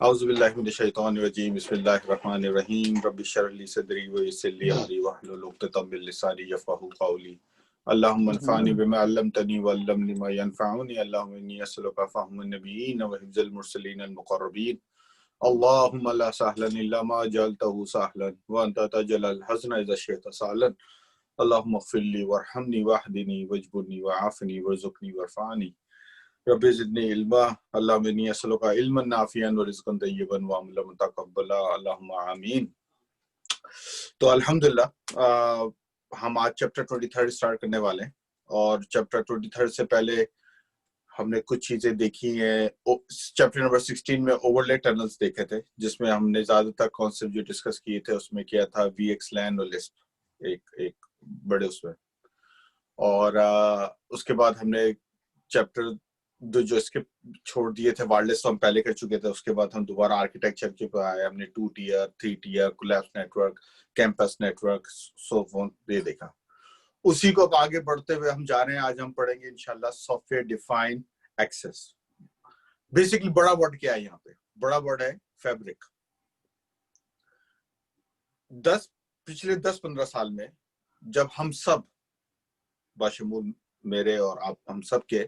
औज़ुबिल्लाहि मिनश्शैतानिर्रजीम बिस्मिल्लाहिर्रहमानिर्रहीम रब्बिश्रह ली सदरी व यस्सिर ली अमरी वहलुल उक़दतम मिन लिसानी यफ़क़हू क़ौली अल्लाहुम्मा अन्फ़अनी बिमा अल्लमतनी वअल्लिमनी मा यनफ़अनी अल्लाहुम्मा इन्नी अस्अलुका फ़हमन नबिय्यीन व हिफ़्ज़ल मुरसलीन अल मुक़र्रबीन अल्लाहुम्मा ला सहलन इल्ला मा जअलतहू सहलन व अंता तजअलुल हज़्न इज़ा शि'ता सहलन अल्लाहुम्मा इग़फ़िर ली वरहमनी वहदिनी वजबुरनी वआफ़िनी वरज़ुक़नी वरफ़अनी रब्बि ज़िदनी इल्मा अल्लाहुम्मा इन्नी अस्अलुका इल्मन नाफ़िअन व रिज़्क़न तय्यबन व अमलन मुतक़ब्बला अल्लाहुम्मा आमीन। तो अल्हम्दुलिल्लाह हम आज चैप्टर 23 स्टार्ट करने वाले हैं और चैप्टर 23 से पहले हमने कुछ चीजें देखी हैं। चैप्टर नंबर 16 में ओवरले टनल्स देखे थे जिसमें हमने ज्यादातर कॉन्सेप्ट जो डिस्कस किए थे उसमें किया था VXLAN और लिस्प एक बड़े उसमें, और उसके बाद हमने चैप्टर जो इसके छोड़ दिए थे वायरलेस तो हम पहले कर चुके थे। उसके बाद हम दोबारा आर्किटेक्चर के ऊपर आए, हमने 2 tier 3 tier collapse network, campus network, so phone ये देखा। उसी को अब आगे बढ़ते हुए हम जा रहे हैं। आज हम पढ़ेंगे इंशाल्लाह सॉफ्टवेयर डिफाइंड एक्सेस। बेसिकली बड़ा वर्ड क्या है यहाँ पे? बड़ा वर्ड है फैब्रिक। पिछले 10-15 साल में जब हम सब बाशमूल मेरे और आप हम सब के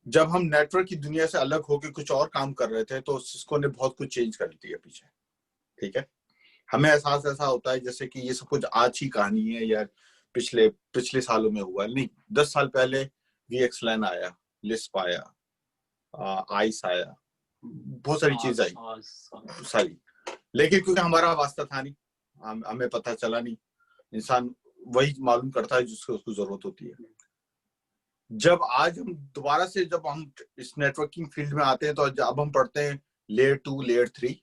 जब हम नेटवर्क की दुनिया से अलग होकर कुछ और काम कर रहे थे तो सिस्को ने बहुत कुछ चेंज कर दिया पीछे। ठीक है, हमें एहसास ऐसा होता है जैसे कि ये सब कुछ आज ही कहानी है या पिछले सालों में हुआ। नहीं, 10 साल पहले VXLAN आया, लिस्प आया, आइस आया, बहुत सारी चीज आई सारी, लेकिन क्योंकि हमारा वास्ता था नहीं, हमें पता चला नहीं। इंसान वही मालूम करता है जिसको उसको जरूरत होती है। जब आज हम दोबारा से जब हम इस नेटवर्किंग फील्ड में आते हैं तो अब हम पढ़ते हैं layer 2, layer 3,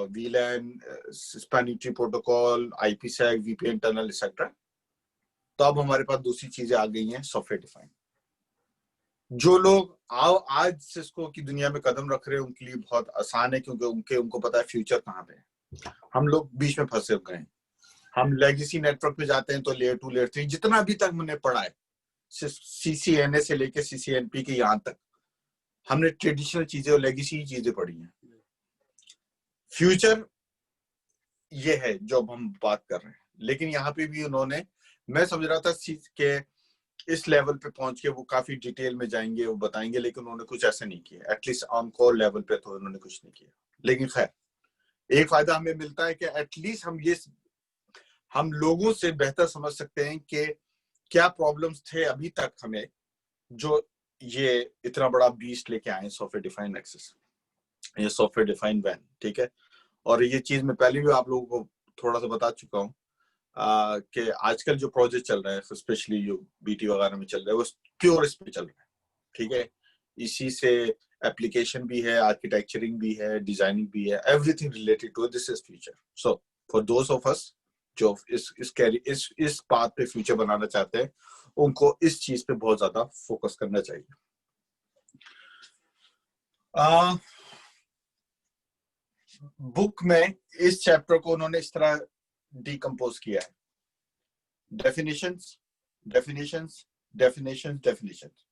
VLAN, spanning tree protocol, IPsec, VPN tunnel etcetera. तो अब हमारे पास दूसरी चीजें आ गई हैं, सॉफ्टवेयर डिफाइंड। जो लोग आज सिस्को की दुनिया में कदम रख रहे हैं उनके लिए बहुत आसान है क्योंकि उनको पता है फ्यूचर कहाँ पे है। हम लोग बीच में फंसे गए हैं। हम लेगेसी नेटवर्क पे जाते हैं तो लेयर 2, लेयर 3 जितना अभी तक हमने पढ़ा है, CCNA से लेके CCNP के यहाँ तक हमने ट्रेडिशनल चीजें और लेगेसी चीजें पढ़ी हैं। फ्यूचर ये है जो अब हम बात कर रहे हैं, लेकिन यहाँ पे भी उन्होंने, मैं समझ रहा था कि इस लेवल पे पहुंच के वो काफी डिटेल में जाएंगे, वो बताएंगे, लेकिन उन्होंने कुछ ऐसा नहीं किया। एटलीस्ट ऑन कोर लेवल पे तो उन्होंने कुछ नहीं किया। लेकिन खैर, एक फायदा हमें मिलता है कि एटलीस्ट हम लोगों से बेहतर समझ सकते हैं कि क्या प्रॉब्लम्स थे अभी तक हमें, जो ये इतना बड़ा बीस्ट लेके आए सॉफ्टवेयर डिफाइंड एक्सेस, ये सॉफ्टवेयर डिफाइंड वैन। ठीक है, और ये चीज मैं पहले भी आप लोगों को थोड़ा सा बता चुका हूँ कि आजकल जो प्रोजेक्ट चल रहे हैं स्पेशली जो BT वगैरह में चल रहा है वो प्योर इस पे चल रहा है। ठीक है, इसी से एप्लीकेशन भी है, आर्किटेक्चरिंग भी है, डिजाइनिंग भी है, everything related to this is future. So for those of us जो इस पाथ पे फ्यूचर बनाना चाहते हैं, उनको इस चीज पे बहुत ज्यादा फोकस करना चाहिए। बुक में इस चैप्टर को उन्होंने इस तरह डिकम्पोज किया है, डेफिनेशंस, डेफिनेशंस, डेफिनेशंस, डेफिनेशंस।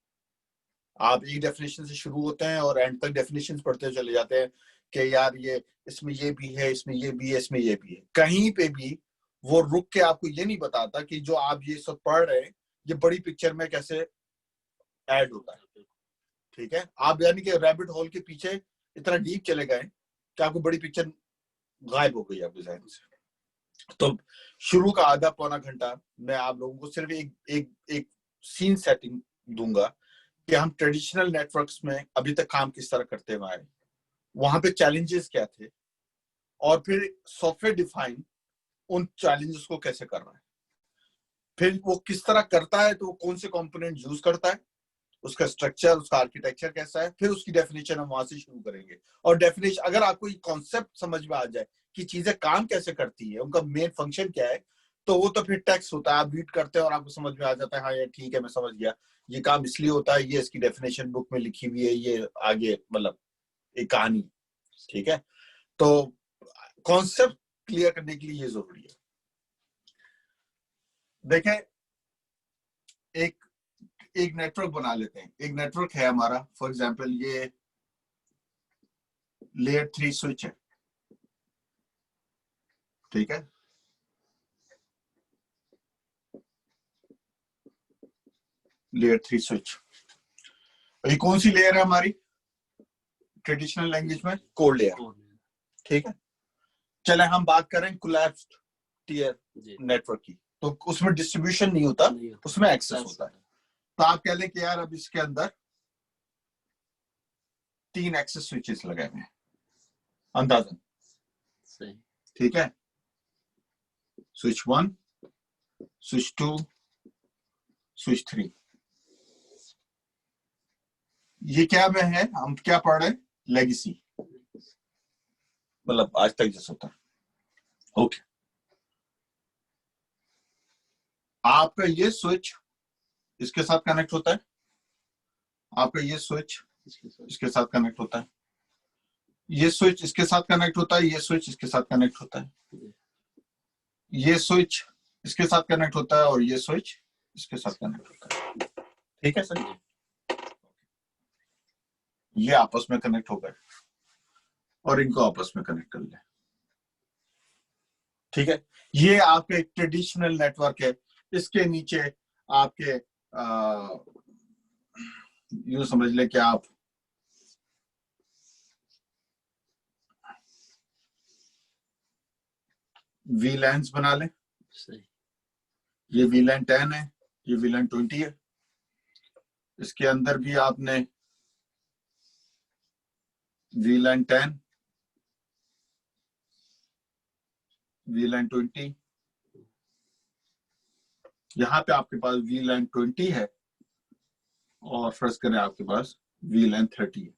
आप एक डेफिनेशन से शुरू होते हैं और एंड तक डेफिनेशंस पढ़ते चले जाते हैं कि यार ये इसमें ये भी है, इसमें ये भी है, इसमें ये भी है। कहीं पे भी वो रुक के आपको ये नहीं बताता कि जो आप ये सब पढ़ रहे हैं ये बड़ी पिक्चर में कैसे ऐड होता है। ठीक है, आप यानी कि रैबिट होल के पीछे इतना डीप चले गए कि आपको बड़ी पिक्चर गायब हो गई आपके जहन से। तो शुरू का आधा पौना घंटा मैं आप लोगों को सिर्फ एक सीन सेटिंग दूंगा कि हम ट्रेडिशनल नेटवर्क्स में अभी तक काम किस तरह करते हुए आए, वहां पे चैलेंजेस क्या थे, और फिर सॉफ्टवेयर डिफाइन उन चैलेंजेस को कैसे कर रहा है, फिर वो किस तरह करता है, तो वो कौन से कंपोनेंट यूज करता है, उसका स्ट्रक्चर, उसका आर्किटेक्चर कैसा है, फिर उसकी डेफिनेशन हम वहां से शुरू करेंगे। और डेफिनेशन अगर आपको ये कॉन्सेप्ट समझ में आ जाए कि चीजें काम कैसे करती है, उनका मेन फंक्शन क्या है, तो वो तो फिर टेक्स्ट होता है, आप रीड करते हैं और आपको समझ में आ जाता है, हाँ यार ठीक है मैं समझ गया, ये काम इसलिए होता है, ये इसकी डेफिनेशन बुक में लिखी हुई है, ये आगे मतलब एक कहानी। ठीक है, तो कॉन्सेप्ट क्लियर करने के लिए ये जरूरी है। देखें, एक नेटवर्क बना लेते हैं। एक नेटवर्क है हमारा, फॉर एग्जांपल ये लेयर 3 स्विच है, ठीक है। लेयर 3 स्विच, ये कौन सी लेयर है हमारी ट्रेडिशनल लैंग्वेज में? कोर लेयर, ठीक है। चले हम बात करें कोलैप्स्ड टियर नेटवर्क की, तो उसमें डिस्ट्रीब्यूशन नहीं होता, उसमें एक्सेस होता है। तो आप कह लें कि यार अब इसके अंदर 3 एक्सेस स्विचेस लगे हुए हैं अंदाजन, ठीक है। Switch 1, switch 2, switch 3। ये क्या में है, हम क्या पढ़ रहे हैं? लेगेसी, मतलब आज तक जैसा होता है, ओके। आपका ये स्विच इसके साथ कनेक्ट होता है, आपका ये स्विच इसके साथ कनेक्ट होता है, ये स्विच इसके साथ कनेक्ट होता है, ये स्विच इसके साथ कनेक्ट होता है, ये स्विच इसके साथ कनेक्ट होता है और ये स्विच इसके साथ कनेक्ट होता है, ठीक है सर। ये आपस में कनेक्ट हो गए और इनको आपस में कनेक्ट कर ले, ठीक है। ये आपका एक ट्रेडिशनल नेटवर्क है। इसके नीचे आपके यूं समझ ले कि आप वीलैंस बना लें। ये वीलैन 10 है, ये वीलैन 20 है। इसके अंदर भी आपने वीलैन 10, वीलैन 20, यहां पे आपके पास वीलैन 20 है और फर्ज करें आपके पास वीलैन 30 है।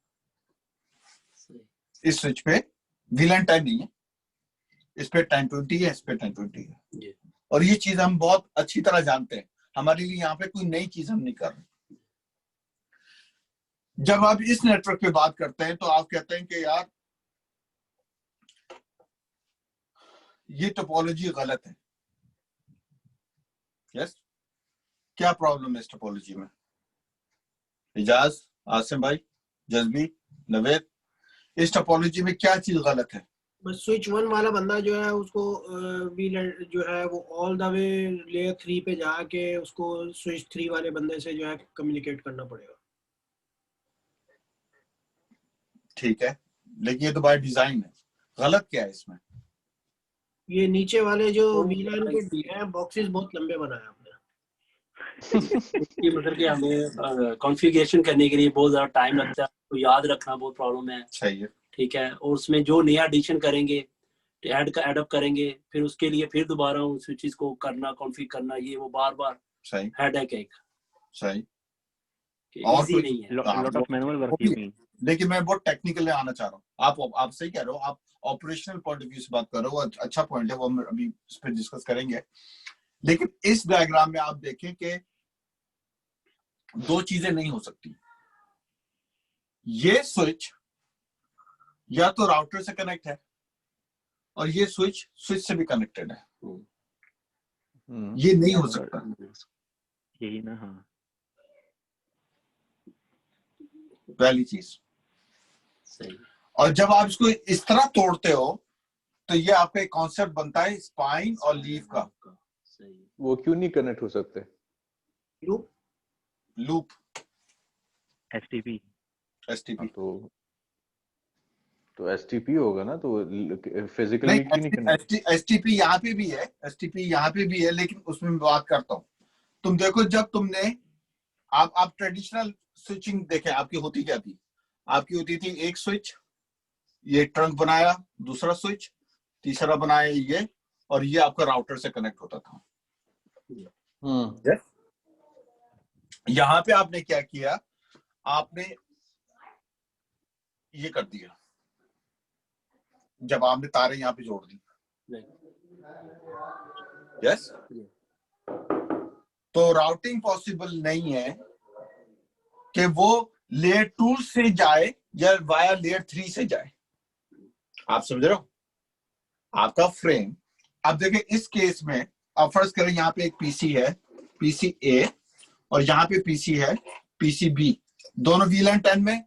इस स्विच पे वीलैन 10 नहीं है, इस पे 1020 है, इस पे 1020 है। और ये चीज हम बहुत अच्छी तरह जानते हैं, हमारे लिए यहाँ पे कोई नई चीज हम नहीं कर रहे। जब आप इस नेटवर्क पे बात करते हैं तो आप कहते हैं कि यार ये टोपोलॉजी गलत है। यस, क्या प्रॉब्लम है इस टोपोलॉजी में? इजाज, आसिम भाई, जज्बी, नवेद, इस टोपोलॉजी में क्या चीज गलत है? बस स्विच 1 वाला बंदा जो है उसको जो है वो ऑल द वे लेयर 3 पे जाके उसको स्विच 3 वाले बंदे से जो है कम्युनिकेट करना पड़ेगा। ठीक है, लेकिन ये तो बाय डिजाइन है, गलत क्या है इसमें? ये नीचे वाले जो वीलैन के हैं बॉक्सेस बहुत लंबे बनाए आपने। ये मतलब कि हमें कॉन्फ़िगरेशन करने के लिए बहुत ज्यादा टाइम लगता है, तो याद रखना बहुत प्रॉब्लम है। सही है, ठीक है। और उसमें जो नया एडिशन करेंगे, एडअप करेंगे, फिर उसके लिए फिर दोबारा उन स्विचेस को करना, कॉन्फ़िगर करना, ये वो बार-बार सही हेडेक है एक। सही, और इजी नहीं है, lot of manual work you mean. लेकिन मैं बहुत टेक्निकल आना चाह रहा हूँ। आप सही कह रहे हो, आप ऑपरेशनल पॉइंट ऑफ व्यू से बात कर रहे हो, अच्छा पॉइंट है, वो हम अभी इस पे डिस्कस करेंगे। लेकिन इस डायग्राम में आप देखें कि दो चीजें नहीं हो सकती। ये स्विच या तो राउटर से कनेक्ट है और ये स्विच से भी कनेक्टेड है, ये नहीं हो सकता। यही ना, हाँ। पहली चीज। सही। और जब आप इसको इस तरह तोड़ते हो तो ये आपका एक कॉन्सेप्ट बनता है स्पाइन और लीफ का। सही। वो क्यों नहीं कनेक्ट हो सकते? लूप एसटीपी तो एसटीपी होगा ना, तो फिजिकली क्यों नहीं कनेक्ट? एसटीपी यहाँ पे भी है, एसटीपी यहाँ पे भी है, लेकिन उसमें मैं बात करता हूँ। तुम देखो, जब तुमने आप ट्रेडिशनल स्विचिंग देखें, आपकी होती क्या थी? आपकी होती थी एक स्विच, ये ट्रंक बनाया, दूसरा स्विच, तीसरा बनाया ये, और ये आपका राउटर से कनेक्ट होता था। यहाँ पे आपने क्या किया? आपने ये कर दिया, जब आपने तारे यहाँ पे जोड़ दी। यस, तो राउटिंग पॉसिबल नहीं है कि वो लेयर 2 से जाए या वाया लेयर 3 से जाए। आप समझ रहे हो? आपका फ्रेम, अब देखिए इस केस में अब फर्ज करें यहाँ पे एक पीसी है, पीसी ए, और यहाँ पे पीसी है, पीसी बी, दोनों वीलैन 10 में।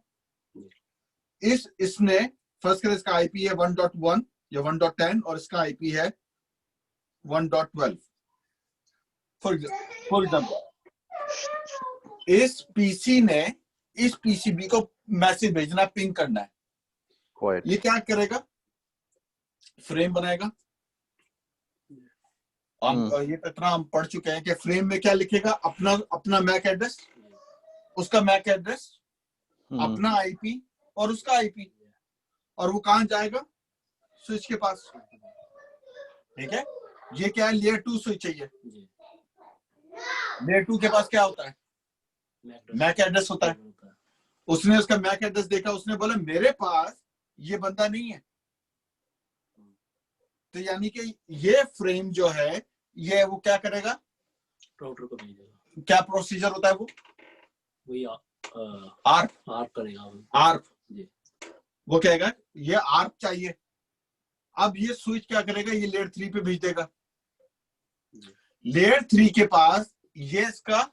इसने फर्स्ट करें, इसका आईपी है 1.1 या 1.10 और इसका आईपी है 1.12 फॉर एग्जाम्पल। इस पीसी ने इस पीसीबी को मैसेज भेजना, पिंग करना है। क्वाइट। ये क्या करेगा, फ्रेम बनाएगा। ये इतना हम पढ़ चुके हैं कि फ्रेम में क्या लिखेगा, अपना मैक एड्रेस, उसका मैक एड्रेस, अपना आईपी और उसका आईपी, और वो कहां जाएगा, स्विच के पास। ठीक है, ये क्या है, लेयर 2 स्विच चाहिए। लेयर 2 के पास क्या होता है, मैक एड्रेस होता है। उसने उसका मैक एड्रेस देखा, उसने बोला मेरे पास ये बंदा नहीं है। तो यानी कि ये फ्रेम जो है, ये वो क्या करेगा, राउटर को भेजेगा। क्या प्रोसीजर होता है वो, वही आर्प करेगा। आर्प जी। वो कहेगा ये आर्प चाहिए। अब ये स्विच क्या करेगा, ये लेयर 3 पे भेज देगा। लेयर 3 के पास ये इसका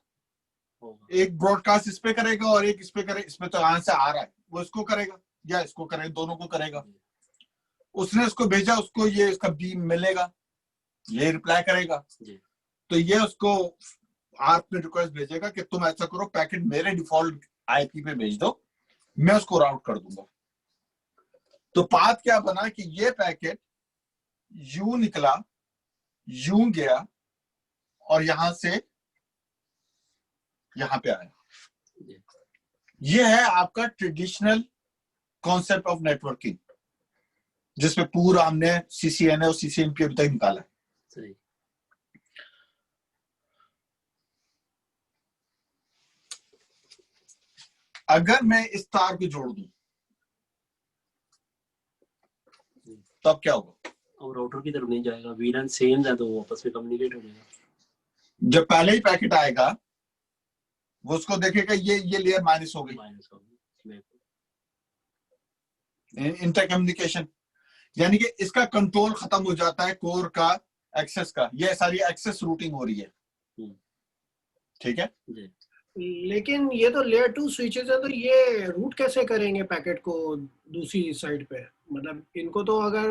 एक ब्रॉडकास्ट इस पे करेगा और एक इस पे करे, इसमें तो यहां से आ रहा है, वो इसको करेगा या इसको करेगा, दोनों को करेगा। उसने उसको भेजा, उसको ये इसका बीम मिलेगा, ये रिप्लाई करेगा। तो ये उसको आर्प में रिक्वेस्ट भेजेगा कि तुम ऐसा करो, पैकेट मेरे डिफॉल्ट आईपी पे भेज दो, मैं उसको राउट कर दूंगा। तो पाथ क्या बना कि ये पैकेट यूं निकला, यूं गया और यहां से यहां पे आया। ये है आपका ट्रेडिशनल कॉन्सेप्ट ऑफ नेटवर्किंग, जिसमें पूरा हमने सीसीएनए और सीसीएनपी अभी तक निकाला है। सही। अगर मैं इस तार को जोड़ दूं तब क्या होगा, अब राउटर की तरफ नहीं जाएगा, वीलन सेम है तो वो आपस में कम्युनिकेट हो जाएगा। जब पहले ही पैकेट आएगा वो उसको देखेगा, ये लेयर माइनस हो गई, इंटर कम्युनिकेशन। यानी कि इसका कंट्रोल खत्म हो जाता है कोर का, एक्सेस का। ये सारी एक्सेस रूटिंग हो रही है। ठीक है, लेकिन ये तो लेयर 2 स्विचेस है, तो ये रूट कैसे करेंगे पैकेट को दूसरी साइड पे? मतलब इनको तो अगर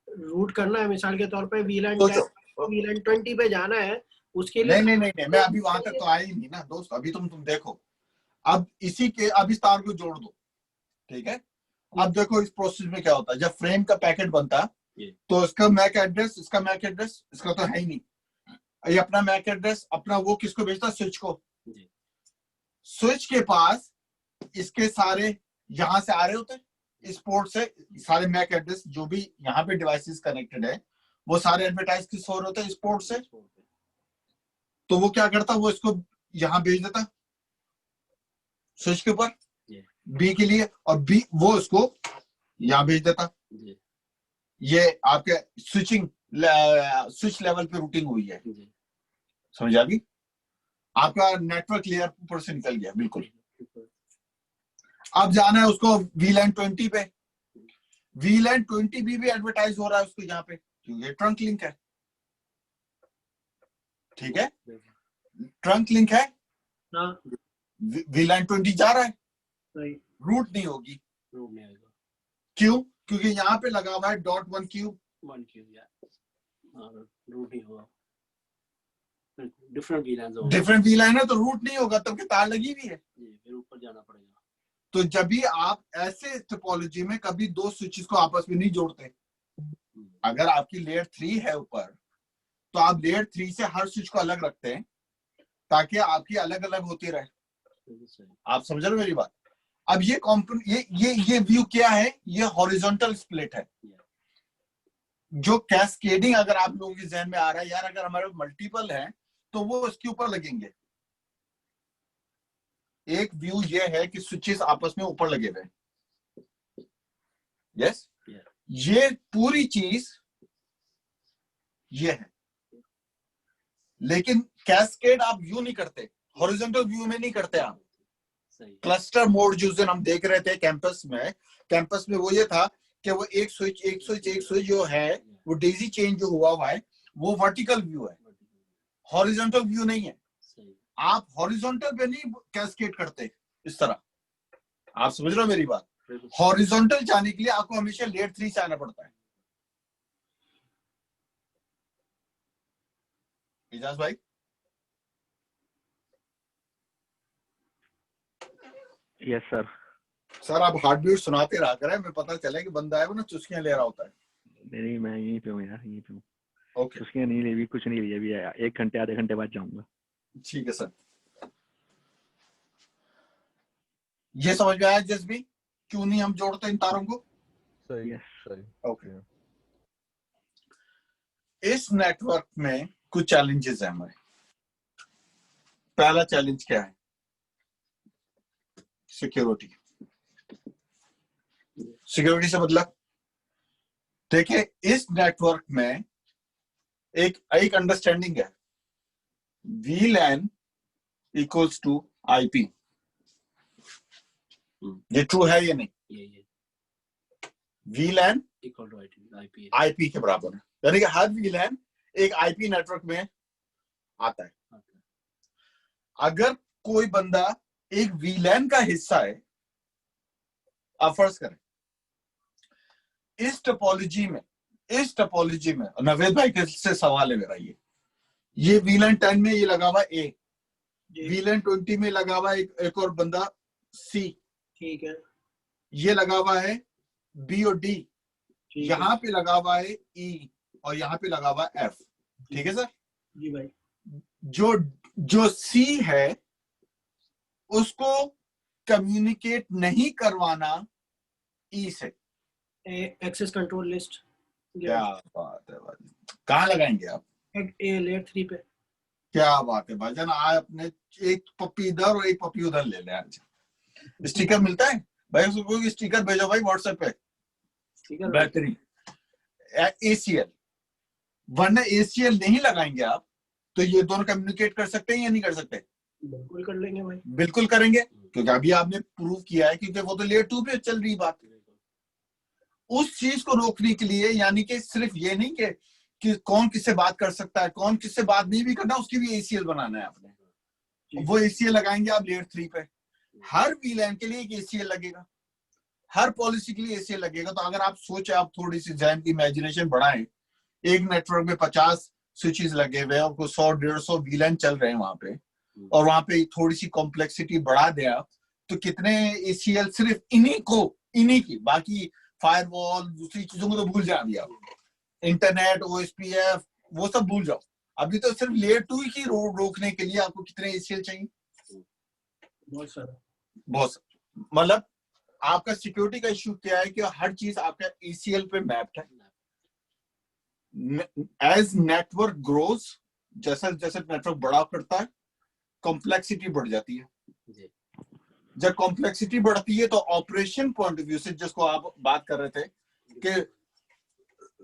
रूट करना है, मिसाल के तौर पे वीलन 10 वीलन 20 पे जाना है, उसके लिए नहीं, मैं अभी वहां तक तो आया ही नहीं ना दोस्त। अभी तुम देखो, अब इसी के, अब इस तार को जोड़ दो। ठीक है, अब देखो इस प्रोसेस में क्या होता है। जब फ्रेम का पैकेट बनता तो इसका मैक एड्रेस, इसका मैक एड्रेस, इसका तो है ही नहीं, ये अपना मैक एड्रेस, अपना वो किसको भेजता, स्विच को। स्विच के पास इसके सारे यहां से आ रहे होते, इस पोर्ट से सारे मैक एड्रेस जो भी यहाँ पे डिवाइसेस कनेक्टेड है, वो सारे एडवर्टाइज किस हो रहे होते हैं, इस पोर्ट से। तो वो क्या करता, वो इसको यहां भेज देता स्विच के ऊपर बी के लिए, और बी वो उसको यहां भेज देता। ये आपके स्विच लेवल पे रूटिंग हुई है, समझ आ गई? आपका नेटवर्क लेयर ऊपर से निकल गया बिल्कुल। अब जाना है उसको वीलैन 20 पे। वीलैन 20 भी एडवर्टाइज हो रहा है उसको यहाँ पे, क्योंकि ये ट्रंक लिंक है। ठीक है, ट्रंक लिंक है, वीलैन 20 जा रहा है, रूट नहीं होगी। क्यों? क्योंकि यहाँ पे लगा हुआ है .1 क्यूब, रूट नहीं होगा। डिफरेंट वीलैन है तो रूट नहीं होगा, तब की तार लगी हुई है, फिर ऊपर जाना पड़ेगा। तो जब भी आप ऐसे टोपोलॉजी में कभी दो स्विचेस को आपस में नहीं जोड़ते। अगर आपकी लेयर 3 है ऊपर, तो आप लेयर 3 से हर स्विच को अलग रखते हैं ताकि आपकी अलग अलग होती रहे। आप समझ रहे हो मेरी बात? अब ये ये व्यू क्या है, ये हॉरिजॉन्टल स्प्लिट है। जो कैस्केडिंग अगर आप लोगों के जहन में आ रहा है, यार अगर हमारे मल्टीपल है तो वो इसके ऊपर लगेंगे। एक व्यू ये है कि स्विचेस आपस में ऊपर लगे हुए हैं। यस, ये पूरी चीज ये है, लेकिन कैस्केड आप व्यू नहीं करते, हॉरिजॉन्टल व्यू में नहीं करते आप। क्लस्टर मोड जिस दिन हम देख रहे थे कैंपस में वो ये था कि वो एक स्विच जो है वो डेजी चेंज जो हुआ है वो वर्टिकल व्यू है, हॉरिजॉन्टल व्यू नहीं है। आप हॉरिजॉन्टल पे नहीं कैस्केड करते इस तरह। आप समझ रहे हो मेरी बात? बिल्कुल। हॉरिजॉन्टल जाने के लिए आपको हमेशा लेयर 3 से आना पड़ता है। इजाज भाई, यस सर। सर आप हार्ट बीट सुनाते रहा करें, मैं पता चले कि बंदा है वो ना चुस्कियां ले रहा होता है। नहीं मैं यहीं पे हूँ यार, यहीं पे हूँ। ओके उसके नहीं ली, भी कुछ नहीं लिया, अभी 1 घंटे आधे घंटे बाद जाऊंगा। ठीक है सर। ये समझ में आया जज्बी, क्यों नहीं हम जोड़ते इन तारों को? सही यस। सही। ओके। इस नेटवर्क में कुछ चैलेंजेस हैं हमारे। पहला चैलेंज क्या है? सिक्योरिटी। सिक्योरिटी से मतलब देखिए, इस नेटवर्क में एक अंडरस्टैंडिंग है, VLAN इक्वल्स टू IP। ये ट्रू है या नहीं? ये VLAN equal to IP IP के बराबर है, यानी कि हर VLAN एक IP नेटवर्क में आता है। अगर कोई बंदा एक VLAN का हिस्सा है, आप फर्ज करें इस टोपोलॉजी में नवेद भाई के से सवाल है मेरा, ये VLAN 10 में ये लगा हुआ A, VLAN 20 में लगा हुआ एक और बंदा C, ठीक है, ये लगा हुआ है B और D, ठीक है यहाँ पे लगा हुआ है E और यहाँ पे लगा हुआ है F। ठीक है सर? जी भाई। जो C है उसको कम्युनिकेट नहीं करवाना E से। एक्सेस कंट्रोल लिस्ट क्या बात है भाई, कहाँ लगाएंगे आप? लेयर 3 पे। क्या बात है भाईजान, आपने एक पप्पी इधर और एक पप्पी उधर ले लिया। स्टिकर मिलता है भाई, उसको स्टिकर भेजो भाई व्हाट्सएप पे, ठीक है, बेहतरीन। ACL, वरना ACL नहीं लगाएंगे आप तो ये दोनों कम्युनिकेट कर सकते हैं या नहीं कर सकते? बिल्कुल कर लेंगे भाई। बिल्कुल करेंगे, क्योंकि अभी आपने प्रूव किया है, क्योंकि वो तो लेयर 2 पे चल रही बात। उस चीज को रोकने के लिए, यानी कि सिर्फ ये नहीं कि कौन किससे बात कर सकता है, कौन किससे बात नहीं भी करना, उसकी भी ACL बनाना है आपने। वो ACL लगाएंगे आप लेयर 3 पे। हर VLAN के लिए एक ACL लगेगा, हर पॉलिसी के लिए ACL लगेगा। तो अगर आप सोचे, आप थोड़ी सी जहन की इमेजिनेशन बढ़ाएं, एक नेटवर्क में 50 स्विचेस लगे हुए, आपको 100-150 VLAN चल रहे हैं वहां पे, और वहां पे थोड़ी सी कॉम्प्लेक्सिटी बढ़ा दें आप, तो कितने ACL सिर्फ इन्हीं की, बाकी फायरवॉल दूसरी चीजों को तो भूल जाए। अभी आप इंटरनेट, OSPF वो सब भूल जाओ। अभी तो सिर्फ लेयर 2 की रोकने के लिए आपको कितने ACL चाहिए? बहुत सारा। बहुत। मतलब आपका सिक्योरिटी का इश्यू क्या है कि हर चीज आपका ACL पे मैप्ड है। एज नेटवर्क ग्रोज, जैसा जैसे नेटवर्क बड़ा करता है, कॉम्प्लेक्सिटी बढ़ जाती है। जब कॉम्प्लेक्सिटी बढ़ती है तो ऑपरेशन पॉइंट ऑफ व्यू से, जिसको आप बात कर रहे थे कि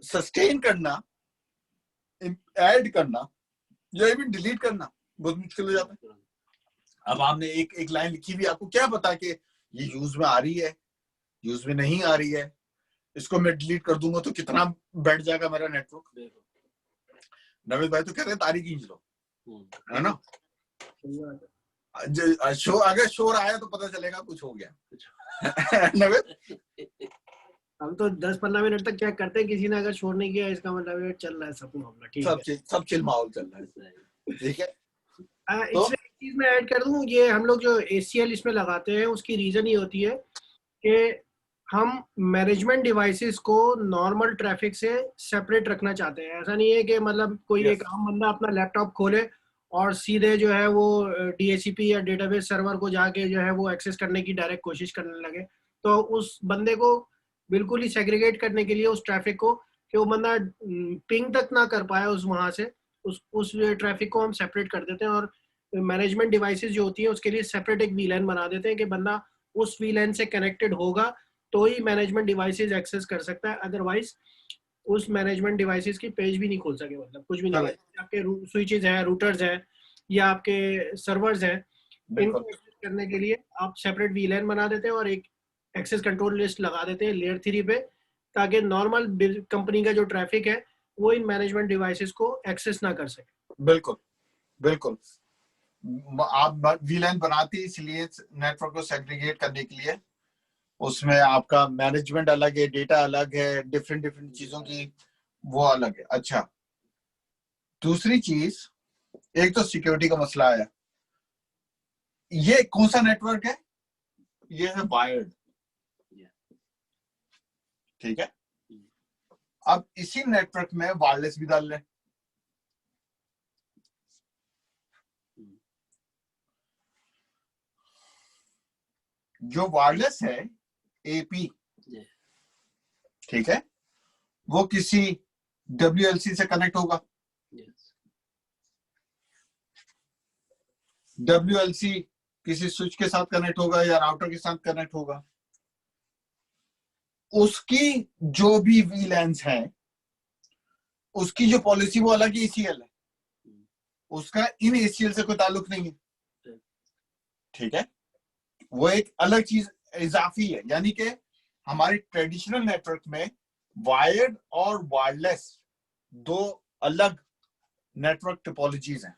सस्टेन करना, ऐड करना या इवन डिलीट करना बहुत मुश्किल हो जाता है। अब आपने एक लाइन लिखी हुई, आपको क्या पता कि ये यूज में आ रही है, यूज में नहीं आ रही है, इसको मैं डिलीट कर दूंगा तो कितना बैठ जाएगा मेरा नेटवर्क। नवेद भाई तो कह रहे हैं तारीख खींच लो, है ना? अगर शोर आया तो पता चलेगा कुछ हो गया। नवेद, हम तो 10-15 मिनट तक चेक करते हैं, किसी ने अगर शोर नहीं किया इसका मतलब ये चल रहा है सब मामला ठीक है, सब चिल माहौल चल रहा है, ठीक है। तो इसमें एक चीज मैं ऐड कर दूं, ये हम लोग जो ACL इसमें लगाते हैं उसकी रीजन ये होती है कि हम मैनेजमेंट डिवाइसेस को नॉर्मल ट्रैफिक से सेपरेट रखना चाहते हैं। ऐसा नहीं है कि मतलब कोई एक आम बंदा अपना लैपटॉप खोले और सीधे जो है वो DHCP या डेटाबेस सर्वर को जाके जो है वो एक्सेस करने की डायरेक्ट कोशिश करने लगे। तो उस बंदे को बिल्कुल ही सेग्रीगेट करने के लिए उस ट्रैफिक को, कि वो बंदा पिंग तक ना कर पाए उस वहां से, उस ट्रैफिक को हम सेपरेट कर देते हैं और मैनेजमेंट डिवाइसेस जो होती है उसके लिए सेपरेट एक VLAN बना देते हैं कि बंदा उस VLAN से कनेक्टेड होगा तो ही मैनेजमेंट डिवाइसेस एक्सेस कर सकता है, अदरवाइज उस मैनेजमेंट डिवाइसेस की पेज भी नहीं खोल सके, मतलब कुछ भी नहीं। आपके स्विचेस हैं, रूटर्स हैं या आपके सर्वर्स हैं, इनको एक्सेस करने के लिए आप सेपरेट VLAN बना देते हैं और एक एक्सेस कंट्रोल लिस्ट लगा देते हैं लेयर 3 पे, ताकि नॉर्मल कंपनी का जो ट्रैफिक है वो इन मैनेजमेंट डिवाइसेस को एक्सेस ना कर सके। बिल्कुल बिल्कुल, आप VLAN बनाती इसलिए नेटवर्क को सेग्रीगेट करने के लिए, उसमें आपका मैनेजमेंट अलग है, डेटा अलग है, डिफरेंट डिफरेंट चीजों की वो अलग है। अच्छा, दूसरी चीज, एक तो सिक्योरिटी का मसला आया। ये कौन सा नेटवर्क है? ये है वायर्ड, ठीक है। अब इसी नेटवर्क में वायरलेस भी डाल लें। जो वायरलेस है एपी, ठीक है, वो किसी WLC से कनेक्ट होगा। WLC किसी स्विच के साथ कनेक्ट होगा या राउटर के साथ कनेक्ट होगा। उसकी जो भी VLANs हैं, उसकी जो पॉलिसी वो अलग ही ACL है, उसका इन ACL से कोई ताल्लुक नहीं है, ठीक है। वो एक अलग चीज इजाफी है, यानी कि हमारे ट्रेडिशनल नेटवर्क में वायर्ड और वायरलेस दो अलग नेटवर्क टोपोलॉजीज हैं,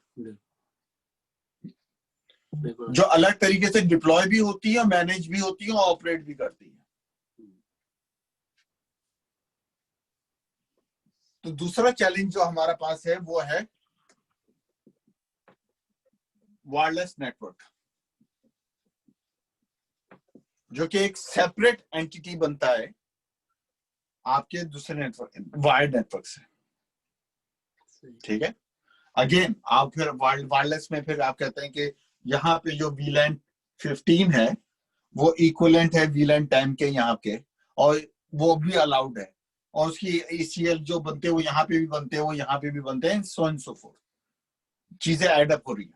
जो अलग तरीके से डिप्लॉय भी होती है, मैनेज भी होती है और ऑपरेट भी करती है। तो दूसरा चैलेंज जो हमारा पास है वो है वायरलेस नेटवर्क, जो कि एक सेपरेट एंटिटी बनता है आपके दूसरे नेटवर्क, वायर्ड नेटवर्क से, ठीक है। अगेन आप फिर वायरलेस में फिर आप कहते हैं कि यहाँ पे जो VLAN 15 है वो इक्विवेलेंट है VLAN 10 के यहाँ के, और वो भी अलाउड है, और उसकी ACL जो बनते हैं वो यहाँ पे भी बनते हैं, वो यहाँ पे भी बनते हैं, सो एंड सो फोर्थ, चीजें ऐड अप हो रही है।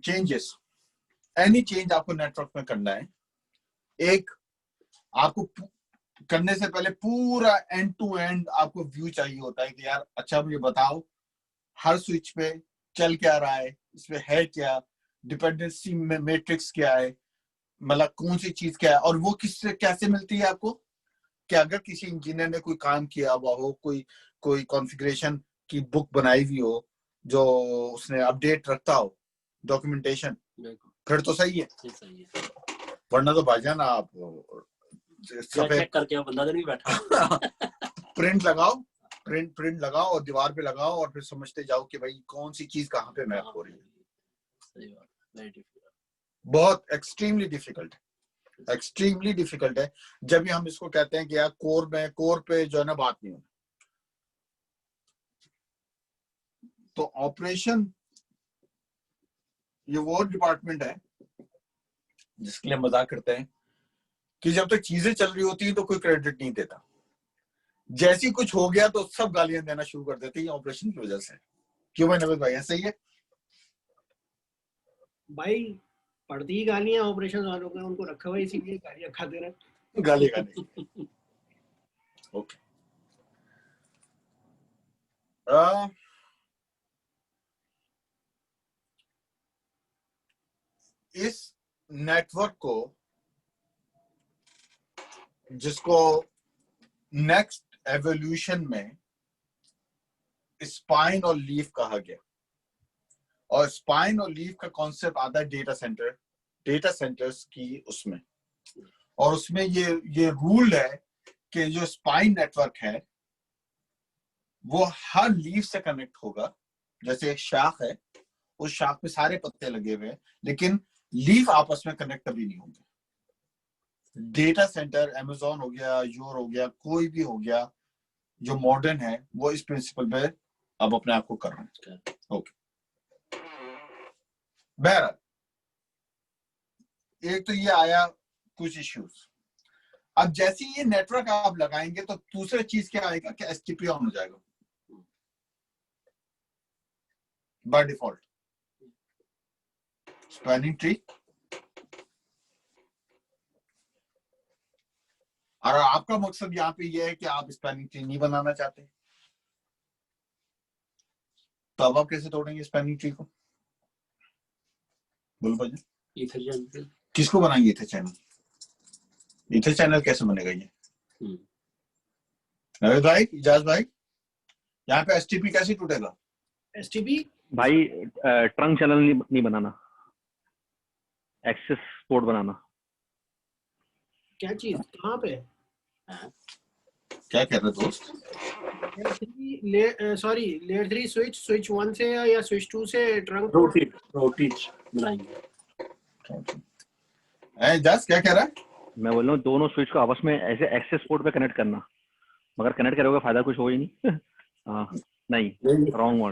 चेंजेस, एनी चेंज आपको नेटवर्क में करना है, एक आपको करने से पहले पूरा एंड टू एंड आपको व्यू चाहिए होता है कि यार अच्छा मुझे बताओ हर स्विच पे चल क्या रहा है, इसमें है क्या, डिपेंडेंसी मैट्रिक्स क्या है, मतलब कौन सी चीज क्या है, और वो किससे कैसे मिलती है आपको। कि अगर किसी इंजीनियर ने कोई काम किया हुआ हो, कोई कॉन्फ़िगरेशन की बुक बनाई हुई हो, जो उसने अपडेट रखता हो डॉक्यूमेंटेशन, फिर तो सही है, वरना तो भाईजान आप चेक करके बंदा तो नहीं बैठा प्रिंट लगाओ, प्रिंट लगाओ और दीवार पे लगाओ और फिर समझते जाओ कि भाई कौन सी चीज कहाँ पे मैप हो रही है। सही बात, बहुत एक्सट्रीमली डिफिकल्ट है जब भी हम इसको कहते हैं कि यार कोर पे जो है ना बात नहीं होना। तो ऑपरेशन ये वो डिपार्टमेंट है जिसके लिए मजाक करते हैं कि जब तक चीजें चल रही होती हैं तो कोई क्रेडिट नहीं देता, जैसी कुछ हो गया तो सब गालियां देना शुरू कर देते हैं ऑपरेशन की वजह से। क्यों भाई नवेद भाई, ऐसा ही है भाई? पड़ती ही गालियां ऑपरेशन वालों को, उनको रखा हुआ इसीलिए गालियां खाते रहे, गाली गाली। ओके, इस नेटवर्क को जिसको नेक्स्ट एवोल्यूशन में स्पाइन और लीफ कहा गया, और स्पाइन और लीफ का कॉन्सेप्ट आता है डेटा सेंटर्स की उसमें, और उसमें ये रूल है कि जो स्पाइन नेटवर्क है वो हर लीफ से कनेक्ट होगा। जैसे एक शाख है, उस शाख में सारे पत्ते लगे हुए हैं, लेकिन लीफ आपस में कनेक्ट कभी नहीं होंगे। डेटा सेंटर अमेज़न हो गया, यूर हो गया, कोई भी हो गया जो मॉडर्न है, वो इस प्रिंसिपल पे अब अपने आप को कर रहे हैं। ओके, बहरहाल एक तो ये आया कुछ इश्यूज। अब जैसे ये नेटवर्क आप लगाएंगे तो दूसरा चीज क्या आएगा कि STP ऑन हो जाएगा बाय डिफॉल्ट। स्पैनिंग ट्री, और आपका मकसद यहाँ पे ये है कि आप स्पैनिंग ट्री नहीं बनाना चाहते, तो अब आप कैसे तोड़ेंगे स्पैनिंग ट्री को? बोलो भाई, ईथर चैनल किसको बनाएंगे ईथर चैनल? ईथर चैनल कैसे बनेगा ये? नवेद भाई, इजाज भाई, यहाँ पे STP कैसे टूटेगा? STP भाई ट्रंक चैनल नहीं बनाना, एक्सेस पोर्ट बनाना। क्या चीज कहाँ पे? क्या कह रहे दोस्त? सॉरी लेयर 3 स्विच 1 से या स्विच 2 से ट्रंक रोटेट बनाएंगे। जस क्या कह रहा है? मैं बोल रहा हूँ दोनों स्विच को आपस में ऐसे एक्सेस पोर्ट पे कनेक्ट करना, मगर कनेक्ट करोगे फायदा कुछ हो ही नहीं। हाँ नहीं, रॉन्ग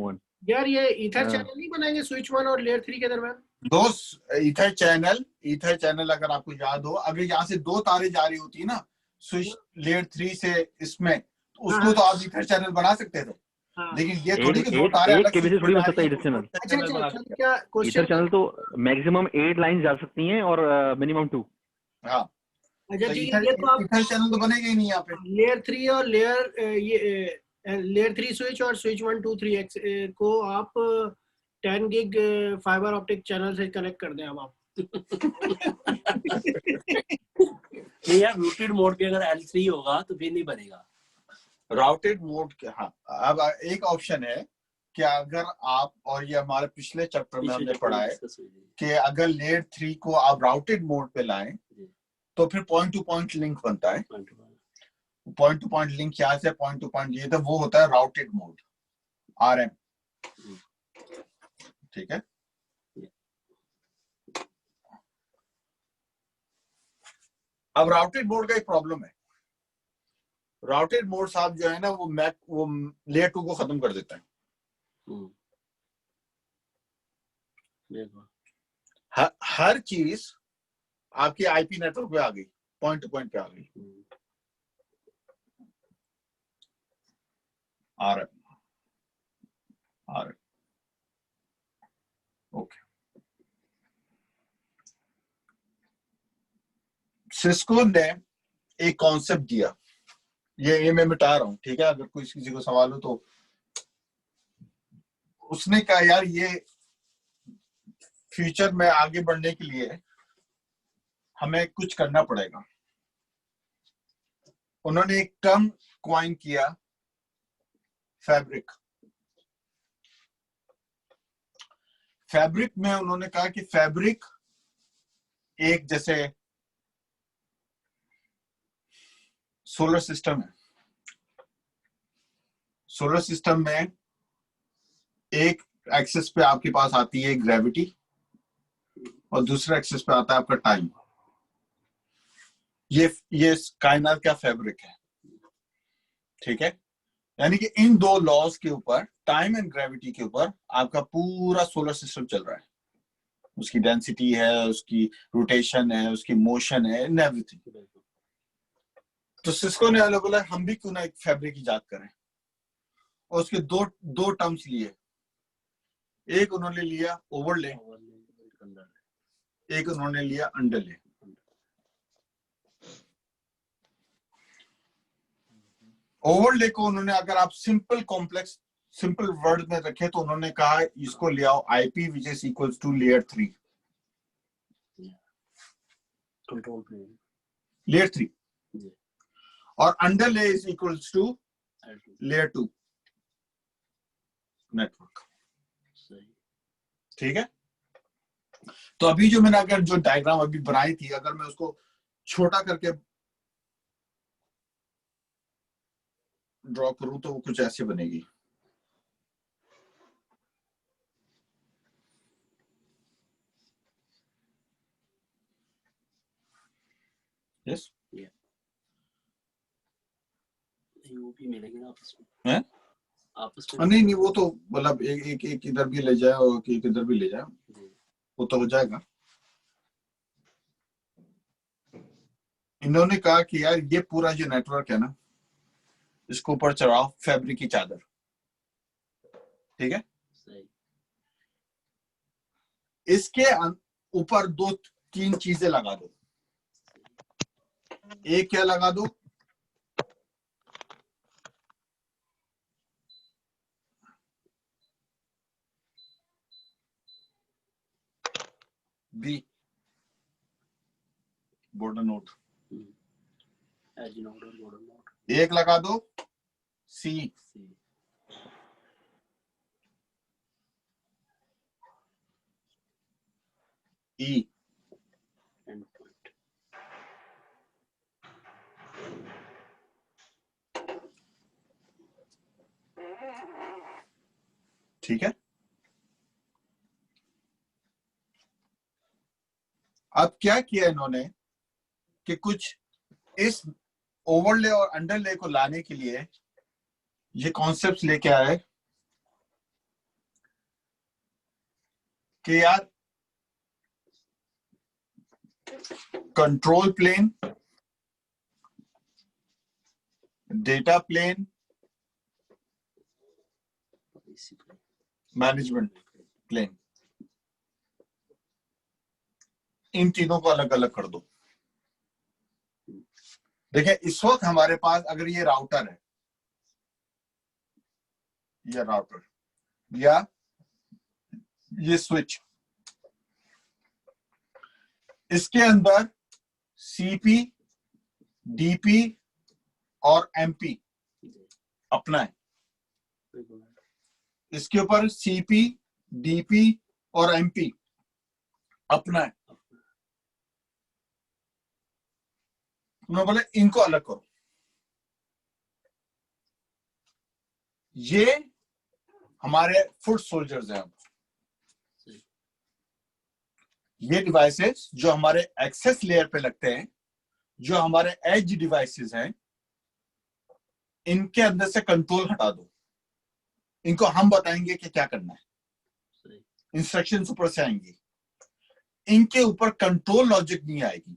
वन। यार ये ईथर हाँ। चैनल नहीं बनाएंगे स्विच 1 और लेयर 3 के दरम्यान? दोस्त ईथर चैनल अगर आपको याद हो, अगर यहाँ से 2 तारे जा रही होती ना स्विच लेयर 3 से इसमें, तो उसको तो आप ईथर चैनल बना सकते थे। हाँ। लेकिन ये थोड़ी कि 2 तारे एक अलग केबी से थोड़ी बन सकता है ईथर चैनल। अच्छा बना अच्छा सकते हैं। क्या ईथर क्वेश्चन? चैनल तो मैक्सिमम 8 लाइन जा सकती हैं और मिनिमम 2। हाँ, अच्छा तो ठीक है, ये तो आप ईथर चैनल तो बनेगा ही नहीं यहाँ पे। लेयर 3 और लेयर 3 स्विच और स्विच 1 2 3 को आप 10 गिग फाइबर ऑप्टिक चैनल से कनेक्ट कर दें अब आप। नहीं यार, रूटेड मोड पे अगर L3 होगा तो फिर नहीं बनेगा। राउटेड मोड के, हाँ अब एक ऑप्शन है कि अगर आप, और ये हमारे पिछले चैप्टर में हमने पढ़ा है कि अगर लेयर 3 को आप राउटेड मोड पे लाएं तो फिर पॉइंट टू पॉइंट लिंक बनता है। पॉइंट टू पॉइंट लिंक यहाँ से पॉइंट टू पॉइंट, ये तो वो होता है राउटेड मोड, RM। ठीक है, अब राउटेड मोड का एक प्रॉब्लम है। राउटेड मोड साहब जो है ना वो लेयर 2 को खत्म कर देता है। हर चीज आपकी IP नेटवर्क पे आ गई, पॉइंट टू पॉइंट पे आ गई। RM okay. सिस्को ने एक कॉन्सेप्ट दिया, ये मैं मिटा रहा हूं, ठीक है, अगर कोई किसी को सवाल हो तो। उसने कहा यार ये फ्यूचर में आगे बढ़ने के लिए हमें कुछ करना पड़ेगा। उन्होंने एक टर्म क्वाइन किया, फैब्रिक। फैब्रिक में उन्होंने कहा कि फैब्रिक एक जैसे सोलर सिस्टम है। सोलर सिस्टम में एक एक्सिस पे आपके पास आती है ग्रेविटी और दूसरे एक्सिस पे आता है आपका टाइम। ये कायनात का फैब्रिक है, ठीक है। यानी कि इन 2 लॉज के ऊपर, टाइम एंड ग्रेविटी के ऊपर आपका पूरा सोलर सिस्टम चल रहा है। उसकी डेंसिटी है, उसकी रोटेशन है, उसकी मोशन है, एवरीथिंग। तो सिस्को ने बोला हम भी क्यों ना एक फैब्रिक इजाद करें, और उसके दो टर्म्स लिए। एक उन्होंने लिया ओवरले, एक उन्होंने लिया अंडरले। ओवरले को उन्होंने, अगर आप सिंपल वर्ड में रखे तो उन्होंने कहा इसको ले आओ IP which is equals to layer 3, control plane layer 3, और underlay is equals to layer 2 network. ठीक है, तो अभी जो मैंने अगर जो डायग्राम अभी बनाई थी, अगर मैं उसको छोटा करके ड्रॉ करूं तो वो कुछ ऐसे बनेगी। यस, वो भी मिलेंगे ना आपस में। हैं? आपस में नहीं वो तो मतलब एक इधर भी ले जाए और एक इधर भी ले जाए, वो तो हो जाएगा। इन्होंने कहा कि यार ये पूरा जो नेटवर्क है ना, इसके ऊपर चढ़ाओ फैब्रिक की चादर। ठीक है, इसके ऊपर 2-3 चीजें लगा दो। एक क्या लगा दो, बी बॉर्डर नोड। एक लगा दो C, ई endpoint. ठीक है। अब क्या किया इन्होंने कि कुछ इस ओवरले और अंडरले को लाने के लिए ये कॉन्सेप्ट लेके आए कि यार control plane, data plane, management plane, इन तीनों को अलग अलग कर दो। देखिए इस वक्त हमारे पास अगर ये राउटर है, ये राउटर या ये स्विच, इसके अंदर सीपी, डीपी और एमपी अपना है। इसके ऊपर सीपी, डीपी और एमपी अपना है। उन्होंने बोले इनको अलग करो। ये हमारे फुट सोल्जर्स हैं। ये डिवाइसेस जो हमारे एक्सेस लेयर पे लगते हैं, जो हमारे एज डिवाइसेस हैं, इनके अंदर से कंट्रोल हटा दो। इनको हम बताएंगे कि क्या करना है, इंस्ट्रक्शंस ऊपर से आएंगी, इनके ऊपर कंट्रोल लॉजिक नहीं आएगी।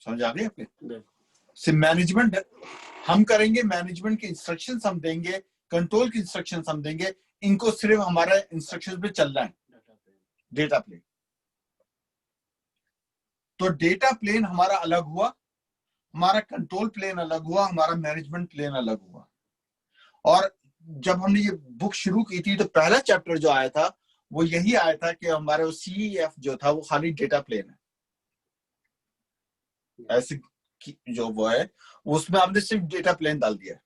समझ आ गई आपके? सिर्फ मैनेजमेंट हम करेंगे, मैनेजमेंट के इंस्ट्रक्शंस हम देंगे, कंट्रोल के इंस्ट्रक्शंस हम देंगे, इनको सिर्फ हमारा इंस्ट्रक्शंस पे चलना है। डेटा प्लेन, तो डेटा प्लेन हमारा अलग हुआ, हमारा कंट्रोल प्लेन अलग हुआ, हमारा मैनेजमेंट प्लेन अलग हुआ। और जब हमने ये बुक शुरू की थी तो पहला चैप्टर जो आया था वो यही आया था कि हमारे वो CEF जो था वो खाली डेटा प्लेन है। ऐसे जो वो है उसमें आपने सिर्फ डेटा प्लेन डाल दिया है,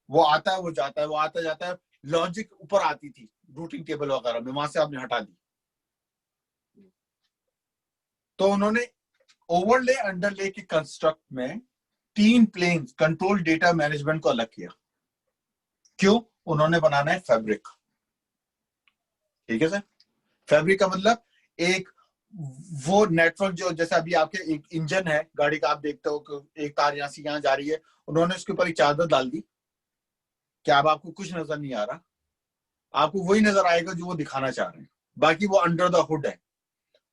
वो आता है, वो जाता है, वो आता जाता है। लॉजिक ऊपर आती थी रूटिंग टेबल वगैरह में, वहां से आपने हटा दी। तो उन्होंने ओवरले अंडरले के कंस्ट्रक्ट में 3 प्लेन्स कंट्रोल, डेटा, मैनेजमेंट को अलग किया। क्यों? उन्होंने बनाना है फैब्रिक। ठीक है सर? फैब्रिक का मतलब एक वो नेटवर्क जो, जैसे अभी आपके एक इंजन है गाड़ी का, आप देखते हो कि एक तार यहां से यहां जा रही है, उन्होंने उसके ऊपर एक चादर डाल दी। क्या अब आपको कुछ नजर नहीं आ रहा? आपको वही नजर आएगा जो वो दिखाना चाह रहे हैं, बाकी वो अंडर द हुड है।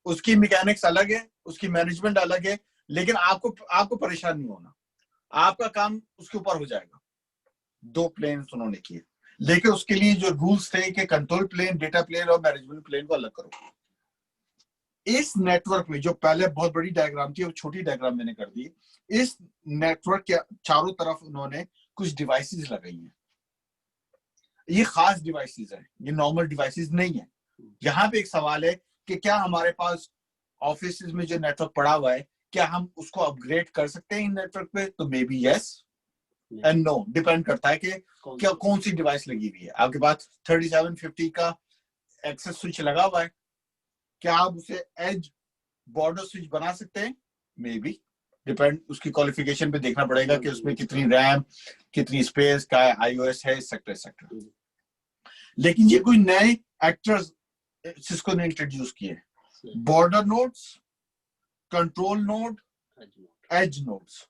उसकी मैकेनिक्स अलग है, उसकी मैनेजमेंट अलग है, लेकिन आपको परेशान नहीं होना, आपका काम उसके ऊपर हो जाएगा। 2 प्लेन उन्होंने किए, लेकिन उसके लिए जो रूल्स थे कि कंट्रोल प्लेन, डेटा प्लेन और मैनेजमेंट प्लेन को अलग करो। इस नेटवर्क में जो पहले बहुत बड़ी डायग्राम थी वो छोटी डायग्राम मैंने कर दी। इस नेटवर्क के चारों तरफ उन्होंने कुछ डिवाइसेस लगाई हैं। ये खास डिवाइसेस हैं, ये नॉर्मल डिवाइसेस नहीं है। यहाँ पे एक सवाल है कि क्या हमारे पास ऑफिस में जो नेटवर्क पड़ा हुआ है, क्या हम उसको अपग्रेड कर सकते हैं इन नेटवर्क पे? तो may be yes and no, depend करता है कि क्या कौन सी डिवाइस लगी हुई है। आपके पास 3750 का एक्सेस स्विच लगा हुआ है, क्या आप उसे एज बॉर्डर स्विच बना सकते हैं? मे बी, डिपेंड, उसकी क्वालिफिकेशन पे देखना पड़ेगा कि उसमें कितनी रैम, कितनी स्पेस का iOS है, एक्सेट्रा। लेकिन ये कोई नए एक्टर्स सिस्को ने इंट्रोड्यूस किए। Border nodes, control node, edge nodes.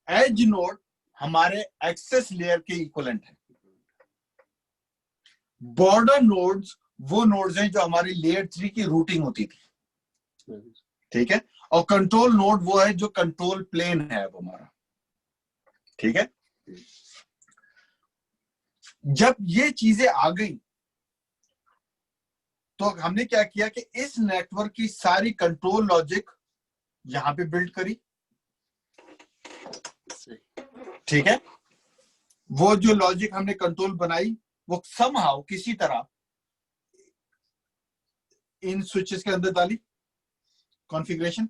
Edge node हमारे एक्सेस लेयर के इक्विवेलेंट है। बॉर्डर नोड्स वो नोड्स हैं जो हमारी लेयर 3 की रूटिंग होती थी। ठीक है? और कंट्रोल नोड वो है जो कंट्रोल प्लेन है अब हमारा। ठीक है? जब ये चीजें आ गई तो हमने क्या किया कि इस नेटवर्क की सारी कंट्रोल लॉजिक यहां पे बिल्ड करी। ठीक है? वो जो लॉजिक हमने कंट्रोल बनाई वो समहाउ किसी तरह इन स्विचेस के अंदर डाली कॉन्फ़िगरेशन।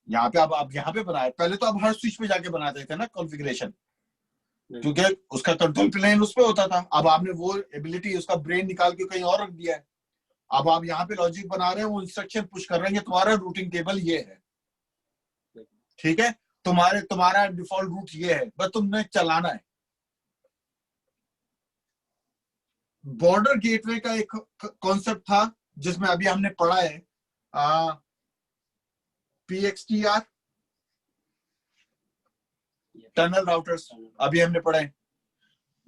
यहाँ पे अब यहां पे बनाए, पहले तो आप हर स्विच पे जाके बनाते थे ना कॉन्फ़िगरेशन। क्योंकि उसका कंट्रोल प्लेन उस पे होता था। अब आपने वो एबिलिटी, उसका ब्रेन निकाल के कहीं और रख दिया है। अब आप यहाँ पे लॉजिक बना रहे हैं, वो इंस्ट्रक्शन पुश कर रहे हैं कि तुम्हारा रूटिंग टेबल ये है, ठीक है, तुम्हारा डिफॉल्ट रूट ये है, बस तुमने चलाना है। बॉर्डर गेटवे का एक कॉन्सेप्ट था जिसमें अभी हमने पढ़ा है, PXTR, टनल राउटर्स, अभी हमने पढ़ा है।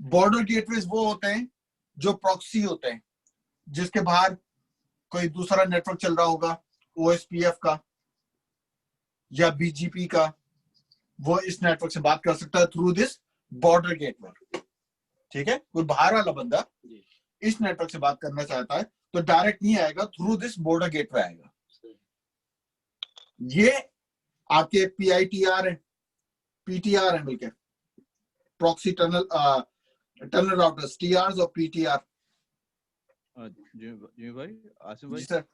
बॉर्डर गेटवेज वो होते हैं जो प्रॉक्सी होते हैं, जिसके बाहर कोई दूसरा नेटवर्क चल रहा होगा, OSPF का या BGP का, वो इस नेटवर्क से बात कर सकता है थ्रू दिस बॉर्डर गेटवे। ठीक है, कोई बाहर वाला बंदा इस नेटवर्क से बात करना चाहता है तो डायरेक्ट नहीं आएगा, थ्रू दिस बॉर्डर गेटवे आएगा। ये आपके PITR है, PTR है, मिलके प्रॉक्सी टनल राउटर्स, TRs और PTR। जी भाई, आसिफ भाई, जी सर।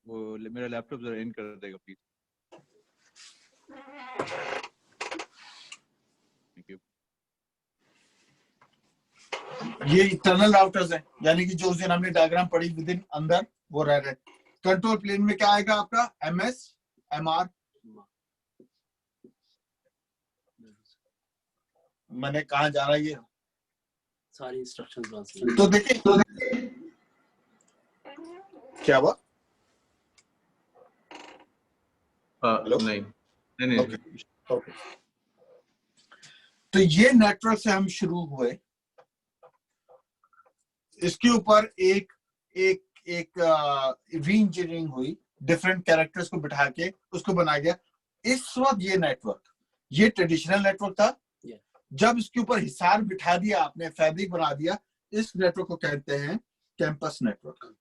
वो मेरा लैपटॉप जरा एंड कर देगा प्लीज। Thank you. ये टनल राउटर्स है, यानी कि जो उस दिन हमने डायग्राम पढ़ी विद इन अंदर वो रह रहे। कंट्रोल प्लेन में क्या आएगा आपका? MS, MR। मैंने कहा जा रहा है ये सारी इंस्ट्रक्शंस वहां से। तो देखिए क्या हुआ। हेलो? नहीं नहीं नहीं ओके। तो ये नेटवर्क से हम शुरू हुए, इसके ऊपर एक एक एक री इंजीनियरिंग हुई, डिफरेंट कैरेक्टर्स को बिठा के उसको बनाया गया। इस वक्त ये नेटवर्क, ये ट्रेडिशनल नेटवर्क था। जब इसके ऊपर हिसार बिठा दिया आपने, फैब्रिक बना दिया, इस नेटवर्क को कहते हैं कैंपस नेटवर्क।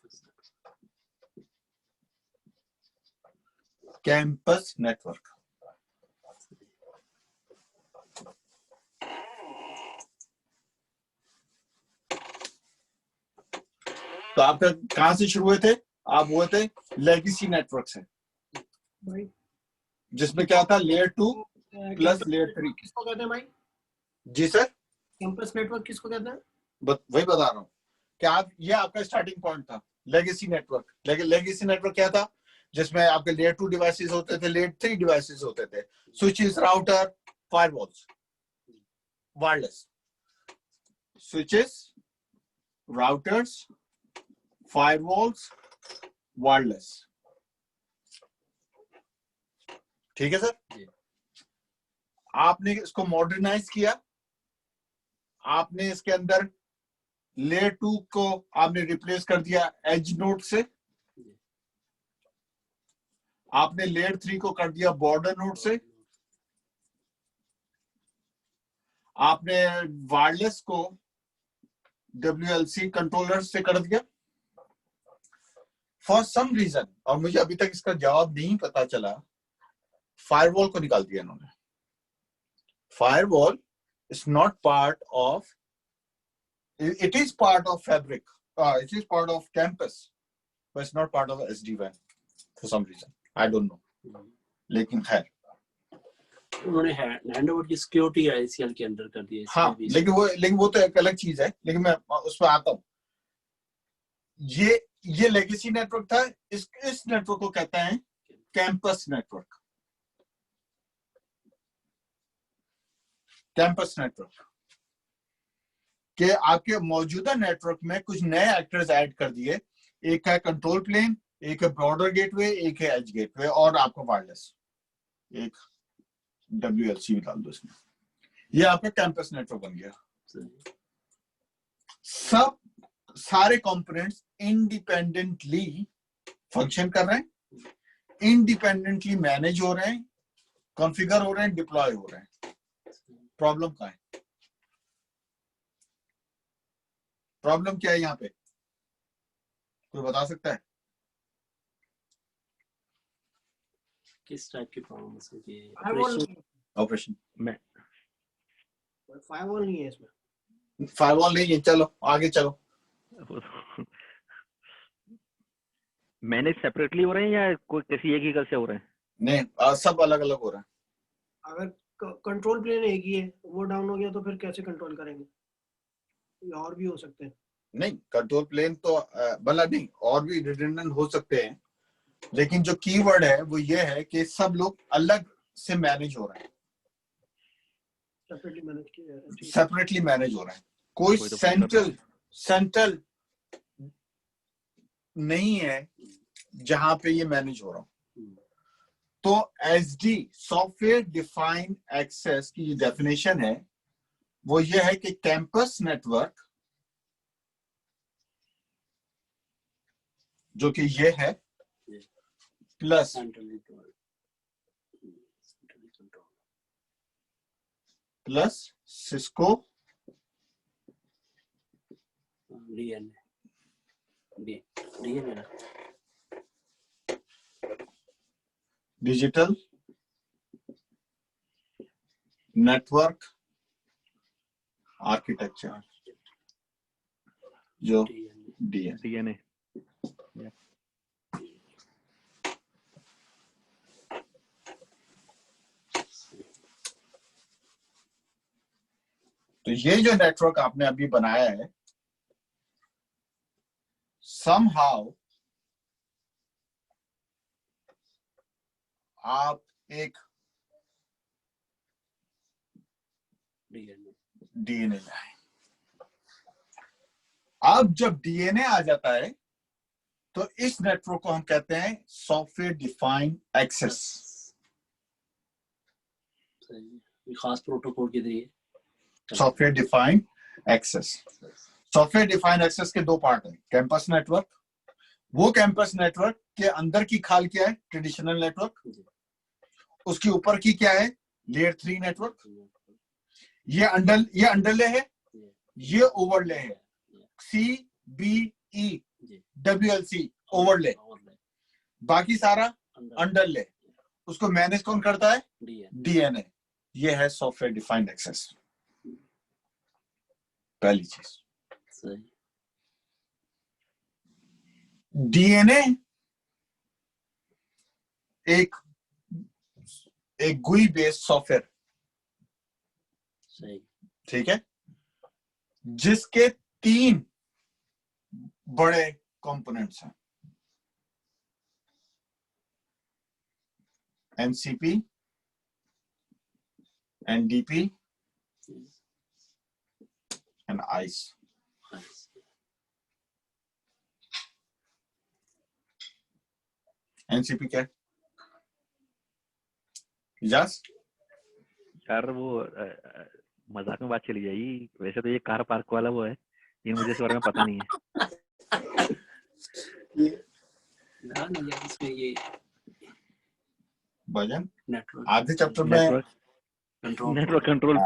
Campus network. तो आपका कहां से शुरू हुए थे? आप हुए थे लेगेसी नेटवर्क से, भाई जिसमें क्या था? Layer 2 plus layer 3। किसको कहते हैं भाई? जी सर, कैंपस नेटवर्क किसको कहते हैं? वही बता रहा हूँ कि आप, ये आपका स्टार्टिंग पॉइंट था लेगेसी नेटवर्क। लेगेसी नेटवर्क क्या था? जिसमें आपके लेयर 2 डिवाइसेस होते थे, लेयर 3 डिवाइसेस होते थे, switches, router, firewalls, wireless switches, routers, firewalls, wireless. ठीक है सर। आपने इसको मॉडर्नाइज किया, आपने इसके अंदर लेयर 2 को आपने रिप्लेस कर दिया एज नोड से, आपने लेयर 3 को कर दिया बॉर्डर नोड से, आपने वायरलेस को WLC कंट्रोलर से कर दिया। फॉर सम रीजन, और मुझे अभी तक इसका जवाब नहीं पता चला, फायरवॉल को निकाल दिया इन्होंने। Firewall is not part of, it is part of fabric, it is part of campus, but it's not part of SD-WAN for some reason, I don't know। लेकिन खैर, उन्होंने हैंडओवर की सिक्योरिटी ICL के अंदर कर दी है। हाँ, लेकिन वो तो एक अलग चीज है, लेकिन मैं उस पर आता हूँ। ये लेगेसी नेटवर्क था। इस नेटवर्क को कहते हैं कैंपस नेटवर्क। कैंपस नेटवर्क के आपके मौजूदा नेटवर्क में कुछ नए एक्टर्स ऐड कर दिए। एक है कंट्रोल प्लेन, एक है ब्रॉडर गेटवे, एक है एज गेटवे, और आपका वायरलेस, एक WLC भी डाल दो इसमें। ये आपका कैंपस नेटवर्क बन गया। सब सारे कंपोनेंट्स इंडिपेंडेंटली फंक्शन कर रहे हैं, इंडिपेंडेंटली मैनेज हो रहे हैं, कॉन्फ़िगर हो रहे हैं, डिप्लॉय हो रहे हैं। प्रॉब्लम कहाँ है? प्रॉब्लम क्या है यहाँ पे? कोई बता सकता है? किस टाइप की प्रॉब्लम है? ऑपरेशन मैं फायरवॉल नहीं है इसमें। फायरवॉल नहीं है, चलो आगे चलो। मैनेज सेपरेटली हो रहे हैं या कोई किसी एक ही से हो रहे हैं? नहीं, सब अलग अलग हो रहा है। अगर कंट्रोल प्लेन एक ही है, वो डाउन हो गया तो फिर कैसे कंट्रोल करेंगे? या और भी हो सकते हैं? नहीं, कंट्रोल प्लेन तो भला नहीं, और भी रिडंडेंट हो सकते हैं, लेकिन जो कीवर्ड है वो ये है कि सब लोग अलग से मैनेज हो रहे हैं, सेपरेटली मैनेज किया जा रहा है, ठीक है। सेपरेटली मैनेज हो रहे हैं, कोई कोई तो push कर रहा है। सेंट्रल नहीं है जहां पे ये मैनेज हो रहा हो। तो एसडी सॉफ्टवेयर डिफाइंड एक्सेस की जो डेफिनेशन है वो ये है कि कैंपस नेटवर्क, जो कि ये है, plus Cisco digital network architecture, जो डीएन। DNA तो ये जो नेटवर्क आपने अभी बनाया है, somehow आप एक डीएनए लाए। अब जब डीएनए आ जाता है तो इस नेटवर्क को हम कहते हैं सॉफ्टवेयर डिफाइंड एक्सेस। खास प्रोटोकॉल के जरिए software defined access. Software defined access के दो पार्ट हैं, कैंपस नेटवर्क, वो कैंपस नेटवर्क के अंदर की खाल क्या है, ट्रेडिशनल नेटवर्क, उसके ऊपर की क्या है, लेयर 3 नेटवर्क, ये अंडरले है, ये ओवरले है, CBE WLC ओवरले, बाकी सारा अंडरले। उसको मैनेज कौन करता है, डीएनए। ये है सॉफ्टवेयर डिफाइंड एक्सेस, पहली चीज। डीएनए एक GUI बेस्ड सॉफ्टवेयर, ठीक है, जिसके 3 बड़े कंपोनेंट्स हैं, NCP, NDP and ice. NCP क्या है? यस, यार वो मजाक में बात चली जाएगी, वैसे तो ये कार पार्क वाला वो है, ये मुझे इस बारे में पता नहीं है। इसमें ये भजन नेटवर्क आधे चैप्टर में नेटवर्क कंट्रोल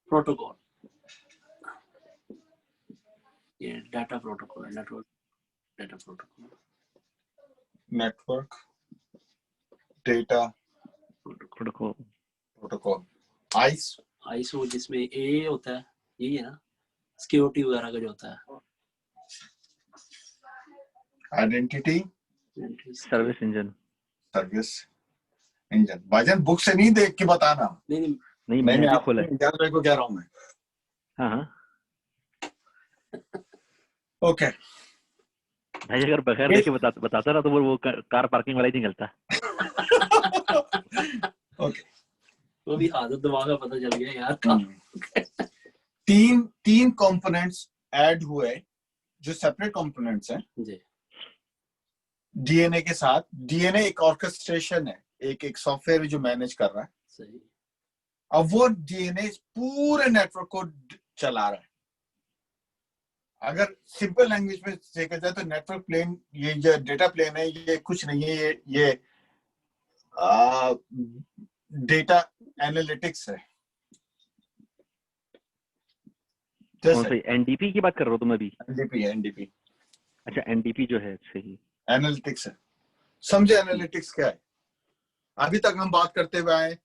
प्रोटोकॉल ये डाटा प्रोटोकॉल है, network data data protocol. ISO जिसमें ए होता है, यही है ना, सिक्योरिटी वगैरह का जो होता है, आइडेंटिटी सर्विस इंजन। भजन बुक से नहीं देख के बताना। नहीं मैंने आप खोला है। को कह रहा हूं मैं। हाँ ओके भाई, अगर बगैर देखे बताता ना तो वो कार पार्किंग वाला ही निकलता। ओके, वो भी आदत दिमाग का पता चल गया यार। तीन कंपोनेंट्स ऐड हुए जो सेपरेट कंपोनेंट्स हैं जी डीएनए के साथ। डीएनए एक ऑर्केस्ट्रेशन है, एक सॉफ्टवेयर जो मैनेज कर रहा है। सही। अब वो डीएनए पूरे नेटवर्क को चला रहा है। अगर सिंपल लैंग्वेज में देखा जाए तो नेटवर्क प्लेन, ये जो डेटा प्लेन है, ये कुछ नहीं है, ये डेटा एनालिटिक्स है। कौन सी एनडीपी की बात कर रहे हो तुम अभी? एनडीपी। अच्छा, एनडीपी जो है सही एनालिटिक्स है। समझे एनालिटिक्स क्या है? अभी तक हम बात करते हुए आए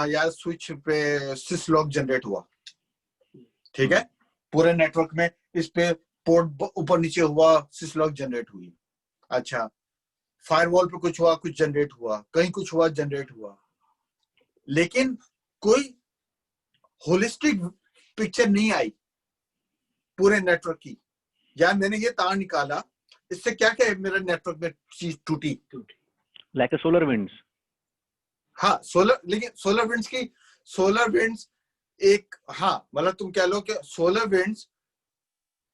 यार, स्विच पे सिसलॉग जनरेट हुआ, ठीक है, पूरे नेटवर्क में इस पे पोर्ट ऊपर नीचे हुआ, सिसलॉग जनरेट हुई। अच्छा, फायरवॉल पे कुछ हुआ, कुछ जनरेट हुआ, कहीं कुछ हुआ, जनरेट हुआ, लेकिन कोई होलिस्टिक पिक्चर नहीं आई पूरे नेटवर्क की। या मैंने ये तार निकाला, इससे क्या क्या है, मेरे नेटवर्क में चीज टूटी। लाइक अ सोलर विंड्स। हाँ सोलर, लेकिन सोलर विंड्स एक, हाँ मतलब तुम कह लो कि सोलर विंड्स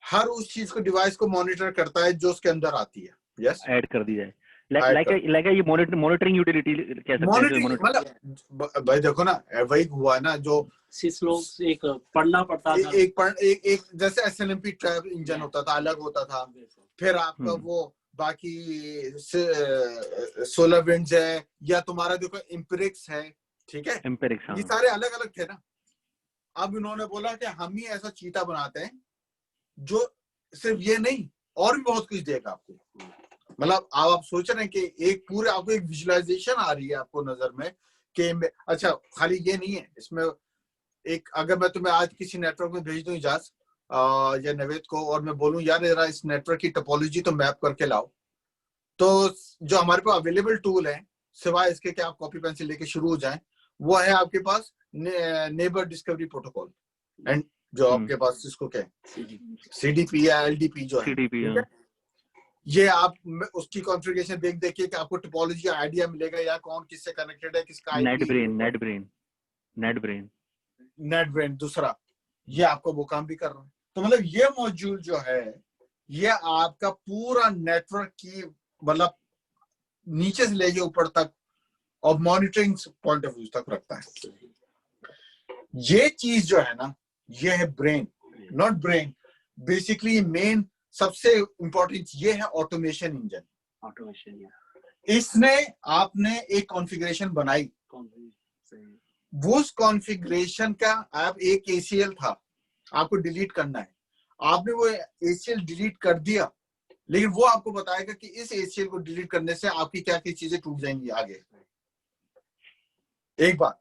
हर उस चीज को, डिवाइस को मॉनिटर करता है जो उसके अंदर आती है। यस, ऐड कर दी जाए, Add लाइक ये मॉनिटरिंग यूटिलिटी कह सकते हैं। मॉनिटरिंग मतलब भाई देखो ना, वही हुआ ना जो सिस्लोग एक पढ़ना पड़ता था। एक जैसे एसएनएमपी ट्रैप इंजन होता था, अलग होता था। फिर आपका वो बाकी सोलर विंड्स है, या तुम्हारा देखो एम्पिरिक्स है, ठीक है, एम्पिरिक्स। ये सारे अलग अलग थे ना। अब इन्होंने बोला कि हम ही ऐसा चीता बनाते हैं जो सिर्फ ये नहीं और भी बहुत कुछ देगा आपको। मतलब आप सोच रहे हैं कि एक पूरे आपको एक विजुअलाइजेशन आ रही है आपको नजर में कि अच्छा खाली ये नहीं है इसमें। एक अगर मैं तुम्हें आज किसी नेटवर्क में भेज दूं इजाज या नवेद को, और मैं बोलूं यार जरा इस नेटवर्क की टोपोलॉजी तो मैप करके लाओ, तो जो हमारे पास अवेलेबल टूल है सिवाय इसके कि आप कॉपी पेंसिल लेके शुरू हो जाएं, वो है आपके पास नेबर डिस्कवरी प्रोटोकॉल, एंड जो आपके पास इसको क्या है, सीडीपी या एलडीपी जो है, ठीक है? ये आप उसकी कॉन्फ़िगरेशन देख देखिए कि आपको टोपोलॉजी आइडिया मिलेगा, या कौन किससे कनेक्टेड है, किसका आईपी। नेट ब्रेन दूसरा, ये आपको वो काम भी कर रहा है। तो मतलब ये मॉड्यूल जो है ये आपका पूरा नेटवर्क की मतलब नीचे से लेके ऊपर तक और मॉनिटरिंग पॉइंट ऑफ व्यू तक रखता है। ये चीज जो है ना, ये है brain, not brain. Basically main सबसे इंपॉर्टेंट ये है ऑटोमेशन इंजन। ऑटोमेशन, इसने आपने एक कॉन्फ़िगरेशन बनाई, वो उस कॉन्फ़िगरेशन का आप एक एसीएल था, आपको डिलीट करना है, आपने वो एसीएल डिलीट कर दिया, लेकिन वो आपको बताएगा कि इस एसीएल को डिलीट करने से आपकी क्या क्या चीजें टूट जाएंगी आगे। एक बात।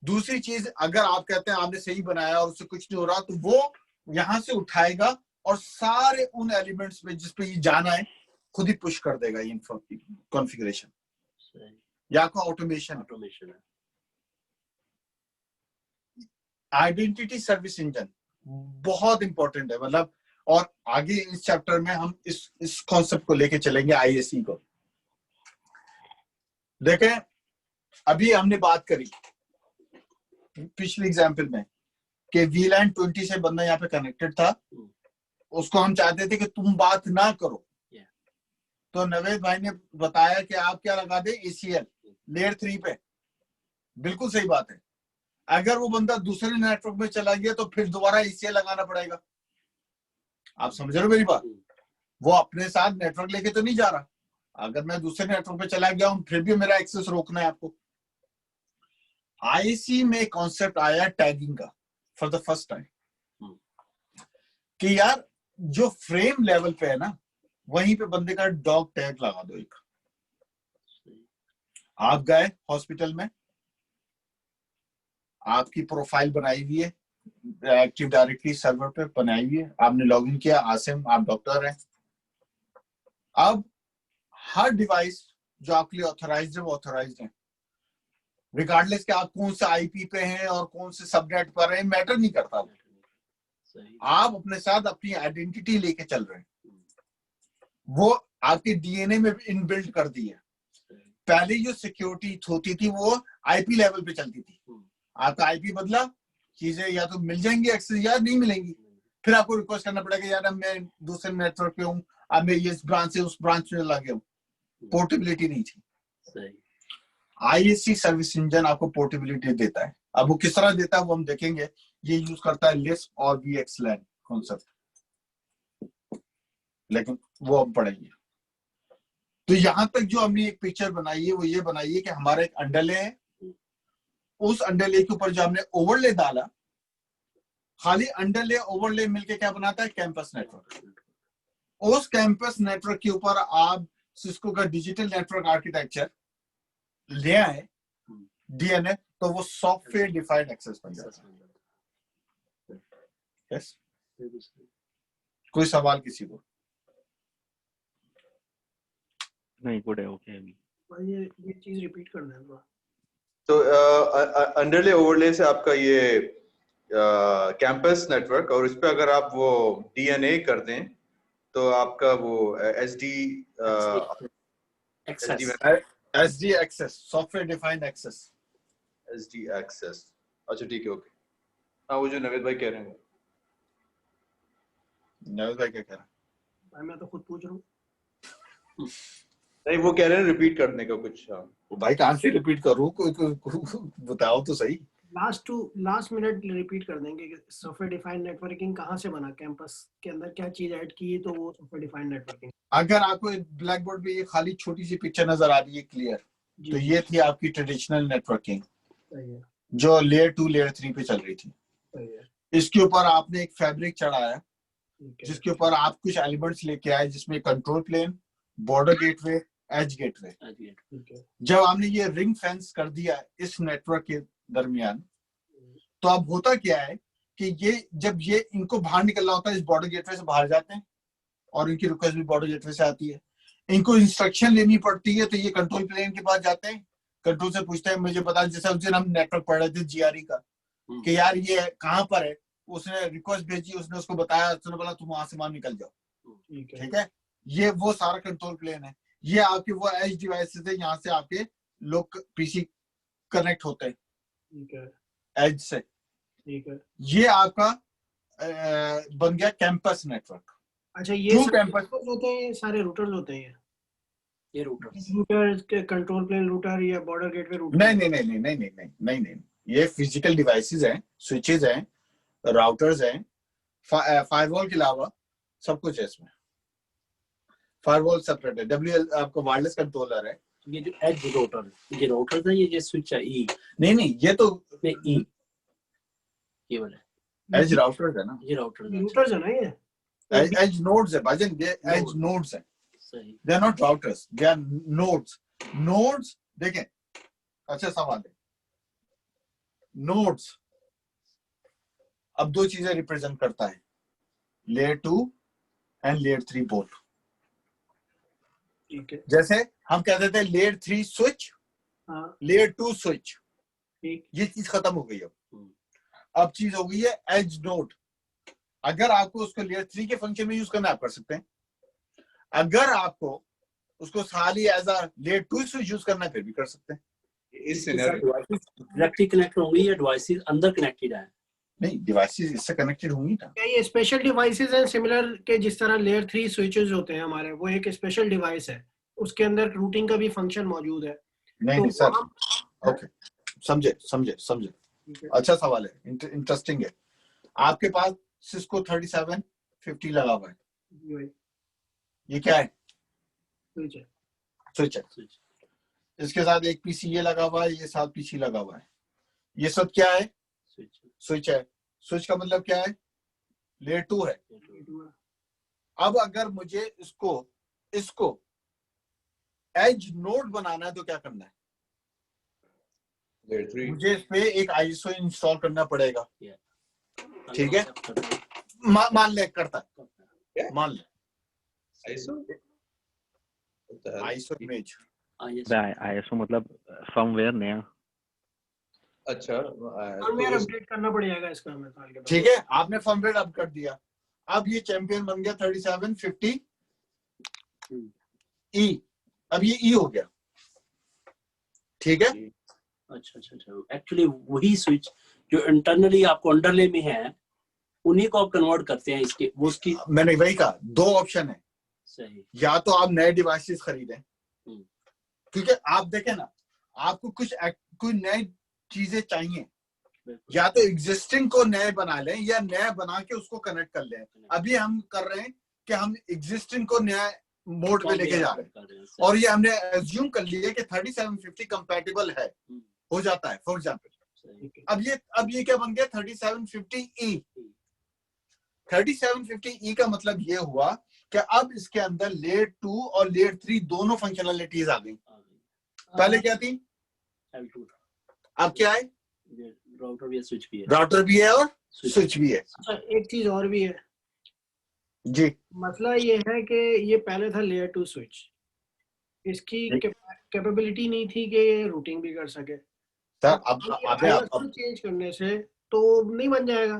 दूसरी चीज, अगर आप कहते हैं आपने सही बनाया और उससे कुछ नहीं हो रहा, तो वो यहां से उठाएगा और सारे उन एलिमेंट्स पे जिस पे ये जाना है खुद ही पुश कर देगा ये कॉन्फ़िगरेशन। या आपका ऑटोमेशन है। आइडेंटिटी सर्विस इंजन बहुत इंपॉर्टेंट है, मतलब और आगे इस चैप्टर में हम इस कॉन्सेप्ट को लेके चलेंगे, आईएसई को। देखें, अभी हमने बात करी पिछले एग्जाम्पल में कि वीलैन 20 से बंदा यहाँ पे कनेक्टेड था, उसको हम चाहते थे कि तुम बात ना करो, तो नवेद भाई ने बताया कि आप क्या लगा दे, एसीएल लेयर 3 पे। बिल्कुल सही बात है। अगर वो बंदा दूसरे नेटवर्क में चला गया तो फिर दोबारा एसीएल लगाना पड़ेगा। आप समझ रहे हो मेरी बात? वो अपने साथ नेटवर्क लेके तो नहीं जा रहा। अगर मैं दूसरे नेटवर्क पे चला गया हूं फिर भी मेरा एक्सेस रोकना है आपको। आईसी में कॉन्सेप्ट आया टैगिंग का फॉर द फर्स्ट टाइम, कि यार जो फ्रेम लेवल पे है ना, वहीं पे बंदे का डॉग टैग लगा दो एक। आप गए हॉस्पिटल में, आपकी प्रोफाइल बनाई हुई है एक्टिव डायरेक्टरी सर्वर पे बनाई हुई है, आपने लॉगिन किया, आसिम आप डॉक्टर हैं। अब हर डिवाइस जो आपके लिए ऑथराइज्ड है वो ऑथराइज्ड है, रिगार्डलेस कि आप कौन से आईपी पे हैं और कौन से सबनेट पर हैं, मैटर नहीं करता। आप अपने साथ अपनी आइडेंटिटी लेके चल रहे हैं, वो आपके डीएनए में भी इनबिल्ट कर दी है। पहले जो सिक्योरिटी होती थी वो आईपी लेवल पे चलती थी। आपका आईपी बदला, चीजें या तो मिल जाएंगी एक्सेस या नहीं मिलेंगी, फिर आपको रिक्वेस्ट करना पड़ेगा यार अब मैं दूसरे नेटवर्क पे हूँ, अब मैं इस ब्रांच से उस ब्रांच में लगे हूँ। पोर्टेबिलिटी नहीं थी। आईएससी सर्विस इंजन आपको पोर्टेबिलिटी देता है। अब वो किस तरह देता है वो हम देखेंगे। ये यूज करता है लिस्प और वीएक्सलैन कॉन्सेप्ट, लेकिन वो हम पढ़ेंगे। तो यहां तक जो हमने एक पिक्चर बनाई है वो ये बनाई है कि हमारा एक अंडरले है, उस अंडरले के ऊपर जो हमने ओवरले डाला, खाली अंडरले ओवरले मिलके क्या बनाता है, कैंपस नेटवर्क। उस कैंपस नेटवर्क के ऊपर आप सिस्को का डिजिटल नेटवर्क आर्किटेक्चर ले आए, डीएनए, तो वो सॉफ्टवेयर डिफाइंड एक्सेस बन जाता है। यस, कोई सवाल किसी को? नहीं गुड है, ओके अभी। भाई ये चीज रिपीट करना है थोड़ा। तो अंडरले ओवरले से आपका ये कैंपस नेटवर्क, और इस पे अगर आप वो डीएनए कर दें तो आपका वो SD access SD access, software defined access. SD access. अच्छा ठीक है, ओके। हाँ, वो जो नवेद भाई कह रहे हैं। नवेद भाई क्या कह रहा है? भाई मैं तो खुद पूछ रहा हूँ। नहीं, वो कह रहे हैं रिपीट करने का कुछ। हाँ, वो भाई कहाँ से रिपीट करूँ, कोई बताओ तो सही। लास्ट मिनट रिपीट कर देंगे कि सॉफ्टवेयर डिफाइंड नेटवर्किंग कहाँ से बना, कैंपस के अंदर क्या चीज ऐड की तो वो सॉफ्टवेयर डिफाइंड नेटवर्किंग। अगर आपको ब्लैक बोर्ड पे ये खाली छोटी सी पिक्चर नजर आ रही है क्लियर, तो ये थी आपकी ट्रेडिशनल नेटवर्किंग सही है, जो लेयर 2 लेयर 3 पे चल रही थी। सही है, इसके ऊपर आपने एक फैब्रिक चढ़ाया ठीक है, जिसके ऊपर आप कुछ एलिमेंट्स लेके आए, जिसमें control plane, border gateway, edge gateway. ठीक है, जब आपने ये रिंग फेंस कर दिया इस नेटवर्क के दरमियान, तो अब होता क्या है कि ये जब ये इनको बाहर निकलना होता है, इस बॉर्डर गेटवे से बाहर जाते हैं और इनकी रिक्वेस्ट भी बॉर्डर गेटवे से आती है। इनको इंस्ट्रक्शन लेनी पड़ती है तो ये कंट्रोल प्लेन के पास जाते हैं, कंट्रोल से पूछते हैं मुझे बता, जैसे उस दिन हम नेटवर्क पढ़ रहे थे जीआरई का कि यार ये कहाँ पर है, उसने रिक्वेस्ट भेजी, उसने उसको बताया, उसने बोला तुम वहां से वहां निकल जाओ, ठीक है। ये वो सारा कंट्रोल प्लेन है। ये आपके वो एज डिवाइसेस है, यहाँ से आपके लोग पीसी कनेक्ट होते हैं, ठीक है, एज से। ठीक है। ये आपका बन गया कैंपस नेटवर्क। अच्छा, ये True सारे campus- routers होते हैं, सारे रूटर्स होते हैं ये रूटर्स रूटर्स के, कंट्रोल प्लेन रूटर या बॉर्डर गेटवे रूटर? नहीं नहीं नहीं नहीं नहीं नहीं नहीं नहीं नहीं, ये फिजिकल डिवाइसेस हैं, स्विचेस हैं, राउटर्स हैं, फायरवॉल के अलावा सब कुछ है इसमें। फायरवॉल सेपरेट है, डब्ल्यूएल आपका वायरलेस कंट्रोलर है। ये जो एज रूटर, ये राउटर है, ये जो स्विच है ई नहीं नहीं, ये तो नहीं ई, ये वाला एज राउटर्स है ना, ये राउटर है। रूटर्स है ना ये? एज नोड्स है भाजन, ये एज नोड्स है, सही। They are not routers, they are nodes. Nodes देखें, अच्छा सवाल है। नोड्स अब दो चीजें रिप्रेजेंट करता है, लेयर 2 एंड लेयर 3 बोथ। ठीक है, जैसे हम कह देते हैं लेयर 3 स्विच, हाँ, लेयर 2 स्विच, ठीक, ये चीज खत्म हो गई। अब चीज हो गई है एज नोड। अगर आपको उसको लेयर 3 के फंक्शन में यूज करना, आप कर सकते हैं। अगर आपको उसको खाली as a layer 2 switch use करना है, फिर भी कर सकते हैं। इस सिनेरियो डायरेक्टली कनेक्ट होंगी या डिवाइसेस अंदर कनेक्टेड है? नहीं, डिवाइसेस इससे कनेक्टेड होंगी ना। क्या ये स्पेशल डिवाइसेस हैं सिमिलर के जिस तरह लेयर 3 स्विचेस होते हैं हमारे, वो एक स्पेशल डिवाइस है, उसके अंदर रूटिंग का भी फंक्शन मौजूद है? नहीं तो नहीं सर, वहाँ- ओके, समझे समझे समझे, ठीक है, अच्छा सवाल है, इंटरेस्टिंग है। आपके पास सिस्को 3750 लगा हुआ है, जी भाई, ये क्या है? स्विच है, स्विच है। स्विच इसके साथ एक पीसी ये लगा हुआ है, ये साथ पीसी लगा हुआ है, ये सब क्या है? स्विच स्विच है। स्विच का मतलब क्या है? लेयर 2 है। अब अगर मुझे इसको एज नोड बनाना है तो क्या करना है? लेयर 3 मुझे इस पे एक आईएसओ इंस्टॉल करना पड़ेगा, ठीक है। मान ले करता है, मान ले आईएसओ आईएसओ इमेज। आईएसओ मतलब फर्मवेयर नया। अच्छा, फर्मवेयर अपडेट करना पड़ेगा इसका हमें साल के बाद। ठीक है, आपने फर्मवेयर अप कर दिया। अब ये चैंपियन बन गया 3750 ई, अब ये ई हो गया, ठीक है। अच्छा अच्छा अच्छा, एक्चुअली वही स्विच जो इंटरनली आपको अंडरले में है, उन्हीं को आप कन्वर्ट करते हैं इसके, वो उसकी। मैंने वही कहा, दो ऑप्शन है, सही। या तो आप नए डिवाइसेस खरीदें, क्योंकि आप देखें ना, आपको कोई नई चीजें चाहिए, या तो एग्जिस्टिंग को नए बना लें या नया बना के उसको कनेक्ट कर लें। अभी हम कर रहे हैं कि हम एग्जिस्टिंग को नया मोड पे लेके जा रहे हैं, और ये हमने एज्यूम कर लिया कि 3750 कंपैटिबल है, हो जाता है फॉर एग्जांपल। अब ये क्या बन गया? 3750E। 3750E का मतलब ये हुआ कि अब इसके अंदर लेयर 2 और लेयर 3 दोनों फंक्शनैलिटीज आ गई। पहले क्या थी? अब क्या है? राउटर भी है, स्विच भी है। राउटर भी है और स्विच भी है। अच्छा, एक चीज और भी है जी, मसला, ये है कि ये पहले था लेयर 2 स्विच, इसकी नहीं। कैपेबिलिटी नहीं थी कि ये रूटिंग भी कर सके। सर अब अब चेंज करने से तो नहीं बन जाएगा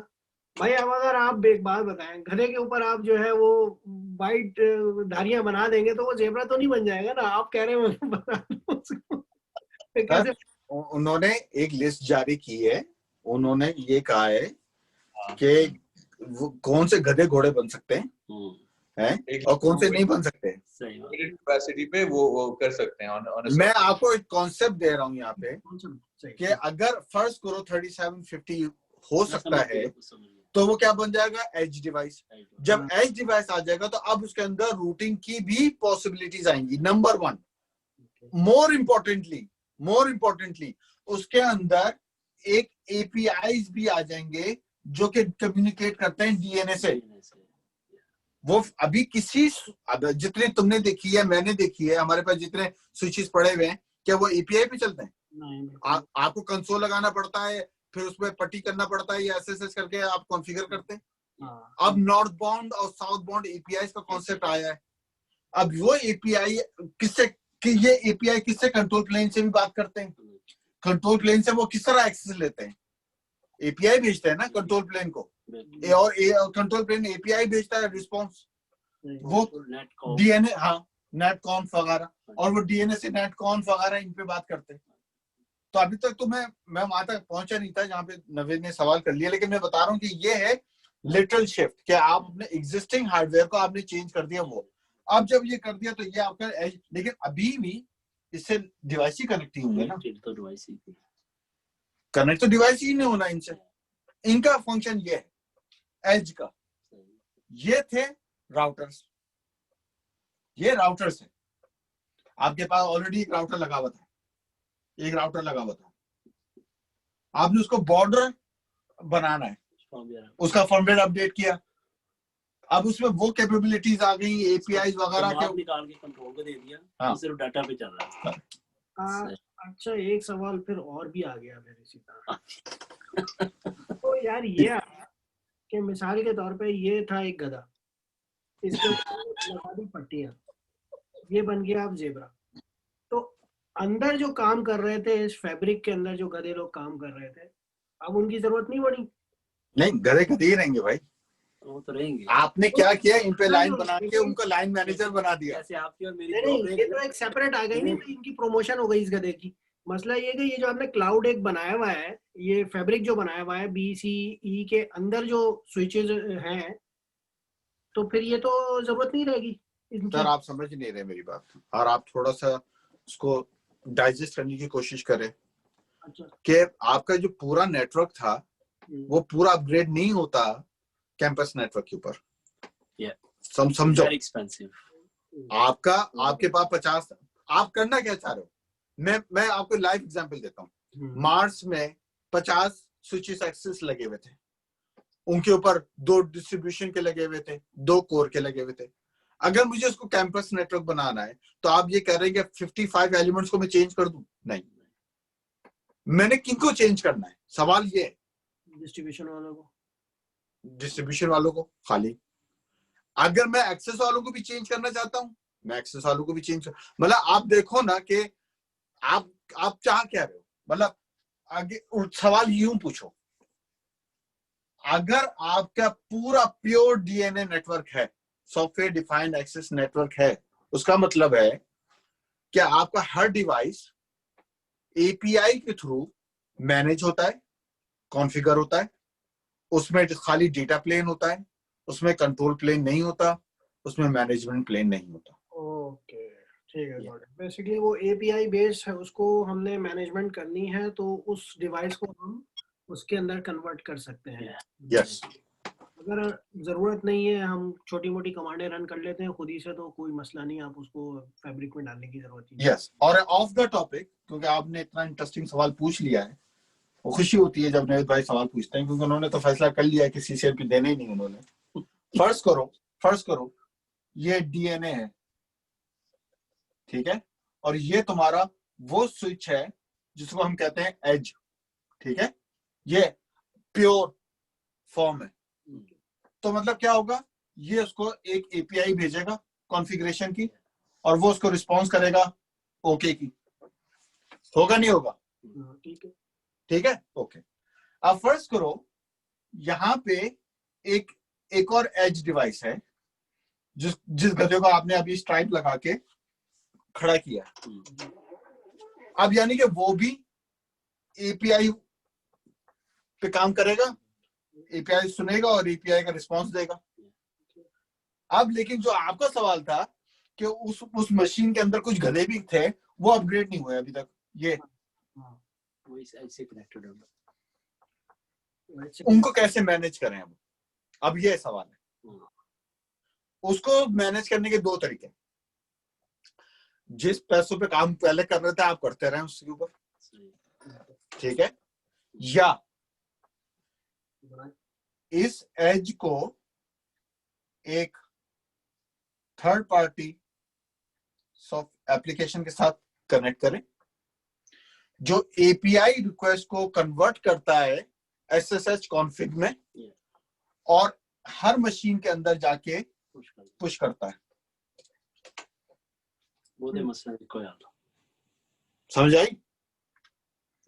भाई। अब अगर आप एक बात बताएं, गधे के ऊपर आप जो है वो वाइट धारियां बना देंगे तो वो जेब्रा तो नहीं बन जाएगा ना। आप कह रहे हैं बना दो उसको। कैसे? उन्होंने एक लिस्ट जारी की है, उन्होंने ये कहा है कि वो कौन से गधे घोड़े बन सकते हैं और कौन से नहीं बन सकते। सही बात। कैपेसिटी पे वो कर सकते हैं मैं आपको एक कॉन्सेप्ट दे रहा हूँ यहाँ पे सही। कि अगर फर्स्ट करो 3750 हो मैं सकता समझ है गया, समझ गया। तो वो क्या बन जाएगा, एज डिवाइस। जब एज डिवाइस आ जाएगा तो अब उसके अंदर रूटिंग की भी पॉसिबिलिटीज आएंगी। नंबर 1, मोर इम्पोर्टेंटली उसके अंदर एक एपीआईज भी आ जाएंगे जो कि कम्युनिकेट करते हैं डीएनए से। वो अभी जितने तुमने देखी है, मैंने देखी है, हमारे पास जितने स्विचेस पड़े हुए हैं, क्या वो एपीआई पे चलते हैं? आपको कंसोल लगाना पड़ता है, फिर उसमें पट्टी करना पड़ता है, या एसएसएस करके आप कॉन्फ़िगर करते हैं। अब नॉर्थ बाउंड और साउथ बाउंड एपीआई का कॉन्सेप्ट आया है। अब वो एपीआई ये एपीआई किससे, कंट्रोल प्लेन से भी बात करते हैं। कंट्रोल प्लेन से वो किस तरह एक्सेस लेते हैं, एपीआई भेजते हैं ना कंट्रोल प्लेन को, और कंट्रोल प्लेन एपीआई भेजता है रिस्पॉन्स, वो डीएनए, हाँ नेट कॉन्फ वगैरह, और वो डीएनए से नेट कॉन्फ वगैरह इन पे बात करते हैं। तो अभी तक तो मैं वहां तक पहुंचा नहीं था जहां पे नवीन ने सवाल कर लिया, लेकिन मैं बता रहा हूँ कि ये है लिटरल शिफ्ट कि आप अपने एग्जिस्टिंग हार्डवेयर को आपने चेंज कर दिया। वो अब जब ये कर दिया तो ये आपका एज, लेकिन अभी भी इससे डिवाइस ही कनेक्ट ही होंगे ना। कनेक्ट तो डिवाइस ही नहीं होना इनसे। इनका फंक्शन ये है एज का। ये थे राउटर्स, ये राउटर्स है। आपके पास ऑलरेडी एक राउटर लगा हुआ था, आपने उसको बॉर्डर बनाना है, उसका फर्मवेयर अपडेट किया, अब उसमें वो कैपेबिलिटीज आ गई, एपीआई वगैरह के निकाल के कंट्रोल को दे दिया। हाँ। सिर्फ डाटा पे चल रहा है। अच्छा, एक सवाल फिर और भी आ गया मेरे इसी तरह। तो यार ये आया कि मिसाल के तौर पे ये था एक गधा, इसके ऊपर लगा दी पट्टियां, ये बन गया अब जेब्रा। तो अंदर जो काम कर रहे थे, इस फैब्रिक के अंदर जो गधे लोग काम कर रहे थे, अब उनकी जरूरत नहीं पड़ी। नहीं, गधे गधे ही रहेंगे भाई। वो तो रहेंगे। आपने क्या किया, इन पे लाइन बना के उनको लाइन मैनेजर बना दिया। जैसे आपकी और मेरी नहीं, ये तो एक सेपरेट आ गई, नहीं तो इनकी प्रमोशन हो गई इस गधे की। मसला ये कि ये जो आपने क्लाउड एक बनाया हुआ है, ये फैब्रिक जो बनाया हुआ है BCE के अंदर जो स्विचेस हैं, तो फिर ये तो जरूरत नहीं रहेगी इनकी। सर आप समझ नहीं रहे मेरी बात, और आप थोड़ा सा उसको डाइजेस्ट करने की कोशिश करें। अच्छा। कि आपका जो पूरा नेटवर्क था वो पूरा अपग्रेड नहीं होता कैंपस नेटवर्क के ऊपर। समझो, आपके पास 50, आप करना क्या चाह रहे हो, मैं आपको लाइव एग्जांपल देता हूँ। मार्स में 50 स्विचेस एक्सेस लगे हुए थे, उनके ऊपर 2 डिस्ट्रीब्यूशन के लगे हुए थे, 2 कोर के लगे हुए थे। अगर मुझे उसको कैंपस नेटवर्क बनाना है तो आप ये कह रहे हैं कि 55 एलिमेंट्स को मैं चेंज कर दूं? नहीं, मैंने किनको चेंज करना है, सवाल ये है। डिस्ट्रीब्यूशन वालों को खाली। अगर मैं एक्सेस वालों को भी चेंज करना चाहता हूं, मैं एक्सेस वालों को भी चेंज, मतलब आप देखो ना कि आप चाह क्या रहे हो। मतलब आगे सवाल यूं पूछो, अगर आपका पूरा प्योर डीएनए नेटवर्क है, सॉफ्टवेयर डिफाइंड एक्सेस नेटवर्क है, उसका मतलब है कि आपका हर डिवाइस एपीआई के थ्रू मैनेज होता है, कॉन्फ़िगर होता है, उसमें खाली डेटा प्लेन होता है, उसमें कंट्रोल प्लेन नहीं होता, उसमें मैनेजमेंट प्लेन नहीं होता। ओके, ठीक है। बेसिकली वो एपीआई बेस्ड है, उसको हमने मैनेजमेंट करनी है तो उस डिवाइस को हम उसके अंदर कन्वर्ट कर सकते हैं। यस। अगर जरूरत नहीं है, हम छोटी मोटी कमांडें रन कर लेते हैं खुद ही से, तो कोई मसला नहीं, आप उसको फैब्रिक में डालने की जरूरत नहीं। यस। और ऑफ द टॉपिक, क्योंकि आपने इतना इंटरेस्टिंग सवाल पूछ लिया है, वो खुशी होती है जब नवेद भाई सवाल पूछते हैं, क्योंकि उन्होंने तो फैसला कर लिया है कि सीसीएलपी देने ही नहीं उन्होंने। फर्ज करो ये डीएनए है, ठीक है, और ये तुम्हारा वो स्विच है जिसको हम कहते हैं एज, ठीक है, ये प्योर फॉर्म है। तो मतलब क्या होगा, ये उसको एक एपीआई भेजेगा कॉन्फ़िगरेशन की, और वो उसको रिस्पॉन्स करेगा ओके की, होगा नहीं होगा? ठीक है। ठीक है, ओके। अब फर्ज करो यहां पे एक और एज डिवाइस है जिस गधे को आपने अभी स्ट्राइप लगा के खड़ा किया। अब यानी कि वो भी एपीआई पे काम करेगा, एपीआई सुनेगा और एपीआई का रिस्पांस देगा। अब लेकिन जो आपका सवाल था कि उस मशीन के अंदर कुछ गधे भी थे, वो अपग्रेड नहीं हुए अभी तक, ये वो ऐसे कनेक्टेड होगा, उनको कैसे मैनेज करें? अब ये सवाल है। उसको मैनेज करने के दो तरीके, जिस पैसों पे काम पहले कर रहे थे आप करते रहे उसके ऊपर, ठीक है, या इस एज को एक थर्ड पार्टी सॉफ्ट एप्लीकेशन के साथ कनेक्ट करें जो एपीआई रिक्वेस्ट को कन्वर्ट करता है एसएसएच कॉन्फ़िग में और हर मशीन के अंदर जाके पुश करता है। वो दे मसला को यार समझ आई?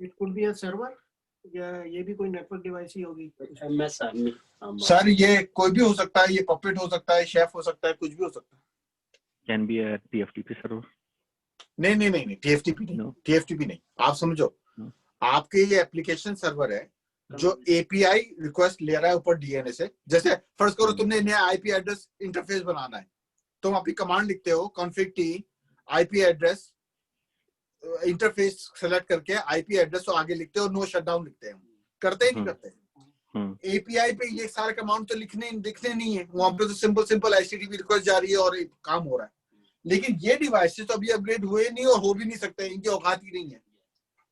It could be a server या ये भी कोई नेटवर्क डिवाइस ही होगी। एमएसआई सर ये कोई भी हो सकता है, ये पपेट हो सकता है, शेफ हो सकता है, कुछ भी हो सकता है। Can be a TFTP server. नहीं, टीएफटीपी नहीं, No. टीएफटीपी नहीं। आप समझो, No. आपके ये एप्लीकेशन सर्वर है जो एपीआई रिक्वेस्ट ले रहा है ऊपर डीएनए से। जैसे फर्स्ट करो तुमने नया आईपी एड्रेस इंटरफेस बनाना है, तुम अभी कमांड लिखते हो config t IP address interface select करके आईपी एड्रेस तो आगे लिखते हो, नो शटडाउन लिखते हैं, करते ही नहीं करते। एपीआई पे ये सारे कमांड तो दिखने नहीं है, वहां पे तो सिंपल एचटीटीपी रिक्वेस्ट जा रही है और काम हो रहा है। लेकिन ये डिवाइसेस तो अभी अपग्रेड हुए नहीं और हो भी नहीं सकते, इनकी औकात ही नहीं है,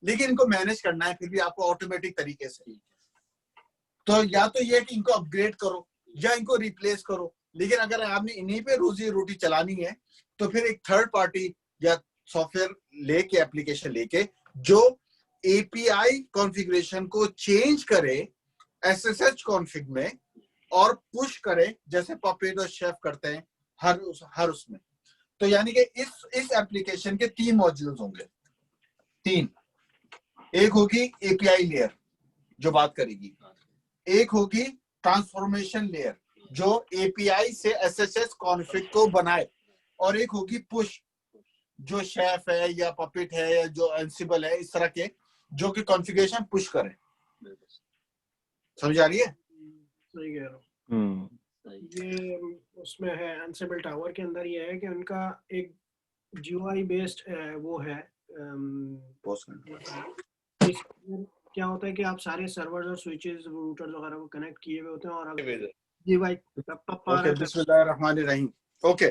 लेकिन इनको मैनेज करना है फिर भी आपको ऑटोमेटिक तरीके से। तो या तो ये कि इनको अपग्रेड करो या इनको रिप्लेस करो, लेकिन अगर आपने इन्हीं पे रोजी रोटी चलानी है तो फिर एक थर्ड पार्टी या सॉफ्टवेयर लेके, एप्लीकेशन लेके जो एपीआई कॉन्फ़िगरेशन को चेंज करे एसएसएच कॉन्फ़िग में और पुश करे जैसे पपेट और शेफ करते हैं हर उसमें। तो यानी कि इस एप्लीकेशन के 3 मॉड्यूल्स होंगे, 3। एक होगी एपीआई लेयर जो बात करेगी, एक होगी ट्रांसफॉर्मेशन लेयर जो एपीआई से एसएसएच कॉन्फ़िग को बनाए, और एक होगी पुश जो शेफ है या पपेट है या जो एंसिबल है, इस तरह के जो कि कॉन्फ़िगरेशन पुश करे। समझ आ रही है? सही कह रहा हूँ। ये उसमें है एंसिबल टावर के अंदर ये है कि उनका एक जीयूआई बेस्ड वो है। क्या होता है कि आप सारे सर्वर्स और स्विचेस रूटर्स वगैरह को कनेक्ट किए हुए होते हैं और अगर जीयूआई ओके, बिस्मिल्लाहिर्रहमानिर्रहीम। ओके,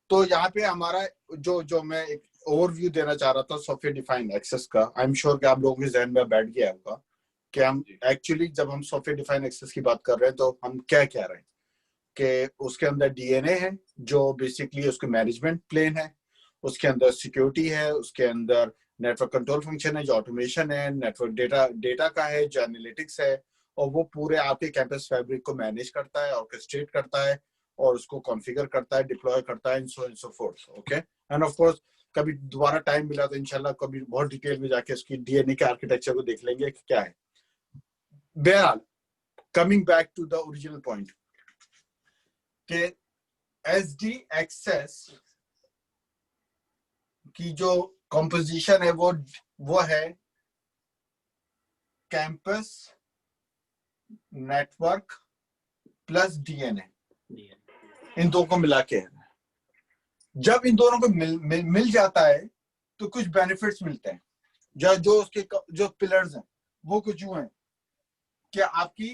तो यहाँ पे हमारा जो मैं एक ओवरव्यू देना चाह रहा था सॉफ्टवेयर डिफाइंड एक्सेस का, आई एम श्योर कि आप लोगों के जहन में बैठ गया होगा कि हम एक्चुअली जब हम सॉफ्टवेयर डिफाइंड एक्सेस की बात कर रहे हैं तो हम क्या कह रहे हैं कि उसके अंदर डीएनए है जो बेसिकली उसके मैनेजमेंट प्लेन है, उसके अंदर सिक्योरिटी है, उसके अंदर नेटवर्क कंट्रोल फंक्शन है जो ऑटोमेशन है, नेटवर्क डेटा का है जो एनालिटिक्स है, और वो पूरे आपके कैंपस फैब्रिक को मैनेज करता है, ऑर्केस्ट्रेट करता है और उसको कॉन्फ़िगर करता है, डिप्लॉय करता है, so fourth. Okay, end of course कभी दोबारा टाइम मिला तो इंशाल्लाह कभी बहुत डिटेल में जाके उसकी डीएनए के आर्किटेक्चर को देख लेंगे कि क्या है। बहरहाल, coming back to the original point कि एसडी एक्सेस की जो कॉम्पोजिशन है वो है कैंपस नेटवर्क प्लस डीएनए, इन दो को मिला के। जब इन दोनों को मिल जाता है तो कुछ बेनिफिट्स मिलते हैं। जो उसके जो पिलर्स हैं वो कुछ यूं हैं कि आपकी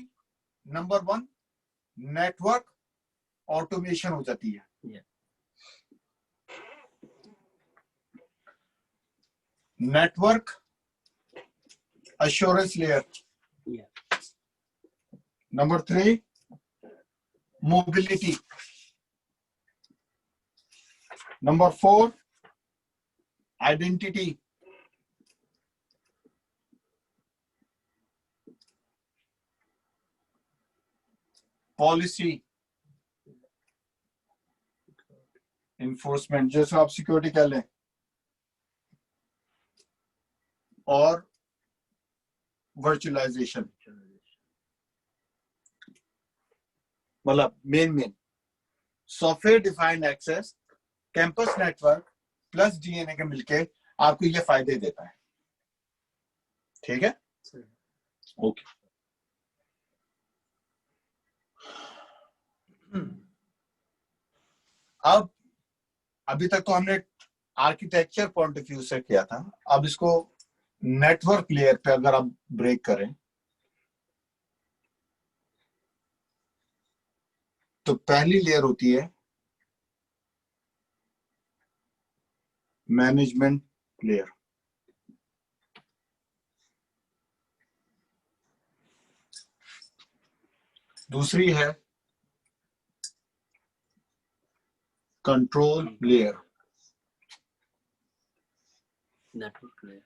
नंबर 1 नेटवर्क ऑटोमेशन हो जाती है, network assurance layer, number 3 mobility, number 4 identity, policy, enforcement, जैसे आप सिक्योरिटी कह लें, और वर्चुअलाइजेशन, मतलब main software defined access, campus network plus DNA के मिलके आपको ये फायदे देता है। ठीक है, ओके। अब अभी तक तो हमने आर्किटेक्चर पॉइंट ऑफ व्यू से किया था, अब इसको नेटवर्क लेयर पे अगर आप ब्रेक करें तो पहली लेयर होती है मैनेजमेंट लेयर। दूसरी है control layer. Network layer,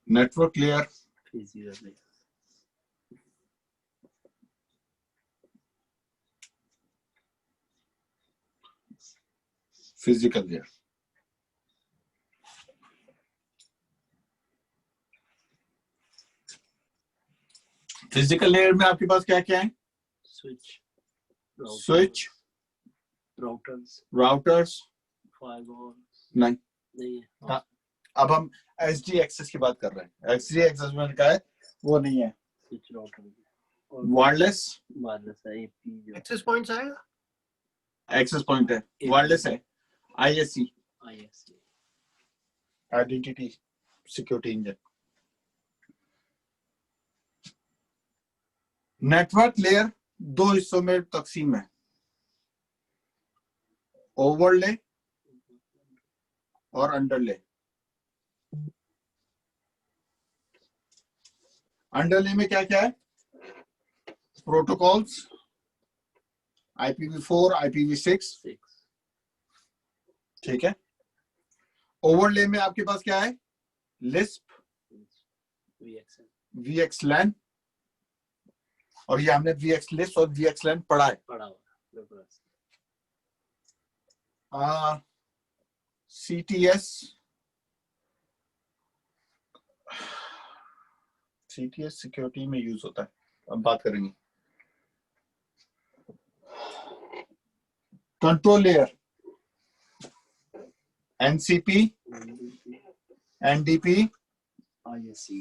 network layer, physical layer, physical layer. Physical layer में आपके पास क्या क्या है? Switch, switch, routers, routers, firewall, नहीं, नहीं है। हाँ, अब हम एसडी एक्सेस की बात कर रहे हैं। एसडी एक्सेस में क्या है, वो नहीं है। स्विच, राउटर, वायरलेस, वायरलेस है, एपी जो एक्सेस पॉइंट्स आएगा, एक्सेस पॉइंट है, वायरलेस है, ISC, ISC, identity security engine. Network layer दो हिस्सों में तकसीम है, ओवरले और अंडरले। अंडरले में क्या क्या है? प्रोटोकॉल्स, IPv4, IPv6, 6, ठीक है। ओवरले में आपके पास क्या है? लिस्प, VXLAN, VXLAN, और ये हमने VXList और VXLAN पढ़ा है। पड़ा हुआ बिल्कुल। CTS, CTS सिक्योरिटी में यूज होता है, अब बात करेंगे। Control layer, NCP, NDP, ISC,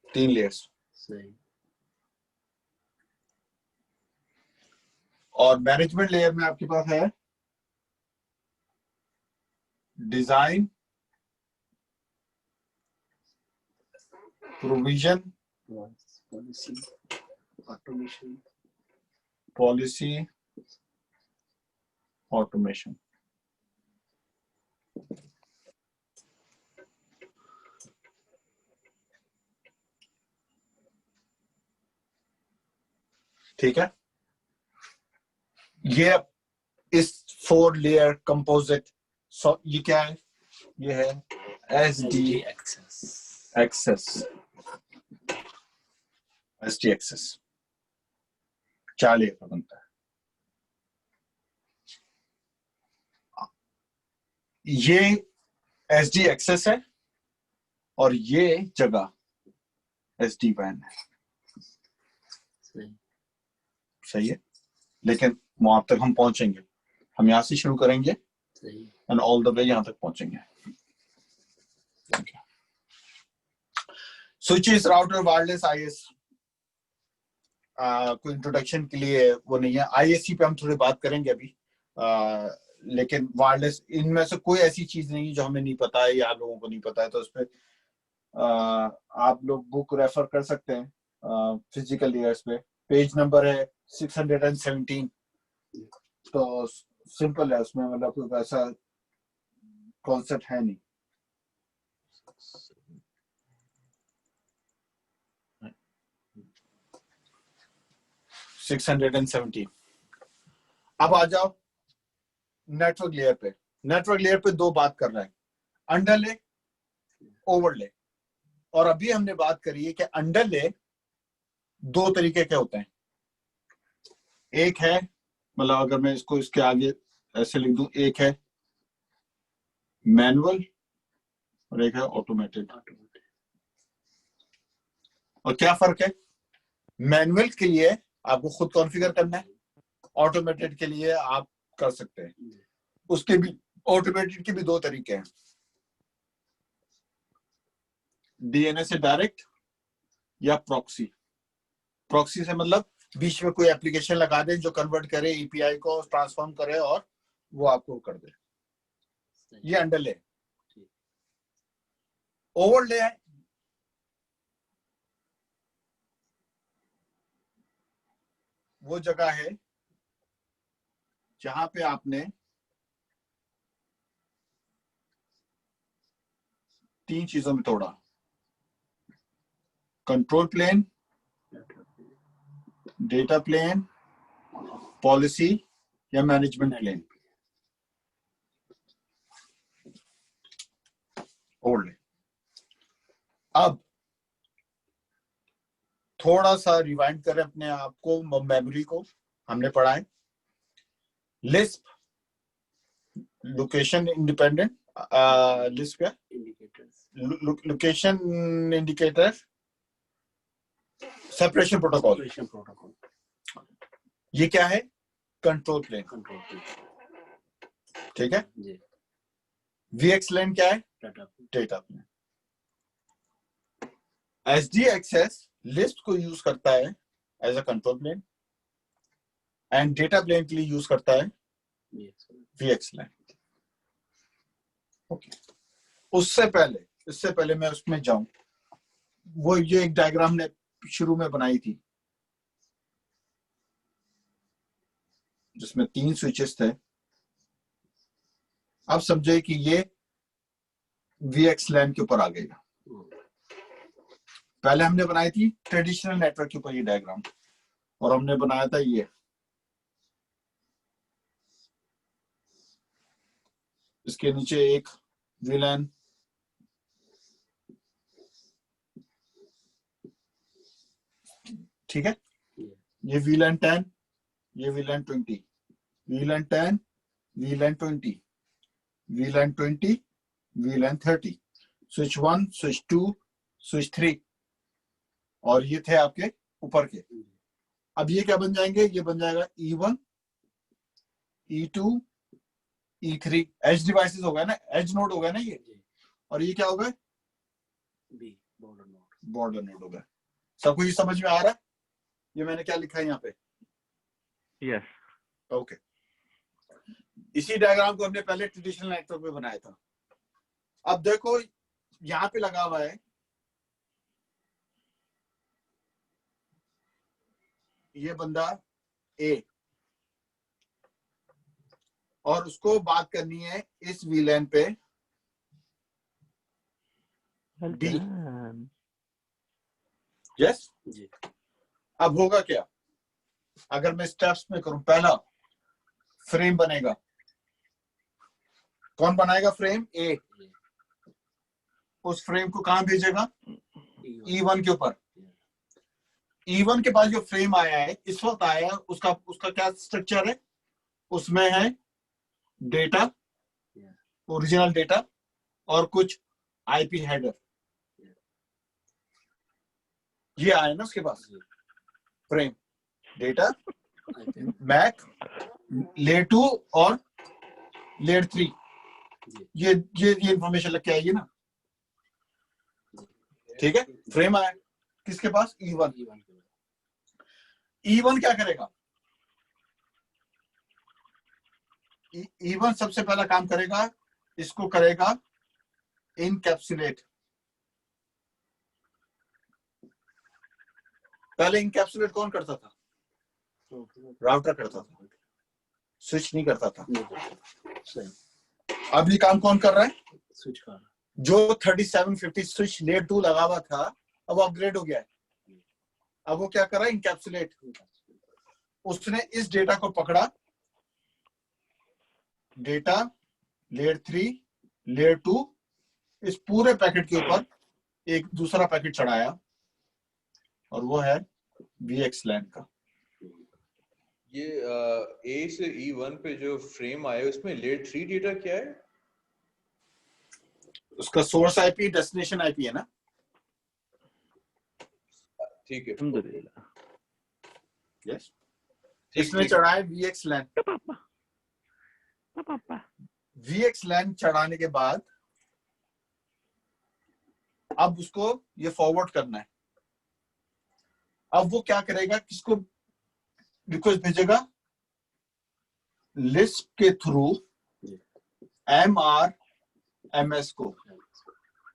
3 layers. सही। और मैनेजमेंट लेयर में आपके पास है design, provision, policy, automation, policy, automation. ठीक है, ये इस 4 लेयर कंपोजिट, ये क्या है? ये है SD access, access, SD access 4 layer का बनता है। ये SD एक्सेस है और ये जगह SD WAN है। सही। सही है, लेकिन वहां तक हम पहुंचेंगे। हम यहां से शुरू करेंगे सही। एंड ऑल द वे यहां तक पहुंचेंगे। स्विचेस, राउटर, वायरलेस, IS कोई इंट्रोडक्शन के लिए वो नहीं है। ISC पे हम थोड़ी बात करेंगे अभी, लेकिन वायरलेस, इनमें से कोई ऐसी चीज नहीं जो हमें नहीं पता है या लोगों को नहीं पता है, तो उस पर आप लोग बुक रेफर कर सकते हैं। फिजिकल लेयर्स पे पेज नंबर है 617, तो सिंपल है, उसमें मतलब कोई ऐसा कॉन्सेप्ट है नहीं। अब आ जाओ नेटवर्क लेयर पे। नेटवर्क लेयर पे दो बात कर रहे हैं, अंडरले, ओवरले। और अभी हमने बात करी है कि अंडरले दो तरीके के होते हैं। एक है, मतलब अगर मैं इसको इसके आगे ऐसे लिख दूं, एक है मैनुअल और एक है ऑटोमेटेड। और क्या फर्क है? मैनुअल के लिए आपको खुद कॉन्फ़िगर करना है, ऑटोमेटेड के लिए आप कर सकते हैं। उसके भी, ऑटोमेटेड के भी दो तरीके हैं, डीएनए से डायरेक्ट या प्रॉक्सी। प्रॉक्सी से मतलब बीच में कोई एप्लीकेशन लगा दे जो कन्वर्ट करे, एपीआई को ट्रांसफॉर्म करे और वो आपको कर दे। ये अंडरले। ओवरले है, वो जगह है जहां पे आपने तीन चीजों में तोड़ा, control plane, data plane, policy या मैनेजमेंट प्लेन। ओवरले। अब थोड़ा सा रिवाइंड करें अपने आप को, मेमोरी को। हमने पढ़ा है लिस्प लोकेशन इंडिपेंडेंट, लिस्प क्या, लोकेशन इंडिकेटर सेपरेशन प्रोटोकॉल। ये क्या है? Control plane. ठीक है। VXLAN क्या है? Data plane. SDAccess लिस्ट को यूज करता है as a control plane and data plane के लिए यूज करता है VXLAN। ओके। इससे पहले मैं उसमें जाऊं, वो ये एक डायग्राम ने शुरू में बनाई थी जिसमें 3 स्विचेस थे। आप समझे कि ये VXLAN के ऊपर आ गएगा। पहले हमने बनाई थी ट्रेडिशनल नेटवर्क के ऊपर ये डायग्राम, और हमने बनाया था ये, इसके नीचे एक VLAN, ठीक है। ये VLAN 10, ये VLAN 20, VLAN 10, VLAN 20, VLAN 20, VLAN 30, switch 1, switch 2, switch 3, और ये थे आपके ऊपर के। अब ये क्या बन जाएंगे? ये बन जाएगा E1, E2, E3। As devices हो गया ना, एज नोड हो गया ना ये, और ये क्या हो गया? बॉर्डर नोड हो गया। सबको ये समझ में आ रहा है? ये मैंने क्या लिखा है यहाँ पे? यस। ओके। इसी डायग्राम को हमने पहले ट्रेडिशनल नेटवर्क में बनाया था। अब देखो यहाँ पे लगा हुआ है ये बंदा A, और उसको बात करनी है इस VLAN पे D। यस। अब होगा क्या अगर मैं स्टेप्स में करूं? पहला, फ्रेम बनेगा। कौन बनाएगा फ्रेम? A। उस फ्रेम को कहां भेजेगा? E1 के ऊपर। E1 के पास जो फ्रेम आया है इस वक्त आया है, उसका क्या स्ट्रक्चर है? उसमें है डेटा, ओरिजिनल डेटा, और कुछ IP हेडर। ये आया ना उसके पास फ्रेम, डेटा, मैक, लेयर 2 और लेयर 3। ये इंफॉर्मेशन लग के आएगी ना, ठीक है। फ्रेम आया किसके पास? E1। E1 क्या करेगा? E1 सबसे पहला काम करेगा, इसको करेगा इनकैप्सुलेट। पहले इनकैप्सुलेट कौन करता था? राउटर करता था, स्विच नहीं करता था। अब ये काम कौन कर रहा है? स्विच कर। जो 3750 स्विच लेयर 2 लगा हुआ था अब अपग्रेड हो गया है। अब वो क्या कर रहा है? इनकैप्सुलेट। उसने इस डेटा को पकड़ा, डेटा लेयर 3, लेयर 2, इस पूरे पैकेट के ऊपर एक दूसरा पैकेट चढ़ाया और वो है VXLAN का। ये A से E1 पे जो फ्रेम आया उसमें लेयर 3 डेटा क्या है? उसका सोर्स आईपी डेस्टिनेशन आईपी है ना। ठीक है, अल्हम्दुलिल्लाह। यस, ठीक, इसमें ठीक। चढ़ाया VXLAN। VXLAN चढ़ाने के बाद अब उसको ये फॉरवर्ड करना है। अब वो क्या करेगा, किसको रिक्वेस्ट भेजेगा? लिस्ट के थ्रू MRMS को,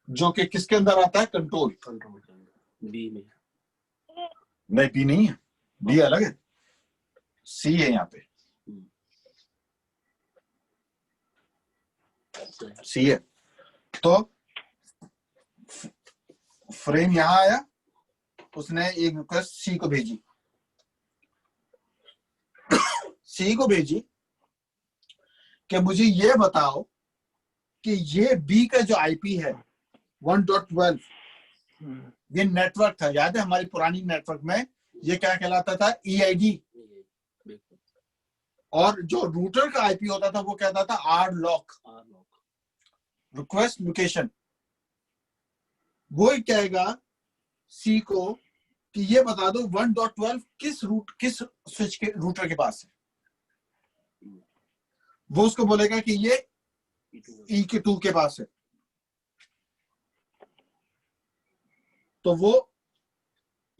जो कि किसके अंदर आता है? कंट्रोल। बी में नहीं, बी नहीं है, बी अलग है, सी है यहाँ पे, सी है। तो फ्रेम यहां आया, उसने एक रिक्वेस्ट सी को भेजी, सी को भेजी कि मुझे ये बताओ कि ये बी का जो आईपी है 1.12, ये नेटवर्क था, याद है हमारी पुरानी नेटवर्क में ये क्या कहलाता था? EID। और जो रूटर का आईपी होता था वो कहता था RLOC, रिक्वेस्ट लोकेशन। वो ही कहेगा सी को कि ये बता दो 1.12 किस स्विच के रूटर के पास है। वो उसको बोलेगा कि ये E2 के पास है। तो वो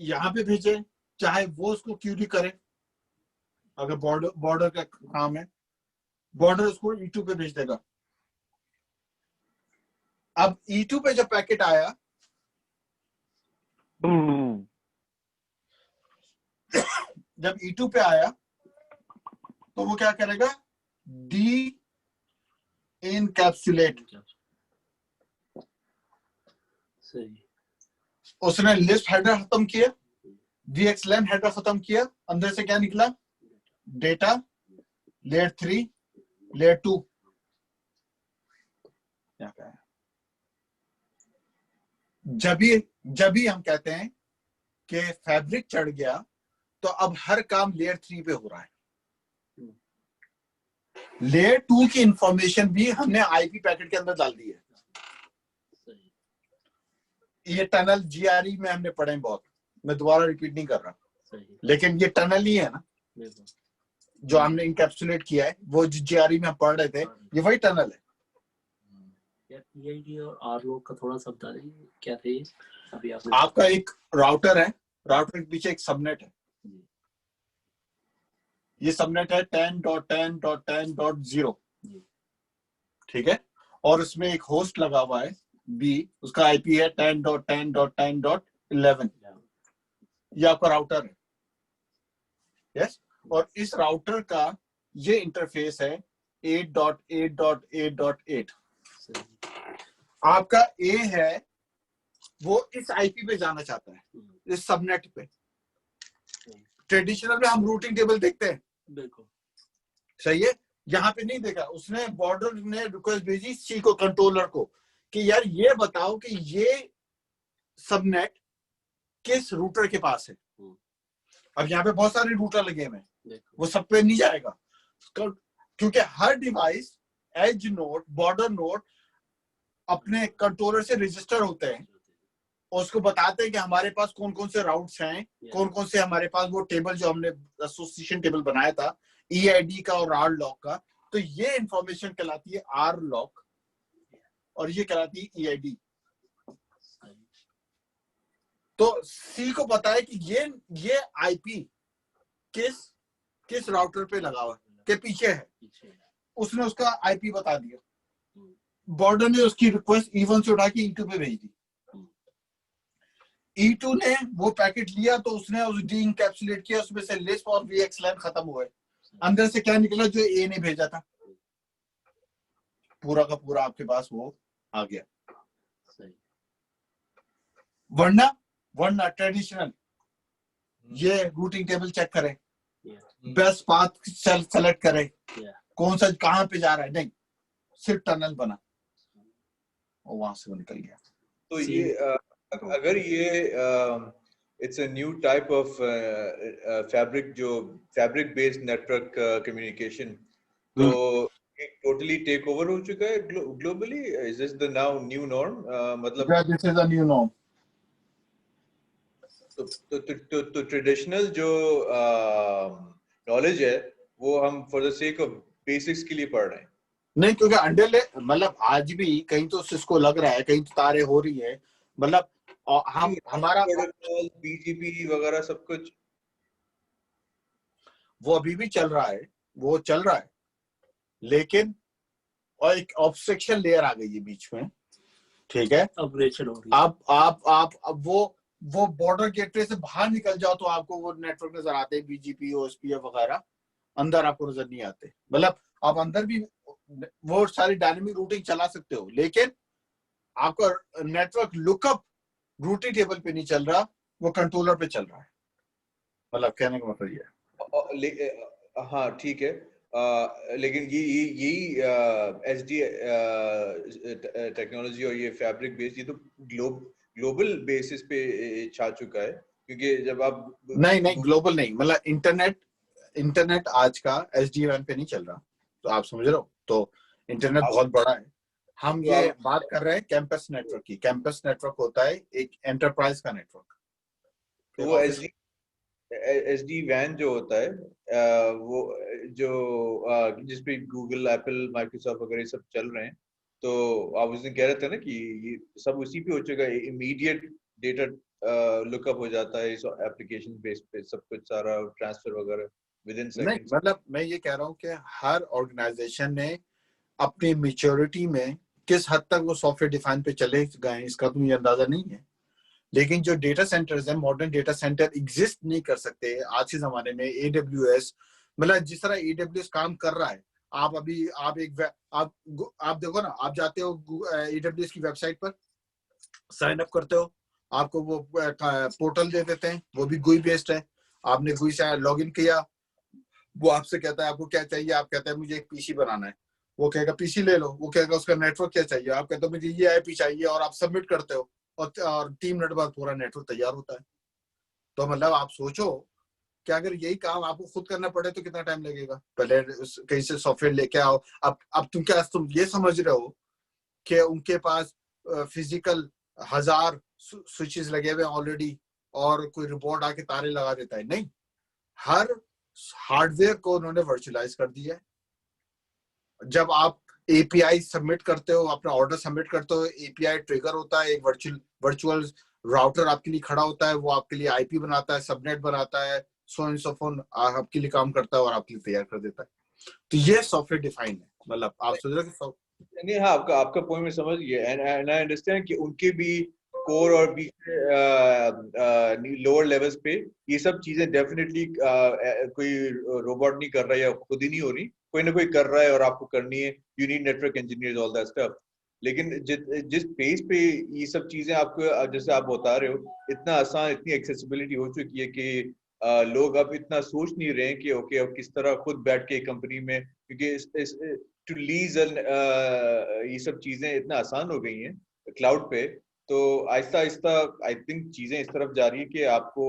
यहां पे भेजे, चाहे वो उसको क्यूरी करे, अगर बॉर्डर का काम है, बॉर्डर उसको E2 पे भेज देगा। अब E2 पे जब पैकेट आया, जब E2 पे आया तो वो क्या करेगा? D encapsulate. सही। उसने लिस्ट हेडर खत्म किया, VXLAN हेडर खत्म किया, अंदर से क्या निकला? Data layer 3, layer 2। क्या कहा? जब भी हम कहते हैं कि फैब्रिक चढ़ गया तो अब हर काम लेयर 3 पे हो रहा है। लेयर 2 की इंफॉर्मेशन भी हमने आईपी पैकेट के अंदर डाल दी है। ये टनल GRE में हमने पढ़े बहुत, मैं दोबारा रिपीट नहीं कर रहा, लेकिन ये टनल ही है ना जो हमने इनकैप्सुलेट किया है, वो जो GRE में हम पढ़ रहे थे, ये वही टनल है। EID और RLOC का थोड़ा सा बता देंगे क्या थे अभी आपने? आपका एक राउटर है, राउटर के पीछे एक सबनेट है, ये सबनेट है 10.10.10.0, ठीक है, और उसमें एक होस्ट लगा हुआ है B, उसका आईपी है 10.10.10.11। ये आपका राउटर है, यस। और इस राउटर का ये इंटरफेस है 8.8.8.8। आपका A है, वो इस आईपी पे जाना चाहता है, इस सबनेट पे। ट्रेडिशनल में हम रूटिंग टेबल देखते हैं, बिल्कुल सही है। यहाँ पे नहीं देखा उसने, बॉर्डर ने रिक्वेस्ट भेजी सी को, कंट्रोलर को, कि यार ये बताओ कि ये सबनेट किस रूटर के पास है। अब यहाँ पे बहुत सारे रूटर लगे हुए हैं, वो सब पे नहीं जाएगा, क्योंकि हर device, edge node, border node अपने कंट्रोलर से रजिस्टर होते हैं और उसको बताते हैं कि हमारे पास कौन कौन से राउट्स हैं, कौन कौन से हमारे पास वो टेबल जो हमने एसोसिएशन टेबल बनाया था EID का और RLOC का, तो ये इंफॉर्मेशन कहलाती है RLOC और ये कहलाती है EID। तो C को पता है कि ये आईपी किस राउटर पे लगा हुआ के पीछे है, उसने उसका आईपी बता दिया। बॉर्डर ने उसकी रिक्वेस्ट E1 से उठा के E2 पे भेज दी। E2 ने वो पैकेट लिया तो उसने उस डी इनकैप्सुलेट किया, उसमें से लिस्ट और VXLAN खत्म हुए, अंदर से क्या निकला? जो A ने भेजा था, पूरा का पूरा आपके पास वो आ गया। वरना ट्रेडिशनल ये रूटिंग टेबल चेक करे, बेस्ट पाथ सेलेक्ट करे, कौन सा कहां पे जा रहा है, नहीं, सिर्फ टनल बना और वहां से वो निकल गया। तो ये अगर ये it's a new type of fabric based network communication, तो एक टोटली टेक ओवर हो चुका है globally. Is this the now new norm? मतलब this is a new norm. तो ट्रेडिशनल जो नॉलेज है वो हम for the sake of basics के लिए पढ़ रहे हैं. नहीं, क्योंकि अंडरले मतलब आज भी कहीं तो सिस्को लग रहा है, कहीं तो तारे हो रही है, मतलब हम हमारा प्रोटोकॉल बीजीपी वगैरह सब कुछ वो अभी भी चल रहा है, वो चल रहा है, लेकिन और एक ऑब्स्ट्रक्शन लेयर आ गई है बीच में, ठीक है. अपग्रेडेशन हो रही है. अब वो बॉर्डर गेटवे से बाहर निकल जाओ तो आपको वो नेटवर्क नजर आते हैं, बीजीपी ओएसपीएफ वगैरह, अंदर आपको नजर नहीं आते. मतलब आप अंदर भी वो सारी डायनेमिक रूटिंग चला सकते हो, लेकिन आपका नेटवर्क लुकअप रूटिंग टेबल पे नहीं चल रहा, वो कंट्रोलर पे चल रहा है. मतलब कहने का मतलब ये है. हाँ ठीक है. लेकिन यही एसडी टेक्नोलॉजी और ये फैब्रिक बेस्ड ये तो ग्लोबल बेसिस पे छा चुका है, क्योंकि जब आप नहीं ग्लोबल नहीं, मतलब इंटरनेट आज का एसडीएन पे नहीं चल रहा, तो आप समझ रहे हो. तो इंटरनेट बहुत बड़ा है. हम ये बात कर रहे हैं कैंपस नेटवर्क की. कैंपस नेटवर्क होता है एक एंटरप्राइज का नेटवर्क. तो वो एसडी वैन जो होता है वो जो जिसपे गूगल, एप्पल, माइक्रोसॉफ्ट वगैरह सब चल रहे हैं, तो आप उस दिन कह रहे थे ना कि ये सब उसी पे हो चुका है. इमीडिएट डेटा लुकअप हो जाता है इस एप्लीकेशन बेस पे, सब कुछ सारा ट्रांसफर वगैरह विद इन नहीं, सेकंड्स. मतलब मैं ये कह रहा हूँ कि हर ऑर्गेनाइजेशन ने अपनी मैच्योरिटी में किस हद तक वो सॉफ्टवेयर डिफाइन पे चले गए इसका तो मुझे अंदाजा नहीं है. लेकिन जो डेटा सेंटर्स हैं, मॉडर्न डेटा सेंटर एग्जिस्ट नहीं कर सकते आज के जमाने में. एडब्ल्यूएस, मतलब जिस तरह एडब्ल्यूएस काम कर रहा है, आप अभी आप देखो ना, आप जाते हो एडब्ल्यूएस की वेबसाइट पर, साइन अप करते हो, आपको वो पोर्टल दे देते हैं, वो भी गुई बेस्ड है. आपने गुई से लॉग इन किया, वो आपसे कहता है आपको क्या चाहिए, आप कहते हैं मुझे एक पीसी बनाना है, वो कहेगा पीसी ले लो. वो कहेगा उसका नेटवर्क क्या चाहिए, आप कहते हो मुझे ये आईपी चाहिए, और आप सबमिट करते हो, और 3 मिनट बाद पूरा नेटवर्क तैयार होता है. तो मतलब आप सोचो कि अगर यही काम आपको खुद करना पड़े तो कितना टाइम लगेगा. पहले कहीं से सॉफ्टवेयर लेके आओ. अब तुम ये समझ रहे हो कि उनके पास फिजिकल 1000 स्विचेस लगे हुए ऑलरेडी, और कोई रिपोर्ट आके तारे लगा देता है? नहीं, हर हार्डवेयर को उन्होंने वर्चुअलाइज कर दिया है. जब आप एपीआई सबमिट करते हो, अपना ऑर्डर सबमिट करते हो, एपीआई ट्रिगर होता है, एक वर्चुअल राउटर आपके लिए खड़ा होता है, वो आपके लिए आईपी बनाता है, सबनेट बनाता है, सो एंड सो फोन आपके लिए काम करता है और आपके लिए तैयार कर देता है. तो ये सॉफ्टवेयर डिफाइंड है. मतलब आप सोच रहे हो कि नहीं, हाँ, आपका पॉइंट में समझ गया. एंड आई अंडरस्टैंड कि उनके भी कोर और बीच लोअर लेवल्स पे ये सब चीजें डेफिनेटली कोई रोबोट नहीं कर रहा है या खुद ही नहीं हो रही, कोई ना कोई कर रहा है और आपको करनी है. You need network engineers, all that stuff. लेकिन जिस पेस पे ये सब चीजें आपको, जैसे आप बता रहे हो, इतना आसान, इतनी एक्सेसिबिलिटी हो चुकी है कि लोग अब इतना सोच नहीं रहे हैं कि ओके अब किस तरह खुद बैठ के कंपनी में, क्योंकि टू लीज ये सब चीजें इतना आसान हो गई हैं क्लाउड पे. तो आहिस्ता आहिस्ता आई थिंक चीजें इस तरफ जा रही है कि आपको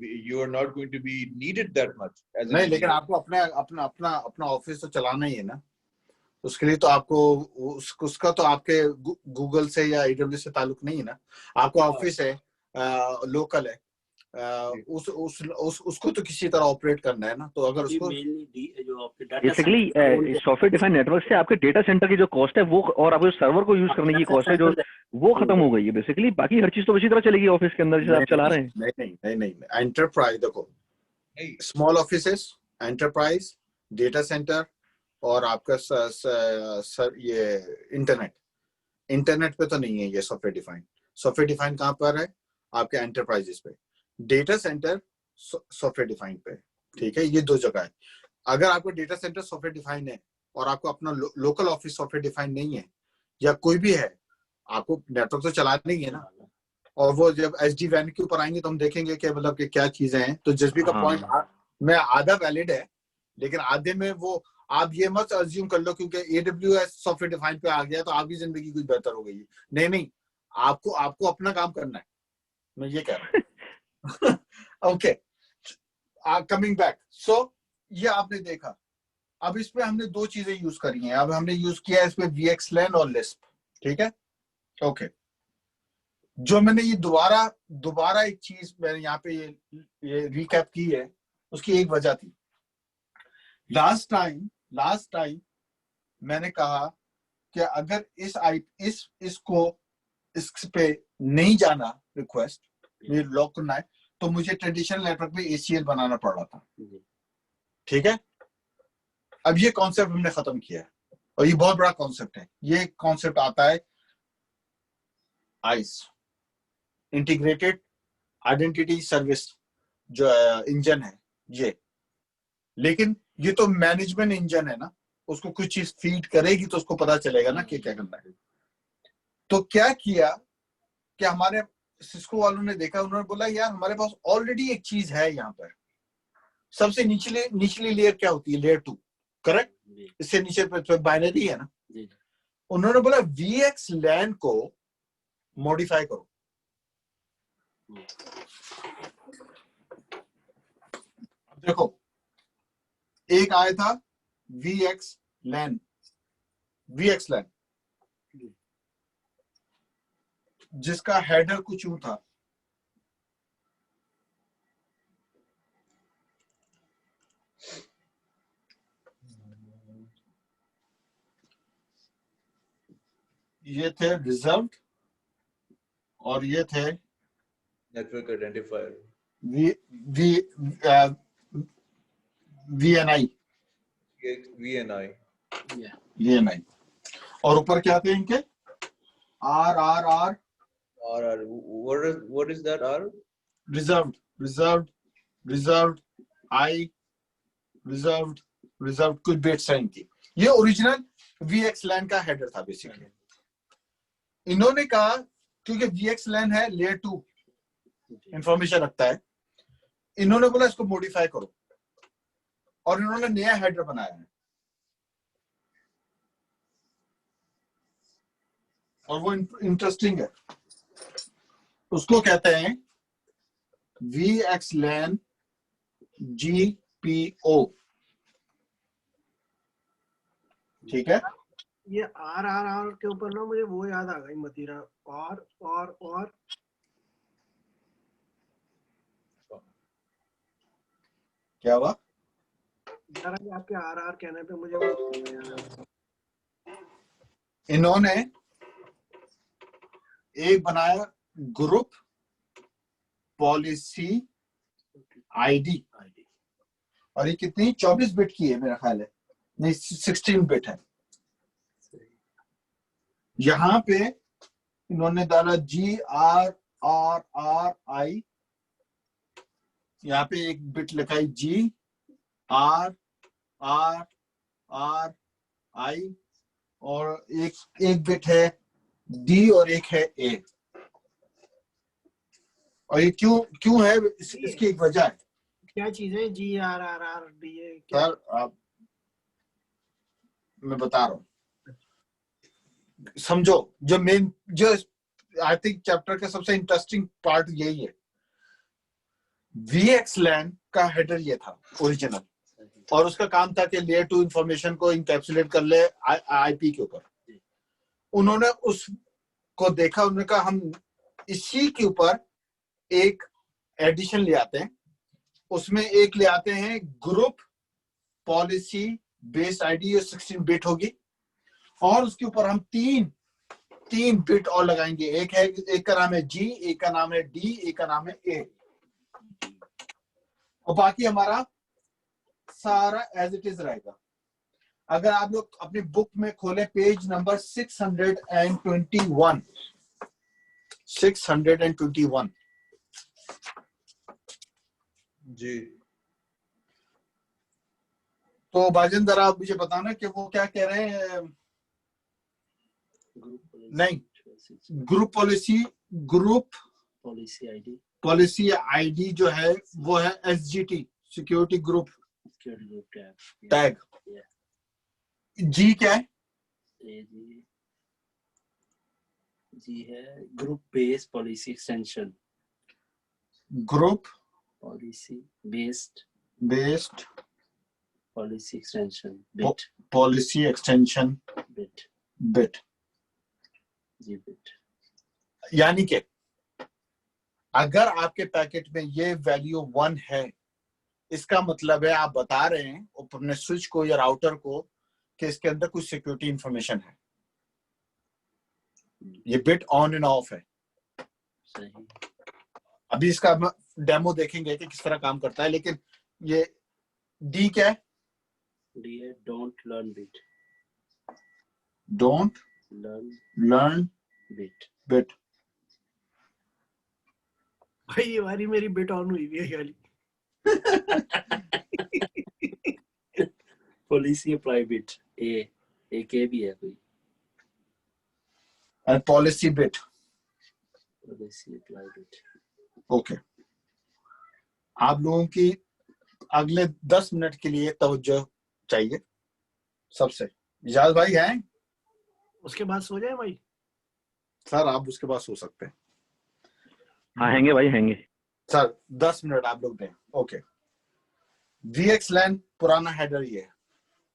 you are not going to be needed that much. नहीं, लेकिन आपको अपना ऑफिस तो चलाना ही है ना. उसके लिए तो आपको उसका तो आपके गूगल से या AWS से ताल्लुक नहीं है ना. आपको ऑफिस है, लोकल है, उसको तो किसी तरह ऑपरेट करना है ना. तो अगर उसको बेसिकली सॉफ्टवेयर डिफाइंड नेटवर्क से आपके डेटा सेंटर की जो कॉस्ट है वो, और आपको सर्वर को यूज करने की कॉस्ट है जो, वो खत्म हो गई है बेसिकली. बाकी हर चीज तो उसी तरह चलेगी ऑफिस के अंदर जैसे आप चला रहे हैं. नहीं, एंटरप्राइज देखो, small offices, enterprise, data centre, और आपका ये इंटरनेट पे तो नहीं है ये सॉफ्टवेयर डिफाइंड. सॉफ्टवेयर डिफाइंड कहाँ पर है? आपके एंटरप्राइजेस पे. डेटा सेंटर सॉफ्टवेयर डिफाइंड पे, ठीक है. ये 2 जगह है. अगर आपका डेटा सेंटर सॉफ्टवेयर डिफाइंड है और आपको अपना लोकल ऑफिस सॉफ्टवेयर डिफाइंड नहीं है, या कोई भी है, आपको नेटवर्क तो चलाना ही है ना. और वो जब एसडी वैन के ऊपर आएंगे तो हम देखेंगे कि मतलब कि क्या चीजें हैं. तो जसबी का पॉइंट में आधा वैलिड है, लेकिन आधे में वो आप ये मत अज्यूम कर लो क्योंकि AWS सॉफ्टवेयर डिफाइंड पे आ गया तो आपकी जिंदगी कुछ बेहतर हो गई है. नहीं, आपको अपना काम करना है. मैं ये कह रहा हूँ। ओके, कमिंग बैक, सो ये आपने देखा। अब इस पे हमने दो चीजें यूज करी हैं। अब हमने यूज किया है इस पे VXLAN और लिस्प, ठीक है। ओके, जो मैंने ये दोबारा एक चीज मैंने यहाँ पे ये रिकैप की है, उसकी एक वजह थी। लास्ट टाइम मैंने कहा कि अगर इस पे नहीं जाना रिक्वेस्ट, मुझे लॉक करना है, तो मुझे ट्रेडिशनल नेटवर्क में ACL बनाना पड़ रहा था, ठीक है। अब ये कॉन्सेप्ट हमने खत्म किया है, और ये बहुत बड़ा कॉन्सेप्ट है। ये कॉन्सेप्ट आता है आइस, इंटीग्रेटेड आइडेंटिटी सर्विस, जो इंजन है ये। लेकिन ये तो मैनेजमेंट इंजन है ना, उसको कुछ चीज फीड करेगी तो उसको पता चलेगा ना कि क्या करना है। तो क्या किया कि हमारे सिस्को वालों ने देखा, उन्होंने बोला यार हमारे पास ऑलरेडी एक चीज है यहाँ पर। सबसे निचली लेयर क्या होती है? Layer 2, correct. इससे नीचे पे बाइनरी है ना। उन्होंने बोला VXLAN को मॉडिफाई करो। देखो, एक आया था VXLAN, जिसका हेडर कुछ यूं था। ये थे रिजर्व्ड और ये थे नेटवर्क आइडेंटिफायर, VNI। और ऊपर क्या थे इनके? RRR। what is that? R? Reserved, I, reserved, कुछ बिट्स हैं इनकी। ये ओरिजिनल VXLAN का हेडर था बेसिकली। इन्होंने कहा क्योंकि VXLAN है लेयर 2 इंफॉर्मेशन रखता है, इन्होंने बोला इसको मॉडिफाई करो, और इन्होंने नया हेडर बनाया है, और वो इंटरेस्टिंग है। उसको कहते हैं VXLAN GPO, ठीक है। ये RRR के ऊपर ना मुझे वो याद आ गई मतीरा, और क्या हुआ? जरा भी आपके RR कहने पे मुझे वो इन्होंने एक बनाया ग्रुप पॉलिसी ID, और ये कितनी 24 बिट की है मेरा ख्याल है, नहीं 16 बिट है। यहां पे इन्होंने डाला GRRRI, यहाँ पे एक बिट लिखा है GRRRI, और एक बिट है D और एक है A। और ये क्यों है, इसकी एक वजह है। क्या चीज है GRRRDA? सर आप, मैं बता रहा हूँ, समझो। जो आई थिंक चैप्टर का सबसे इंटरेस्टिंग पार्ट यही है। VXLAN का हेडर ये था ओरिजिनल, और उसका काम था कि लेयर 2 इंफॉर्मेशन को इंकैप्सुलेट कर ले IP के ऊपर। उन्होंने उसको देखा, उन्होंने कहा हम इसी के ऊपर एक एडिशन ले आते हैं। उसमें एक ले आते हैं group policy based ID, 16 bit होगी, और उसके ऊपर हम तीन बिट और लगाएंगे। एक का नाम है G, एक का नाम है D, एक का नाम है A, और बाकी हमारा सारा एज इट इज रहेगा। अगर आप लोग अपनी बुक में खोले पेज नंबर 621, जी। तो भाजन जरा आप मुझे बताना कि वो क्या कह रहे हैं। नहीं, ग्रुप पॉलिसी ID जो है वो है SGT, security group tag. G क्या है? जी है group based policy extension. Group policy based policy extension bit policy extension bit bit. G bit यानी कि अगर आपके पैकेट में ये वैल्यू 1 है, इसका मतलब है आप बता रहे हैं अपने स्विच को या राउटर को कि इसके अंदर कुछ सिक्योरिटी इंफॉर्मेशन है। ये बिट ऑन एंड ऑफ है। सही अभी इसका डेमो देखेंगे कि किस तरह काम करता है, लेकिन ये डी क्या है? डी है don't learn bit don't learn bit bit. भाई ये बारी मेरी बिट ऑन हुई हुई है खाली। policy apply bit a के भी है कोई and policy bit. policy apply bit okay, आप लोगों की अगले 10 मिनट के लिए तवज्जो चाहिए सबसे। इजाज भाई हैं? उसके बाद सो जाए भाई। सर आप उसके बाद सो सकते हैं। हाँ हैंगे भाई हैंगे। सर 10 मिनट आप लोग दें। ओके, VXLAN पुराना हेडर ये है,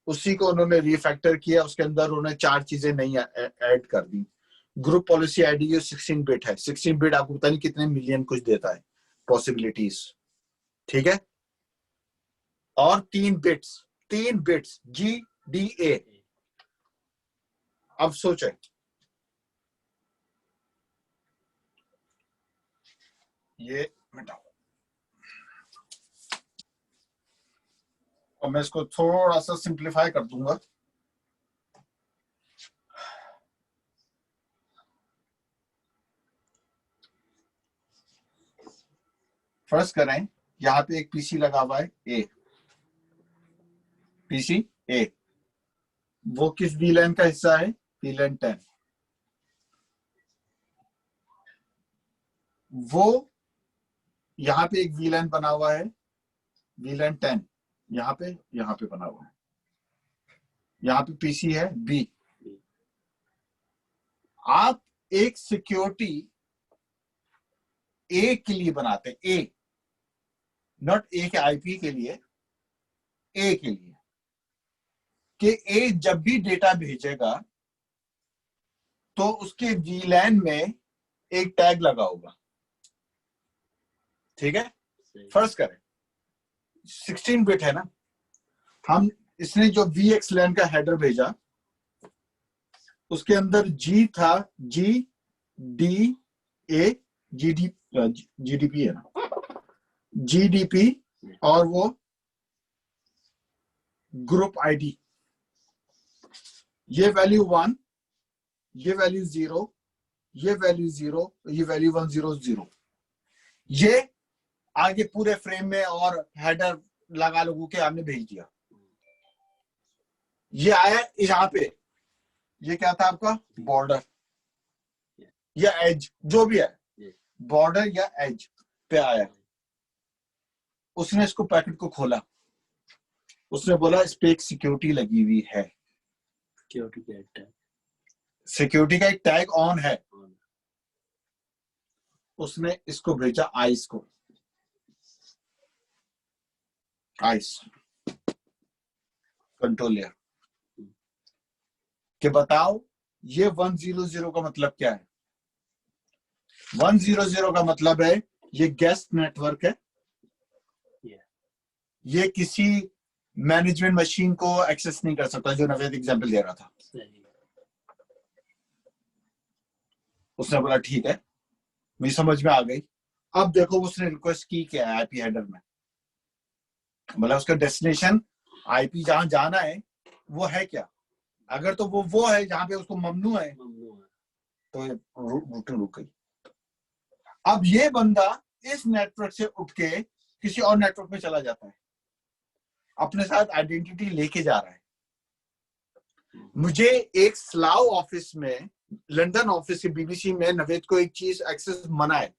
उसी को उन्होंने रिफैक्टर किया, उसके अंदर उन्होंने 4 चीजें नई ऐड कर दी। ग्रुप पॉलिसी आईडी ये 16 बिट है। 16 बिट आपको पता नहीं कितने मिलियन कुछ देता है पॉसिबिलिटीज, ठीक है। और 3 बिट्स GDA। अब सोचे ये मिटाओ और मैं इसको थोड़ा सा सिंप्लीफाई कर दूंगा। फर्स्ट करें, यहाँ पे एक पीसी लगा हुआ है ए, पीसी ए, वो किस VLAN का हिस्सा है? VLAN 10। वो यहाँ पे एक VLAN बना हुआ है, VLAN 10 यहाँ पे बना हुआ है। यहाँ पे पीसी है बी। आप एक सिक्योरिटी ए के लिए बनाते हैं, ए नॉट ए के आईपी के लिए, ए के लिए, कि ए जब भी डेटा भेजेगा तो उसके VLAN में एक टैग लगा होगा, ठीक है। फर्स्ट करें 16 बिट है ना, हम इसने जो VXLAN का हेडर भेजा उसके अंदर G था, GDA GDP है ना, GDP, और वो ग्रुप आईडी, ये वैल्यू 1, ये वैल्यू 0, ये वैल्यू 0, ये वैल्यू 100। ये आगे पूरे फ्रेम में और हेडर लगा लोगों के हमने भेज दिया। ये आया यहाँ पे, ये क्या था आपका? बॉर्डर या एज, जो भी है, बॉर्डर या एज पे आया। उसने इसको पैकेट को खोला, उसने बोला इस पे एक सिक्योरिटी लगी हुई है, सिक्योरिटी का एक टैग ऑन है। उसने इसको भेजा आइस को, आइस कंट्रोल लेयर, कि बताओ ये 100 का मतलब क्या है? 100 का मतलब है ये गेस्ट नेटवर्क है, ये किसी मैनेजमेंट मशीन को एक्सेस नहीं कर सकता, जो नवेद एग्जांपल दे रहा था। उसने बोला ठीक है, मुझे समझ में आ गई। अब देखो उसने रिक्वेस्ट की क्या है आईपी हेडर में, मतलब उसका डेस्टिनेशन आईपी जहां जाना है वो है क्या? अगर तो वो है जहां पे उसको ममनू है तो रूटिंग रुक गई। अब ये बंदा इस नेटवर्क से उठ के किसी और नेटवर्क में चला जाता है, अपने साथ आइडेंटिटी लेके जा रहा है। मुझे एक स्लाव ऑफिस में, लंदन ऑफिस से BBC में नवेद को एक चीज एक्सेस मना है।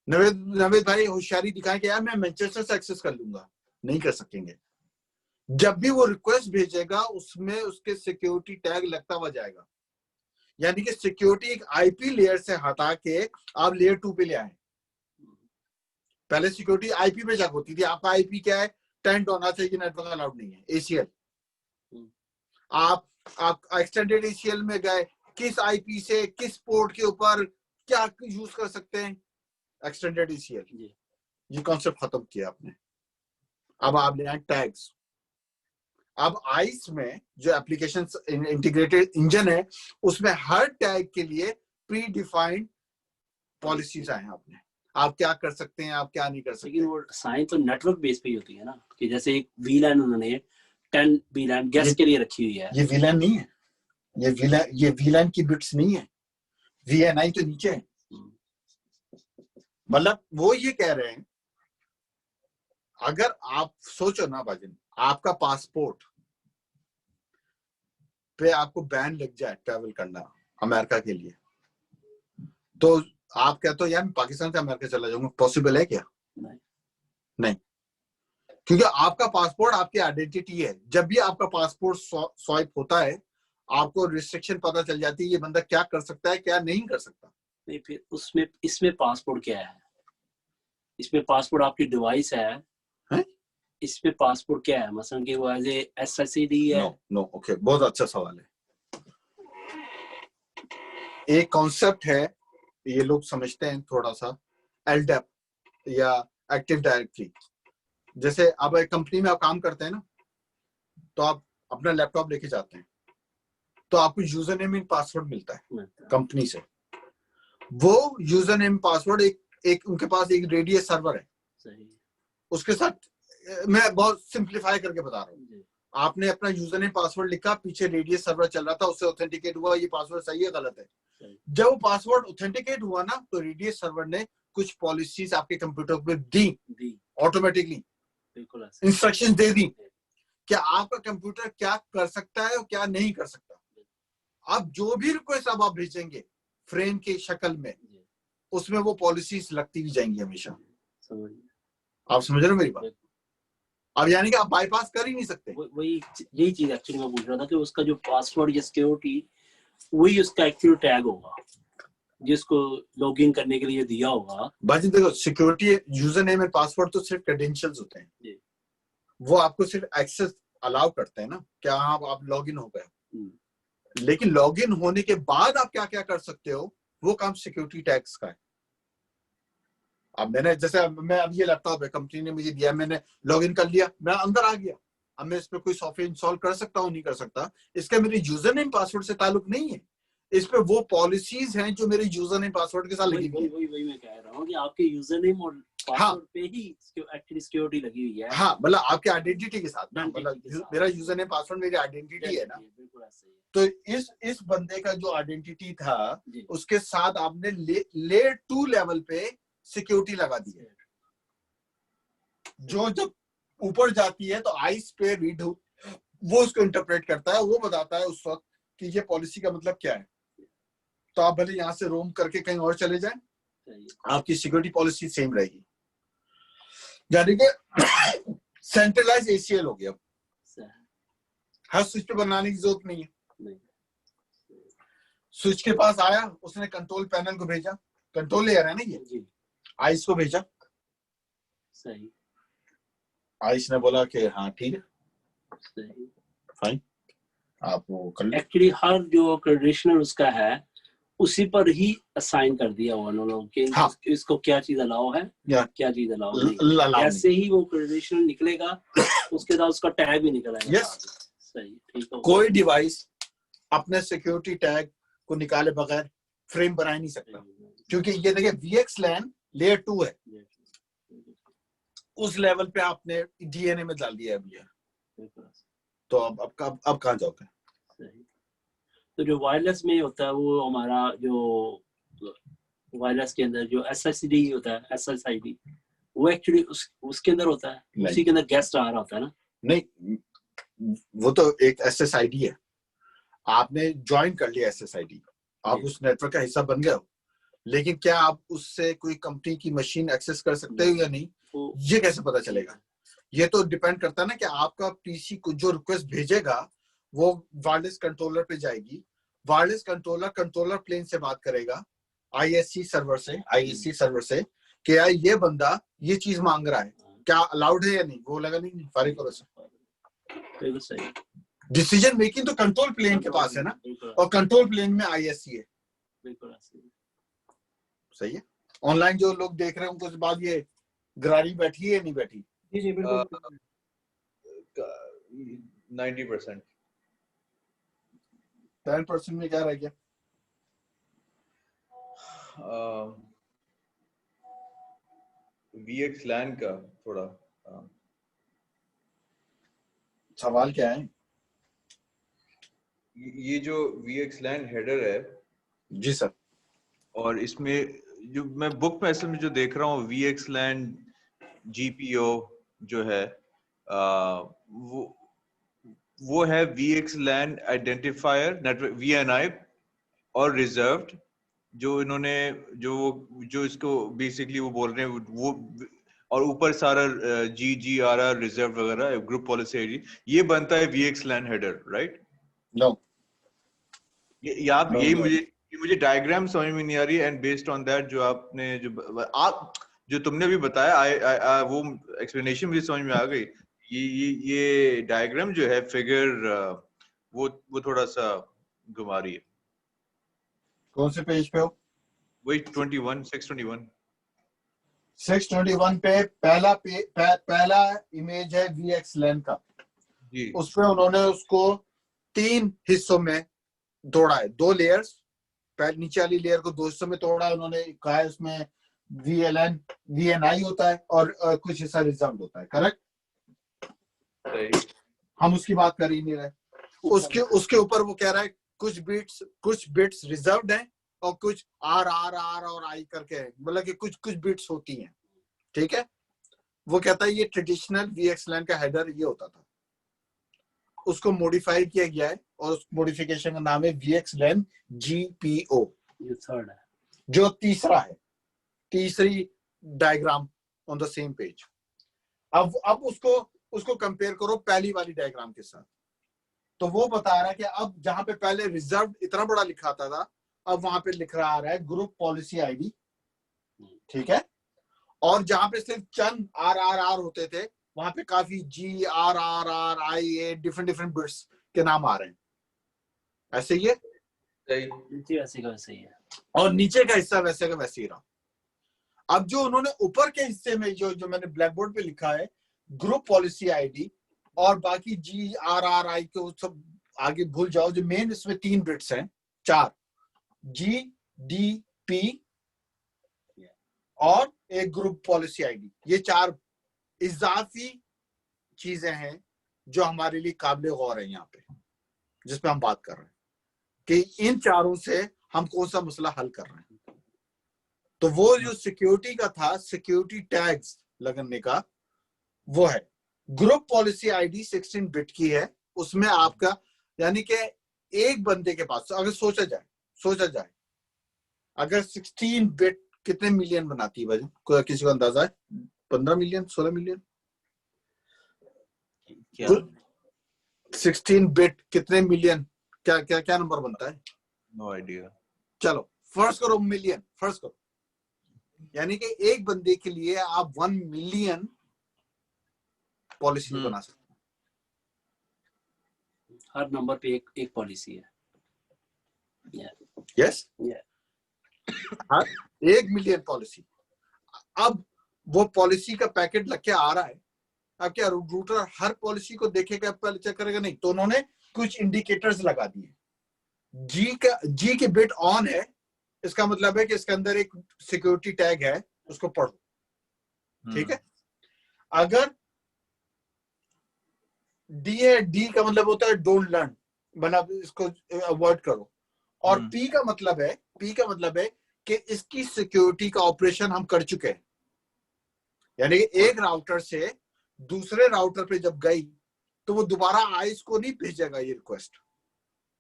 नवेद भाई होशियारी दिखाए कि यार मैं मैनचेस्टर से एक्सेस कर लूंगा, नहीं कर सकेंगे। जब भी वो रिक्वेस्ट भेजेगा उसमें उसके सिक्योरिटी टैग लगता हुआ जाएगा, यानी कि सिक्योरिटी एक आईपी लेयर से हटा के आप लेयर 2 पे ले आए। पहले सिक्योरिटी आईपी पे चेक होती थी, आपका आईपी क्या है, 10 होना चाहिए, नेटवर्क अलाउड नहीं है। एसीएल, आप एक्सटेंडेड एसीएल में गए, किस आईपी से किस पोर्ट के ऊपर क्या यूज कर सकते हैं, एक्सटेंडेड एसीएल, ये कॉन्सेप्ट खत्म किया आपने। अब आप ले आए टैग्स। अब आइस में जो एप्लीकेशन इंटीग्रेटेड इंजन है, उसमें हर टैग के लिए प्री डिफाइंड पॉलिसीज आए हैं आपने, आप क्या कर सकते हैं, आप क्या नहीं कर सकते। लेकिन वो साइन तो नेटवर्क बेस पे ही होती है ना, कि जैसे एक वीलैन उन्होंने 10 वीलैन गेस्ट के लिए रखी हुई है। ये वीलैन नहीं है, ये वीलैन की बिट्स नहीं है, वीएनआई तो नीचे है। मतलब वो ये कह रहे हैं, अगर आप सोचो ना भाजन, आपका पासपोर्ट पे आपको बैन लग जाए ट्रैवल करना अमेरिका के लिए, तो आप कहते हो यार मैं पाकिस्तान से अमेरिका चला जाऊंगा, पॉसिबल है क्या? नहीं, क्योंकि आपका पासपोर्ट आपकी आइडेंटिटी है। जब भी आपका पासपोर्ट स्वाइप होता है, आपको रिस्ट्रिक्शन पता चल जाती है, ये बंदा क्या कर सकता है, क्या नहीं कर सकता। नहीं, फिर उसमें इसमें पासपोर्ट क्या है? इसमें पासपोर्ट आपकी डिवाइस है? इसमें पासपोर्ट क्या है? मसलन कि वो एज ए SSID है? नो, ओके, बहुत अच्छा सवाल है। एक कॉन्सेप्ट है, ये लोग समझते हैं थोड़ा सा, LDAP या एक्टिव डायरेक्टरी। जैसे अब एक कंपनी में आप काम करते हैं ना, तो आप अपना लैपटॉप लेके जाते हैं, तो आपको यूजर नेम एंड पासवर्ड मिलता है कंपनी से। वो यूजर नेम पासवर्ड एक उनके पास एक रेडियस सर्वर है। सही। उसके साथ मैं बहुत सिंप्लीफाई करके बता रहा हूँ, आपने अपना यूजर नेम पासवर्ड लिखा, पीछे रेडियस सर्वर चल रहा था, उससे ऑथेंटिकेट हुआ ये पासवर्ड सही है गलत है। जब वो पासवर्ड ऑथेंटिकेट हुआ ना, तो रेडियस सर्वर ने कुछ पॉलिसीज आपके कंप्यूटर पे दी ऑटोमेटिकली, इंस्ट्रक्शन दे दी कि आपका कंप्यूटर क्या कर सकता है और क्या नहीं कर सकता। अब जो भी रिक्वेस्ट अब आप भेजेंगे फ्रेम की शक्ल में, उसमें वो पॉलिसीज लगती ही जाएंगी हमेशा। आप समझ रहे हो मेरी बात? अब यानी कि आप बाईपास कर ही नहीं सकते। वही यही चीज एक्चुअली मैं पूछ रहा था कि उसका जो पासवर्ड या सिक्योरिटी, वही उसका एक्चुअल टैग होगा जिसको लॉगिन करने के लिए दिया होगा। बाजी देखो, security user name and password तो सिर्फ क्रेडेंशियल्स होते हैं, वो आपको सिर्फ एक्सेस अलाउ करते हैं ना, क्या आप लॉगिन हो गए। लेकिन लॉगिन होने के बाद आप क्या क्या कर सकते हो, वो काम सिक्योरिटी टैग्स का है। अब मैंने जैसे मैं अब ये लैपटॉप है, कंपनी ने मुझे दिया, मैंने लॉगिन कर लिया, मैं अंदर आ गया, अब मैं इस पे कोई सॉफ्टवेयर इंस्टॉल कर सकता हूँ नहीं कर सकता, इसका मेरे यूजर नेम पासवर्ड से ताल्लुक नहीं है। इस पे वो पॉलिसीज हैं जो मेरे यूजर नेम पासवर्ड के साथ लगी हुई है। वही मैं कह रहा हूँ कि आपके यूजर नेम और पासवर्ड पे ही एक्चुअली सिक्योरिटी लगी हुई है। हाँ, मतलब आपके आइडेंटिटी के साथ, मतलब मेरा यूजर नेम पासवर्ड मेरी आइडेंटिटी है ना। तो इस बंदे का जो आइडेंटिटी था, उसके साथ आपने लेयर 2 लेवल पे सिक्योरिटी लगा दी है, जो जब ऊपर जाती है तो आइस पे रीड हो, वो उसको इंटरप्रेट करता है, वो बताता है उस वक्त कि ये पॉलिसी का मतलब क्या है। तो आप भले यहाँ से रोम करके कहीं और चले जाएं, आपकी सिक्योरिटी पॉलिसी सेम रहेगी। यानी कि सेंट्रलाइज ACL हो गया, हर स्विच पे बनाने की जरूरत नहीं है। स्विच के पास आया, उसने कंट्रोल पैनल को भेजा, कंट्रोल लेयर है ना ये, आइस को भेजा, सही, आइस ने बोला कि हाँ ठीक है, सही, फाइन, आप वो कर लो। एक्चुअली हर जो कंडीशनर उसका है उसी पर ही असाइन कर दिया हुआ उन्होंने कि हाँ, इसको क्या चीज अलाउ है, क्या चीज अलाउ नहीं। ऐसे ही वो कंडीशनर निकलेगा, उसके बाद उसका टैग भी निकलेगा। सही, ठीक है। कोई डिवाइस अपने सिक्योरिटी टैग को निकाले बगैर फ्रेम बना नहीं सकता, क्योंकि ये देखिए VXLAN लेयर 2 है, उस लेवल पे आपने DNA में डाल दिया है भैया, तो अब कहाँ जाओगे? तो जो वायरलेस में होता है, वो हमारा जो वायरलेस के अंदर जो SSID होता है, SSID, वो एक्चुअली उसके अंदर होता है, उसी के अंदर गेस्ट आ रहा होता है ना? नहीं, वो तो एक SSID है, आपने ज्वाइन कर लिया SSID, आप उस नेटवर्क का हिस्सा बन गए हो, लेकिन क्या आप उससे कोई कंपनी की मशीन एक्सेस कर सकते हो या नहीं, ये कैसे पता चलेगा? ये तो डिपेंड करता है ना कि आपका पीसी को जो रिक्वेस्ट भेजेगा वो वायरलेस कंट्रोलर पे जाएगी, वायरलेस कंट्रोलर प्लेन से बात करेगा ISC सर्वर से कि यार ये बंदा ये चीज मांग रहा है, क्या अलाउड है या नहीं, वो लगा नहीं फारिग करो सर। बिल्कुल सही। डिसीजन मेकिंग तो कंट्रोल प्लेन के पास है ना, और कंट्रोल प्लेन में आईएससी है। बिल्कुल सही। सही है। ऑनलाइन जो लोग देख रहे हैं उनको इस बात ये गरारी बैठी है या नहीं बैठी? जी जी बिल्कुल। 90%। 10% में क्या रह गया? VXLAN का थोड़ा सवाल क्या है? ये जो VXLAN हेडर है जी सर। और इसमें जो मैं बुक में असल में जो देख रहा हूँ VXLAN GPO जो है वो है VXLAN आइडेंटिफायर नेटवर्क VNI और रिजर्व्ड, जो इन्होंने जो इसको बेसिकली वो बोल रहे हैं वो, और ऊपर सारा GGRR रिजर्व वगैरह ग्रुप पॉलिसी आईडी, ये बनता है VXLAN हेडर, राइट? नो, यही मुझे डायग्राम समझ में नहीं आ रही, एंड बेस्ड ऑन दैट जो आपने जो तुमने भी बताया वो एक्सप्लेनेशन मुझे समझ में आ गई। ये डायग्राम जो है फिगर वो थोड़ा सा घुमा रही है। कौन से पेज पे हो? वही 621 621 पे पहला इमेज है VXLAN का जी। उसमें उन्होंने उसको 3 हिस्सों में तोड़ा है, 2 लेयर्स, नीचे वाली लेयर को 2 हिस्सों में तोड़ा है। उन्होंने कहा है उसमें VLAN VNI होता है और कुछ हिस्सा रिजर्व होता है, करेक्ट? सही। हम उसकी बात कर ही नहीं रहे। उसके ऊपर वो कह रहा है कुछ बिट्स रिजर्व्ड हैं और कुछ आर और आई करके है, मतलब कि कुछ बिट्स होती हैं, ठीक है। वो कहता है ये ट्रेडिशनल VXLAN का हेडर ये होता था, उसको मॉडिफाई किया गया है और उस मॉडिफिकेशन का नाम है VXLAN GPO, ये थर्ड है, जो तीसरा है, तीसरी diagram on the same page. अब उसको कंपेयर करो पहली वाली डायग्राम के साथ, तो वो बता रहा है कि अब जहां पे पहले रिजर्व इतना बड़ा लिखा था, अब वहां पे लिख रहा आ रहा है ग्रुप पॉलिसी आईडी, ठीक है। और जहां पे सिर्फ चंद RRR होते थे, वहां पे काफी GRRR IA डिफरेंट बिट्स के नाम आ रहे हैं, ऐसे ही है। सही, ऐसे का वैसे ही है। और नीचे का हिस्सा वैसे का वैसे ही रहा। अब जो उन्होंने ऊपर के हिस्से में जो मैंने ब्लैक बोर्ड पे लिखा है ग्रुप पॉलिसी आईडी और बाकी GRRI को सब आगे भूल जाओ, जो मेन इसमें 3 बिट्स हैं, 4 GDP और एक ग्रुप पॉलिसी आईडी, ये 4 इजाफी चीजें हैं जो हमारे लिए काबिल गौर है यहाँ पे, जिसपे हम बात कर रहे हैं कि इन चारों से हम कौन सा मसला हल कर रहे हैं। तो वो जो सिक्योरिटी का था, सिक्योरिटी टैग्स लगाने का, वो है ग्रुप पॉलिसी आईडी 16 बिट की है। उसमें आपका यानी कि एक बंदे के पास अगर सोचा जाए अगर 16 बिट कितने मिलियन बनाती है भाई, कोई किसी को अंदाजा है? 15 मिलियन, 16 मिलियन? क्या 16 बिट कितने मिलियन, क्या नंबर बनता है? No idea. चलो फर्स्ट करो मिलियन, फर्स्ट करो, यानी कि एक बंदे के लिए आप 1 मिलियन पॉलिसी बना सकते हैं। हर नंबर पे एक पॉलिसी है। Yes, 1 million policy. अब वो पॉलिसी का पैकेट लग के आ रहा है, अब क्या रूटर हर पॉलिसी को देखेगा, पहले चेक करेगा? नहीं। तो उन्होंने कुछ इंडिकेटर्स लगा दिए। जी के बिट ऑन है, इसका मतलब है कि इसके अंदर एक सिक्योरिटी टैग है, उसको पढ़ो, ठीक है। अगर डी का मतलब होता है डोंट लर्न, मतलब इसको अवॉइड करो, और पी का मतलब है कि इसकी सिक्योरिटी का ऑपरेशन हम कर चुके हैं, यानी एक राउटर से दूसरे राउटर पे जब गई तो वो दोबारा आइस को नहीं भेजेगा ये रिक्वेस्ट,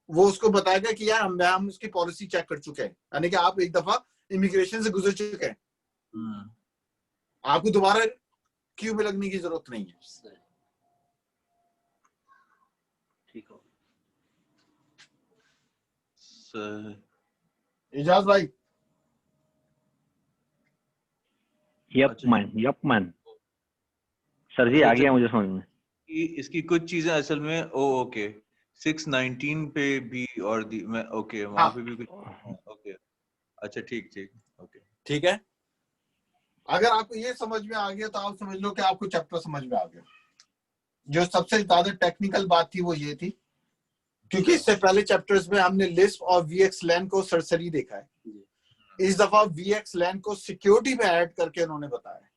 वो उसको बताएगा कि यार हम इसकी पॉलिसी चेक कर चुके हैं, यानी कि आप एक दफा इमिग्रेशन से गुजर चुके हैं, आपको दोबारा क्यू में लगने की जरूरत नहीं है। ठीक हो इजाज भाई, यप मैन सर जी, आ गया मुझे समझ में। इसकी कुछ चीजें असल में ओके 619 पे भी और ओके वहां पे भी कुछ ओके अच्छा ठीक ओके ठीक है। अगर आपको ये समझ में आ गया तो आप समझ लो कि आपको चैप्टर समझ में आ गया। जो सबसे ज्यादा टेक्निकल बात थी वो ये थी, क्योंकि इससे पहले चैप्टर्स में हमने लिस्प और VXLAN को सरसरी देखा है। इस दफा VXLAN को सिक्योरिटी में ऐड करके उन्होंने बताया है।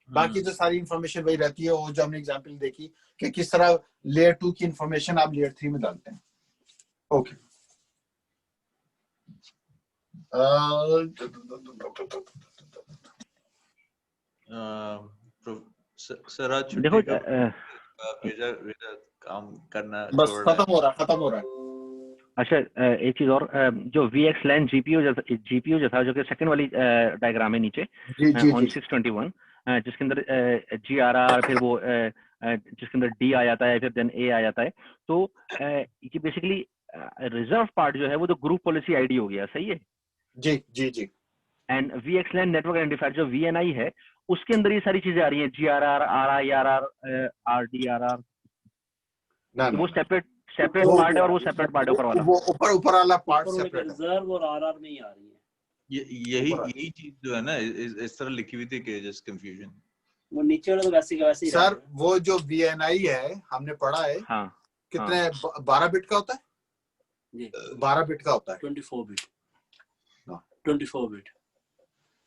बाकी तो सारी इंफॉर्मेशन वही रहती है, वो जो हमने एग्जांपल देखी कि किस तरह लेयर 2 की इंफॉर्मेशन आप लेयर 3 में डालते हैं। ओके सर आज देखो छुट्टी का भेजा काम करना बस छोड़ रहा है। खत्म हो रहा है। अच्छा, एक चीज और, जो VXLAN GPU जो था, जो कि सेकंड वाली डायग्राम है नीचे ऑन 621, जिसके अंदर GRR, फिर वो जिसके अंदर D आ जाता है, फिर देन A आ जाता है, तो ये बेसिकली रिजर्व पार्ट जो है वो तो ग्रुप पॉलिसी आईडी हो गया, सही है जी। एंड VXLAN नेटवर्क आइडेंटिफायर जो VNI है, उसके अंदर ये सारी चीजें आ रही हैं, GRR, RIRR, RDRR, वो सेपरेट पार्ट है और वो सेपरेट पार्ट है ऊपर वाला, वो ऊपर वाला पार्ट ऊपर सेपरेट है। रिजर्व और आरआर में ही आ रही है। यही चीज जो है ना इस तरह लिखी हुई थी कि जस्ट कंफ्यूजन। वो नीचे वाला तो वैसे का वैसे ही सर वो जो VNI है हमने पढ़ा है, हाँ कितने 12 बिट का होता है जी 12 बिट का होता है 24 बिट हाँ। 24 बिट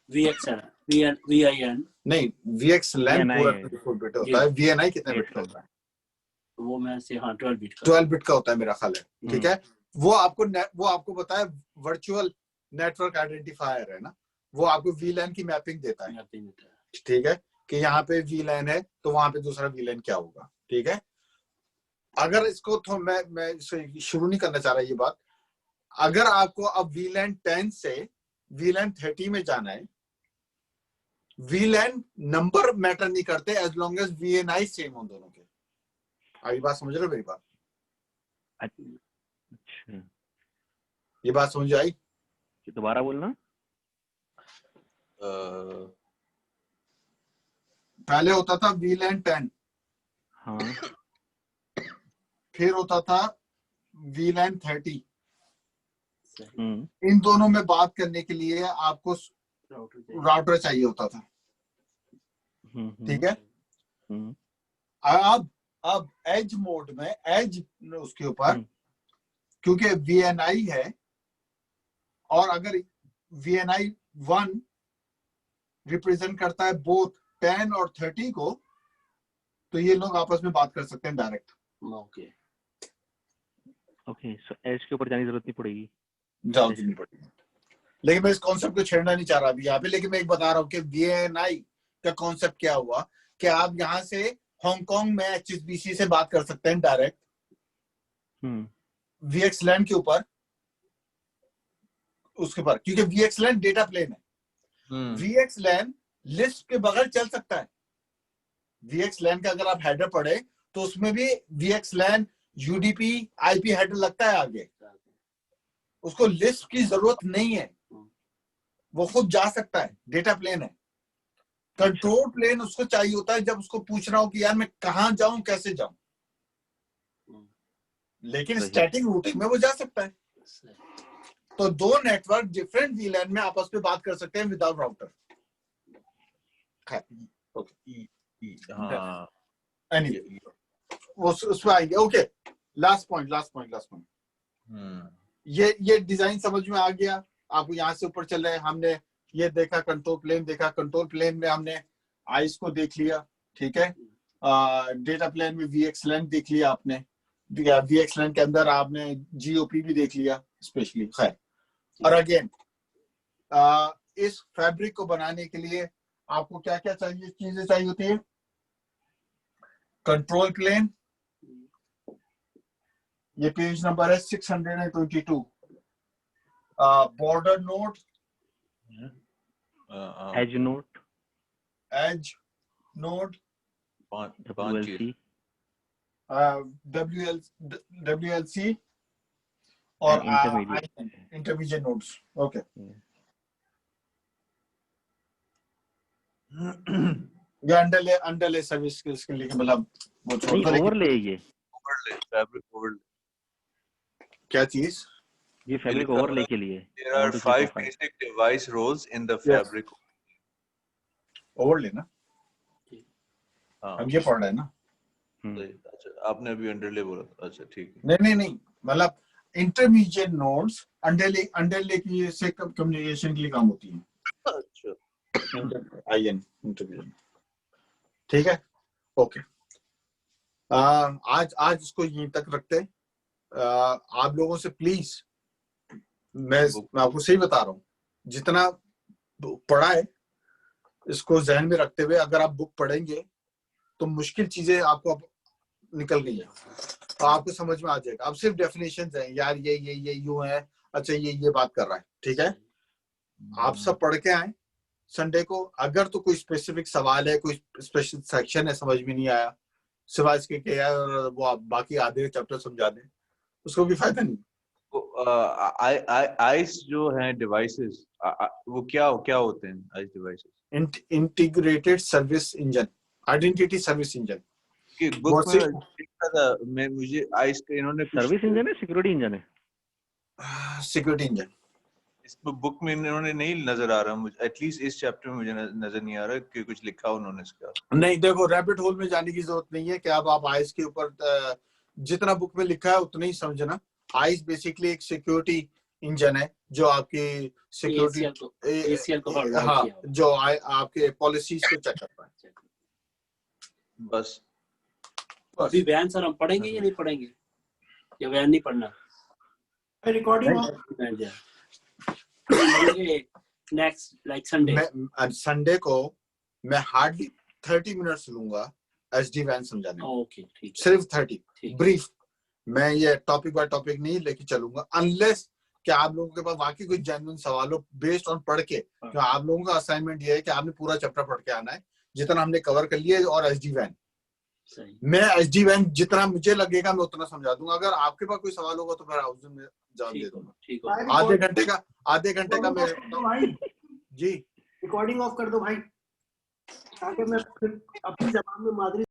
VIN नहीं VXLAN पूरा 24 बिट होता है। VNI कितने बिट का होता है? वो मैं से 12 बिट का 12 बिट का होता है मेरा ख्याल है। ठीक है, वो आपको बताया वर्चुअल नेटवर्क आइडेंटिफायर है ना, वो आपको VLAN की मैपिंग देता है। ठीक है, कि यहाँ पे VLAN है तो वहां पे दूसरा VLAN क्या होगा। ठीक है, अगर इसको तो मैं शुरू नहीं करना चाह रहा ये बात। अगर आपको अब VLAN 10 से VLAN 30 में जाना है, VLAN नंबर मैटर नहीं करते as long as VNI same हो दोनों के। अभी बात समझ रहे हो मेरी बात? अच्छा, ये बात समझ आई? दोबारा बोलना। पहले होता था VLAN 10, हाँ, फिर होता था VLAN 30। हम्म, इन दोनों में बात करने के लिए आपको राउटर चाहिए होता था। ठीक है, अब एज मोड में एज उसके ऊपर क्योंकि VNI है, और अगर VNI 1 रिप्रेजेंट करता है बोथ 10 और 30 को, तो ये लोग आपस में बात कर सकते हैं डायरेक्ट। ओके, सो एज के ऊपर जाने की जरूरत नहीं पड़ेगी, जरूरत नहीं पड़ेगी। लेकिन मैं इस कॉन्सेप्ट को छेड़ना नहीं चाह रहा अभी यहाँ पे, लेकिन मैं एक बता रहा हूँ कि VNI का कॉन्सेप्ट क्या हुआ कि आप यहाँ से हांगकांग में HSBC से बात कर सकते हैं डायरेक्ट VXLAN के ऊपर, उसके ऊपर, क्योंकि VXLAN डेटा प्लेन है। VXLAN लिस्ट के बगैर चल सकता है। VXLAN का अगर आप हेडर पढ़े तो उसमें भी VXLAN UDP IP हेडर लगता है आगे, उसको लिस्ट की जरूरत नहीं है, वो खुद जा सकता है, डेटा प्लेन है। कंट्रोल प्लेन उसको चाहिए होता है जब उसको पूछ रहा हो कि यार मैं कहां जाऊं, कैसे जाऊं, लेकिन स्टैटिक रूटिंग में वो जा सकता है। तो दो नेटवर्क डिफरेंट VLAN में आपस में बात कर सकते हैं विदाउट राउटर। एनीवे उसमें आएंगे। ओके, लास्ट पॉइंट ये डिजाइन समझ में आ गया आपको? यहाँ से ऊपर चल रहे हैं, हमने ये देखा, कंट्रोल प्लेन देखा, कंट्रोल प्लेन में हमने आइस को देख लिया। ठीक है, डेटा प्लेन में VXLAN देख लिया आपने, VXLAN के अंदर आपने GOP भी देख लिया स्पेशली। खैर, और अगेन इस फैब्रिक को बनाने के लिए आपको क्या क्या चाहिए, चीजें चाहिए होती है? कंट्रोल प्लेन, ये पेज नंबर है 622। Border node, edge node, WLC और इंटरमीडिएट नोड्स। ओके, या अंडरले सर्विस के लिए मतलब वो छोड़ नहीं दो, लेकिन ओवरले है ये Overlay, fabric overlay. क्या चीज? ये फैब्रिक लिखा ओवरले हुआ के लिए There are 5 basic device roles in the fabric. Overlay ना, हाँ हम ये पढ़ रहे हैं ना। सही। अच्छा आपने अभी अंडरले बोला था। अच्छा ठीक है। नहीं मतलब इंटरमीडिएट नोड्स अंडरले की से कम्युनिकेशन के लिए काम होती है। अच्छा आईएन इंटरमीडिएट, ठीक है, ओके। आज इसको यहीं तक रखते हैं। आप लोगों से प्लीज, मैं आपको सही बता रहा हूँ, जितना पढ़ा है इसको जहन में रखते हुए अगर आप बुक पढ़ेंगे तो मुश्किल चीजें आपको अब निकल गई है, तो आपको समझ में आ जाएगा। अब सिर्फ डेफिनेशंस हैं यार, ये यूं है, अच्छा ये बात कर रहा है, ठीक है। आप सब पढ़ के आए संडे को। अगर तो कोई स्पेसिफिक सवाल है, कोई स्पेशल सेक्शन है समझ में नहीं आया, सिवाय इसके कि यार वो आप बाकी आधे चैप्टर समझा दें, उसको भी फायदा नहीं। आइस जो है डिवाइसेस वो क्या होते हैं ice devices? Integrated service engine, identity service engine. कि बुक में देखा था मैं, मुझे आइस के इन्होंने सर्विस इंजन है, सिक्योरिटी इंजन है, सिक्योरिटी इंजन। इस बुक में इन्होंने नहीं नजर आ रहा मुझे, एटलीस्ट इस चैप्टर में मुझे नजर नहीं आ रहा कि कुछ लिखा उन्होंने इसका। नहीं देखो, रैबिट होल में जाने की जरूरत नहीं है कि अब आप आइस के ऊपर जितना बुक में लिखा है उतना ही समझना। आइस बेसिकली एक सिक्योरिटी इंजन है जो आपकी सिक्योरिटी ACL को हाँ, जो आपके पॉलिसीज को चेक करता है। बस अभी वैन सर हम पढ़ेंगे या नहीं पढ़ेंगे, या वैन नहीं पढ़ना? Recording next like Sunday. मैं संडे को मैं हार्डली 30 मिनट्स लूंगा एसडी वैन समझाने में। ओके ठीक है, सिर्फ 30 ब्रीफ। मैं ये टॉपिक बाय टॉपिक नहीं लेके चलूंगा, अनलेस कि आप लोगों के पास वाकई कोई जेन्युइन सवाल हो बेस्ड ऑन पढ़ के। तो आप लोगों का असाइनमेंट ये है कि आपने पूरा चैप्टर पढ़ के आना है जितना हमने कवर कर लिया है, और एसडी वैन मैं एसडी वैन जितना मुझे लगेगा मैं उतना समझा दूंगा। अगर आपके पास कोई सवाल होगा तो फिर हाउस में जवाब दे दूंगा। आधे घंटे का मैं जी रिकॉर्डिंग ऑफ कर दो भाई, ताकि मैं अपनी जबान में मादरी